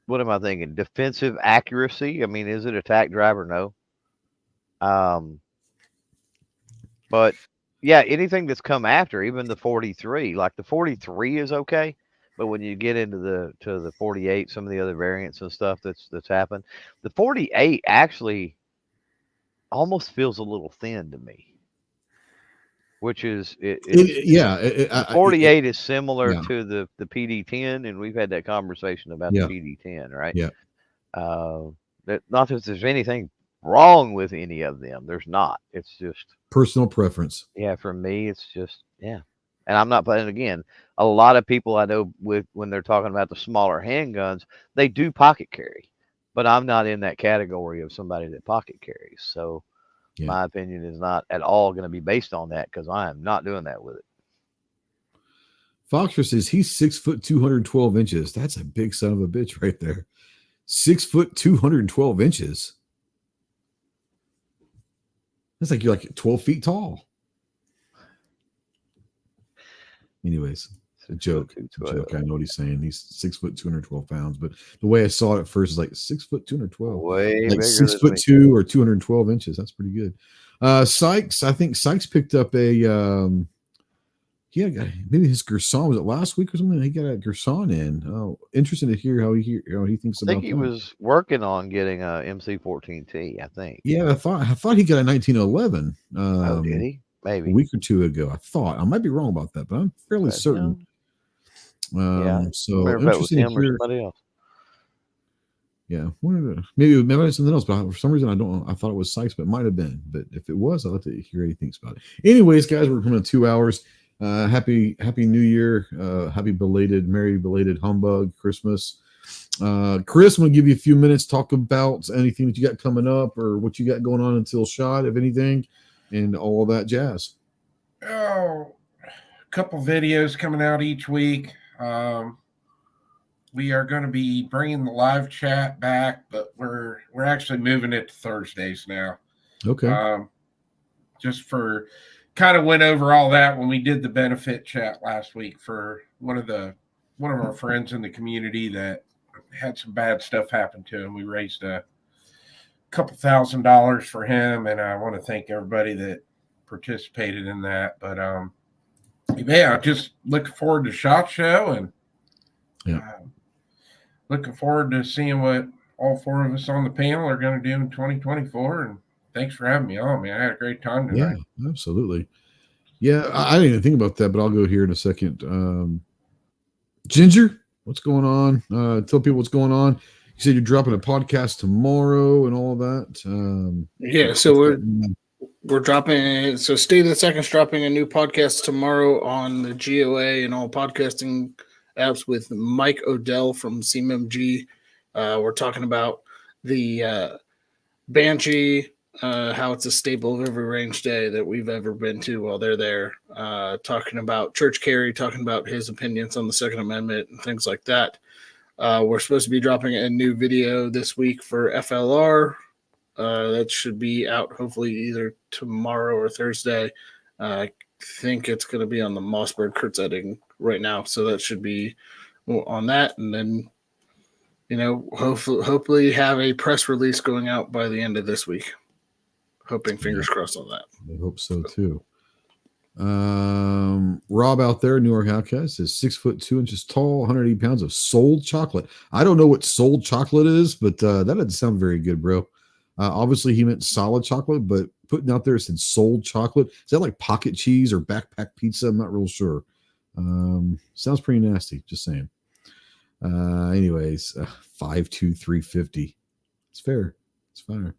what am I thinking? Defensive accuracy. I mean, is it attack driver? No. But yeah, anything that's come after, even the 43, like the 43 is okay. But when you get into the 48, some of the other variants and stuff that's happened, the 48 actually almost feels a little thin to me, which is the 48 is similar to the PD10, and we've had that conversation about the PD10, right? Yeah. Not that there's anything wrong with any of them. There's not. It's just personal preference. Yeah, for me, it's just And I'm not playing again. A lot of people I know when they're talking about the smaller handguns, they do pocket carry, but I'm not in that category of somebody that pocket carries. So my opinion is not at all going to be based on that, because I am not doing that with it. Foxer says he's 6 foot 212 inches. That's a big son of a bitch right there. 6 foot 212 inches. That's like you're like 12 feet tall. Anyways, it's a joke. I know what he's saying. He's 6 foot 212 pounds, but the way I saw it at first is like 6 foot 212. Way like 6 foot 2 or 212 inches. That's pretty good. Sykes, I think Sykes picked up a maybe his Gerson, was it last week or something? He got a Gerson in. Oh, interesting to hear how he thinks about it. I think he was working on getting a MC14T, I think. Yeah, I thought he got a 1911. Oh, did he? Maybe a week or two ago. I thought. I might be wrong about that, but I'm fairly certain. So interesting to hear. Somebody else. Yeah, maybe it was something else, but for some reason I thought it was Sykes, but it might have been. But if it was, I'd like to hear what he thinks about it. Anyways, guys, we're coming to 2 hours. Happy New Year. Happy merry belated humbug Christmas. Chris, I'm gonna give you a few minutes to talk about anything that you got coming up or what you got going on until shot, if anything, and all that jazz. Oh, a couple videos coming out each week. We are going to be bringing the live chat back, but we're actually moving it to Thursdays now. Okay. Just for kind of went over all that when we did the benefit chat last week for one of our friends in the community that had some bad stuff happen to him. We raised a couple $1,000 for him, and I want to thank everybody that participated in that. But just looking forward to SHOT Show, and looking forward to seeing what all four of us on the panel are going to do in 2024. And thanks for having me on, man. I had a great time tonight. Yeah, absolutely. Yeah, I didn't even think about that, but I'll go here in a second. Ginger, what's going on? Tell people what's going on. You said you're dropping a podcast tomorrow and all that. So we're dropping. So State of the Second's dropping a new podcast tomorrow on the GOA and all podcasting apps with Mike Odell from CMMG. We're talking about the Banshee, how it's a staple of every range day that we've ever been to while they're there. Talking about Church Carey, talking about his opinions on the Second Amendment and things like that. We're supposed to be dropping a new video this week for FLR. That should be out hopefully either tomorrow or Thursday. I think it's going to be on the Mossberg Kurtz editing right now, so that should be on that. And then, hopefully have a press release going out by the end of this week. Hoping, fingers crossed on that. I hope so too. Rob out there, Newark Outcast, is 6 foot 2 inches tall, 180 pounds of sold chocolate. I don't know what sold chocolate is, but that doesn't sound very good, bro. Obviously he meant solid chocolate, but putting out there it said sold chocolate. Is that like pocket cheese or backpack pizza? I'm not real sure. Sounds pretty nasty, just saying. Anyways, 5'2", 350. It's fair. It's fine.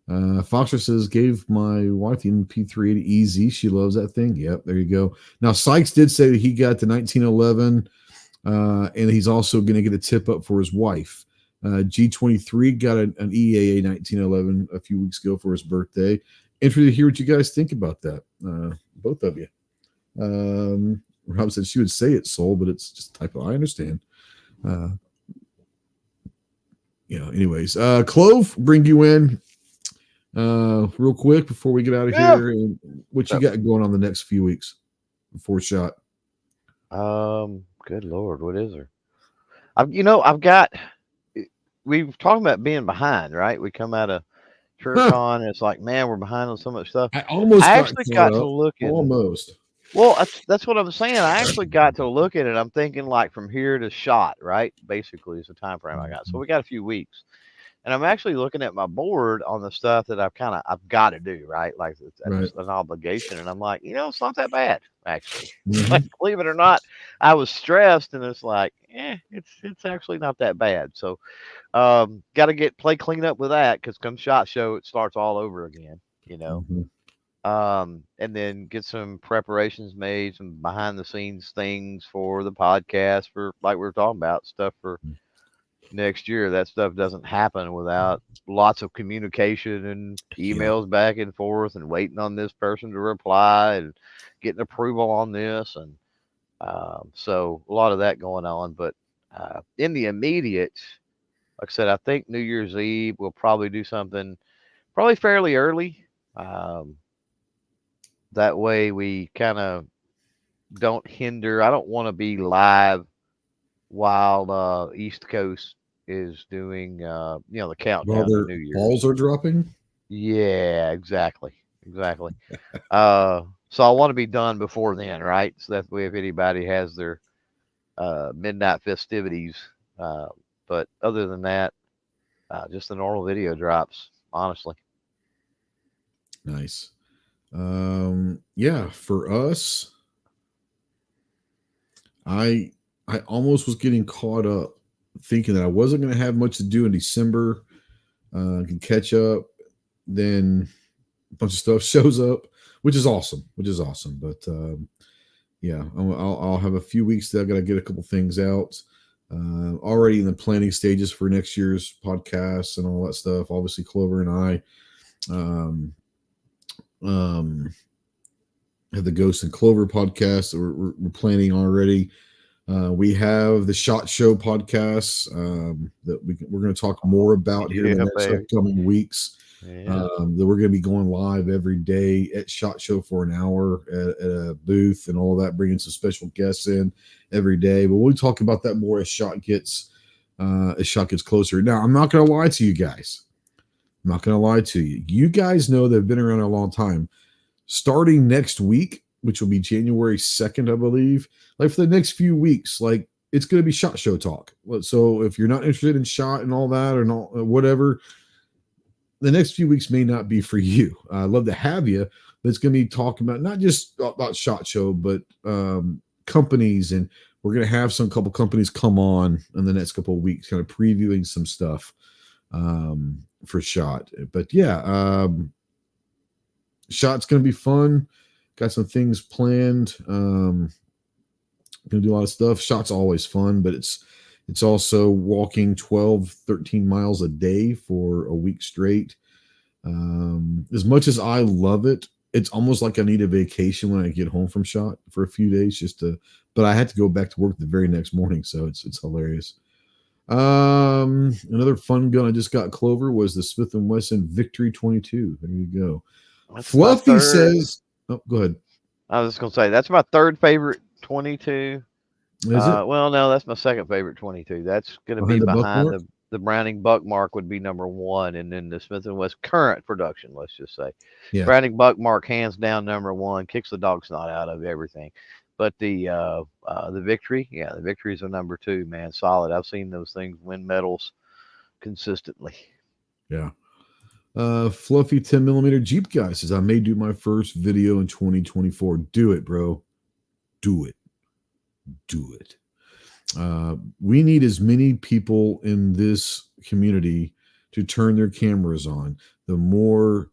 Foxer says, gave my wife the MP380 EZ. She loves that thing. Yep, there you go. Now, Sykes did say that he got the 1911, and he's also going to get a tip up for his wife. G23 got an EAA 1911 a few weeks ago for his birthday. Interested to hear what you guys think about that, both of you. Rob said she would say it's sold, but it's just typo. I understand. Anyways, Clove, bring you in real quick before we get out of here. And what you got going on the next few weeks before Shot? Good Lord, what is there? I've got. We've talked about being behind, right? We come out of TrueCon, and it's like, man, we're behind on so much stuff. I actually got to look at almost. Well, that's what I'm saying. I actually got to look at it. I'm thinking like from here to Shot, right? Basically, is the time frame I got. So we got a few weeks, and I'm actually looking at my board on the stuff that I've got to do, right? Like it's an obligation, and I'm like, it's not that bad, actually. Like, believe it or not, I was stressed, and it's like, it's actually not that bad. So, got to play clean up with that because come SHOT Show, it starts all over again, and then get some preparations made, some behind the scenes things for the podcast, for like we were talking about, stuff for next year. That stuff doesn't happen without lots of communication and emails back and forth and waiting on this person to reply and getting approval on this. And so a lot of that going on. But in the immediate, like I said, I think New Year's Eve we'll probably do something probably fairly early. That way we kind of don't hinder. I don't want to be live while East Coast is doing the countdown to New Year's. Balls are dropping. Yeah, exactly. So I want to be done before then, right? So that way, if anybody has their midnight festivities, but other than that, just the normal video drops. Honestly, nice. For us, I almost was getting caught up thinking that I wasn't going to have much to do in December. Can catch up. Then a bunch of stuff shows up, which is awesome. But I'll have a few weeks that I got to get a couple things out. Already in the planning stages for next year's podcasts and all that stuff. Obviously, Clover and I have the Ghost and Clover podcast that we're planning already. We have the SHOT Show podcast that we're going to talk more about here in the next upcoming weeks. That we're going to be going live every day at SHOT Show for an hour at a booth and all that, bringing some special guests in every day. But we'll talk about that more as SHOT gets closer. Now, I'm not going to lie to you guys. You guys know they've been around a long time. Starting next week, which will be January 2nd, I believe, like for the next few weeks, like it's going to be SHOT Show talk. So if you're not interested in SHOT and all that or not, whatever, the next few weeks may not be for you. I'd love to have you, but it's going to be talking about not just about SHOT Show, but companies. And we're going to have some couple companies come on in the next couple of weeks, kind of previewing some stuff for SHOT. But SHOT's going to be fun. Got some things planned. Going to do a lot of stuff. SHOT's always fun, but it's also walking 12, 13 miles a day for a week straight. As much as I love it, it's almost like I need a vacation when I get home from SHOT for a few days but I had to go back to work the very next morning. So it's hilarious. Another fun gun I just got, Clover, was the Smith & Wesson Victory 22. There you go. That's Fluffy says, oh, go ahead. I was just going to say, that's my third favorite 22. Is it? Well, no, that's my second favorite 22. That's going to be behind the Browning Buckmark would be number one, and then the Smith & Wesson current production, let's just say. Yeah. Browning Buckmark, hands down, number one, kicks the dog snot out of everything. But the Victory, the Victory is a number two, man, solid. I've seen those things win medals consistently. Yeah. Fluffy 10mm Jeep guy says, I may do my first video in 2024. Do it, bro. Do it. We need as many people in this community to turn their cameras on. The more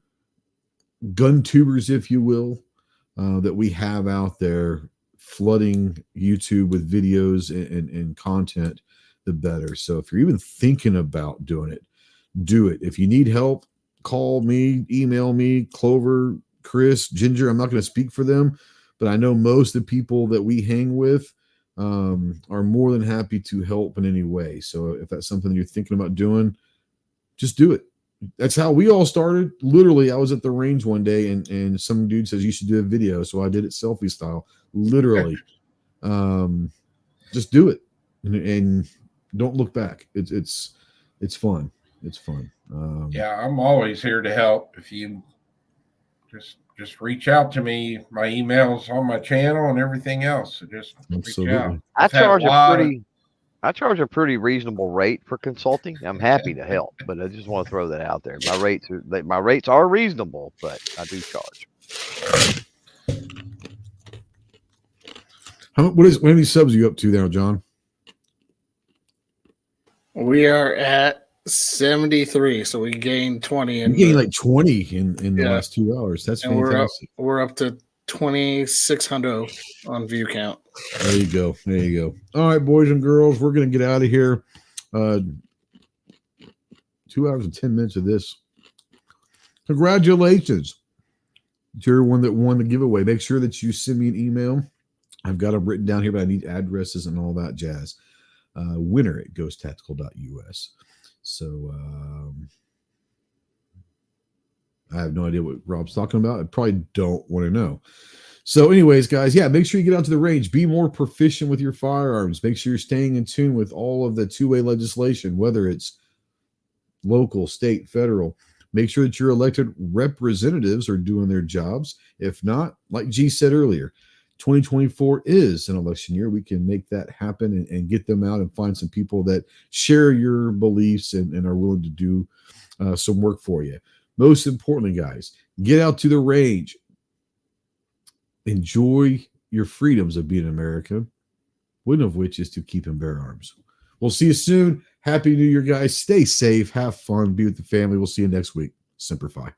gun tubers, if you will, that we have out there flooding YouTube with videos and content, the better. So if you're even thinking about doing it, do it. If you need help, call me, email me, Clover, Chris, Ginger. I'm not going to speak for them, but I know most of the people that we hang with are more than happy to help in any way. So if that's something you're thinking about doing, just do it. That's how we all started. Literally, I was at the range one day and some dude says you should do a video. So I did it selfie style, literally. Just do it and don't look back. It's fun. It's fun. Yeah, I'm always here to help. If you just reach out to me, my email's on my channel and everything else. So just reach out. I charge a pretty reasonable rate for consulting. I'm happy to help, but I just want to throw that out there. My rates are reasonable, but I do charge. How many subs are you up to now, John? We are at 73, so we gained 20. You gained like 20 in the last 2 hours. That's fantastic. We're up to 2,600 on view count. There you go. All right, boys and girls, we're going to get out of here. 2 hours and 10 minutes of this. Congratulations to everyone that won the giveaway. Make sure that you send me an email. I've got them written down here, but I need addresses and all that jazz. Winner at ghosttactical.us. So I have no idea what Rob's talking about. I probably don't want to know. So anyways, guys, make sure you get out to the range. Be more proficient with your firearms. Make sure you're staying in tune with all of the two-way legislation, whether it's local, state, federal. Make sure that your elected representatives are doing their jobs. If not, like G said earlier, 2024 is an election year. We can make that happen and get them out and find some people that share your beliefs and are willing to do some work for you. Most importantly, guys, get out to the range. Enjoy your freedoms of being American, one of which is to keep and bear arms. We'll see you soon. Happy New Year, guys. Stay safe. Have fun. Be with the family. We'll see you next week. Semper Fi.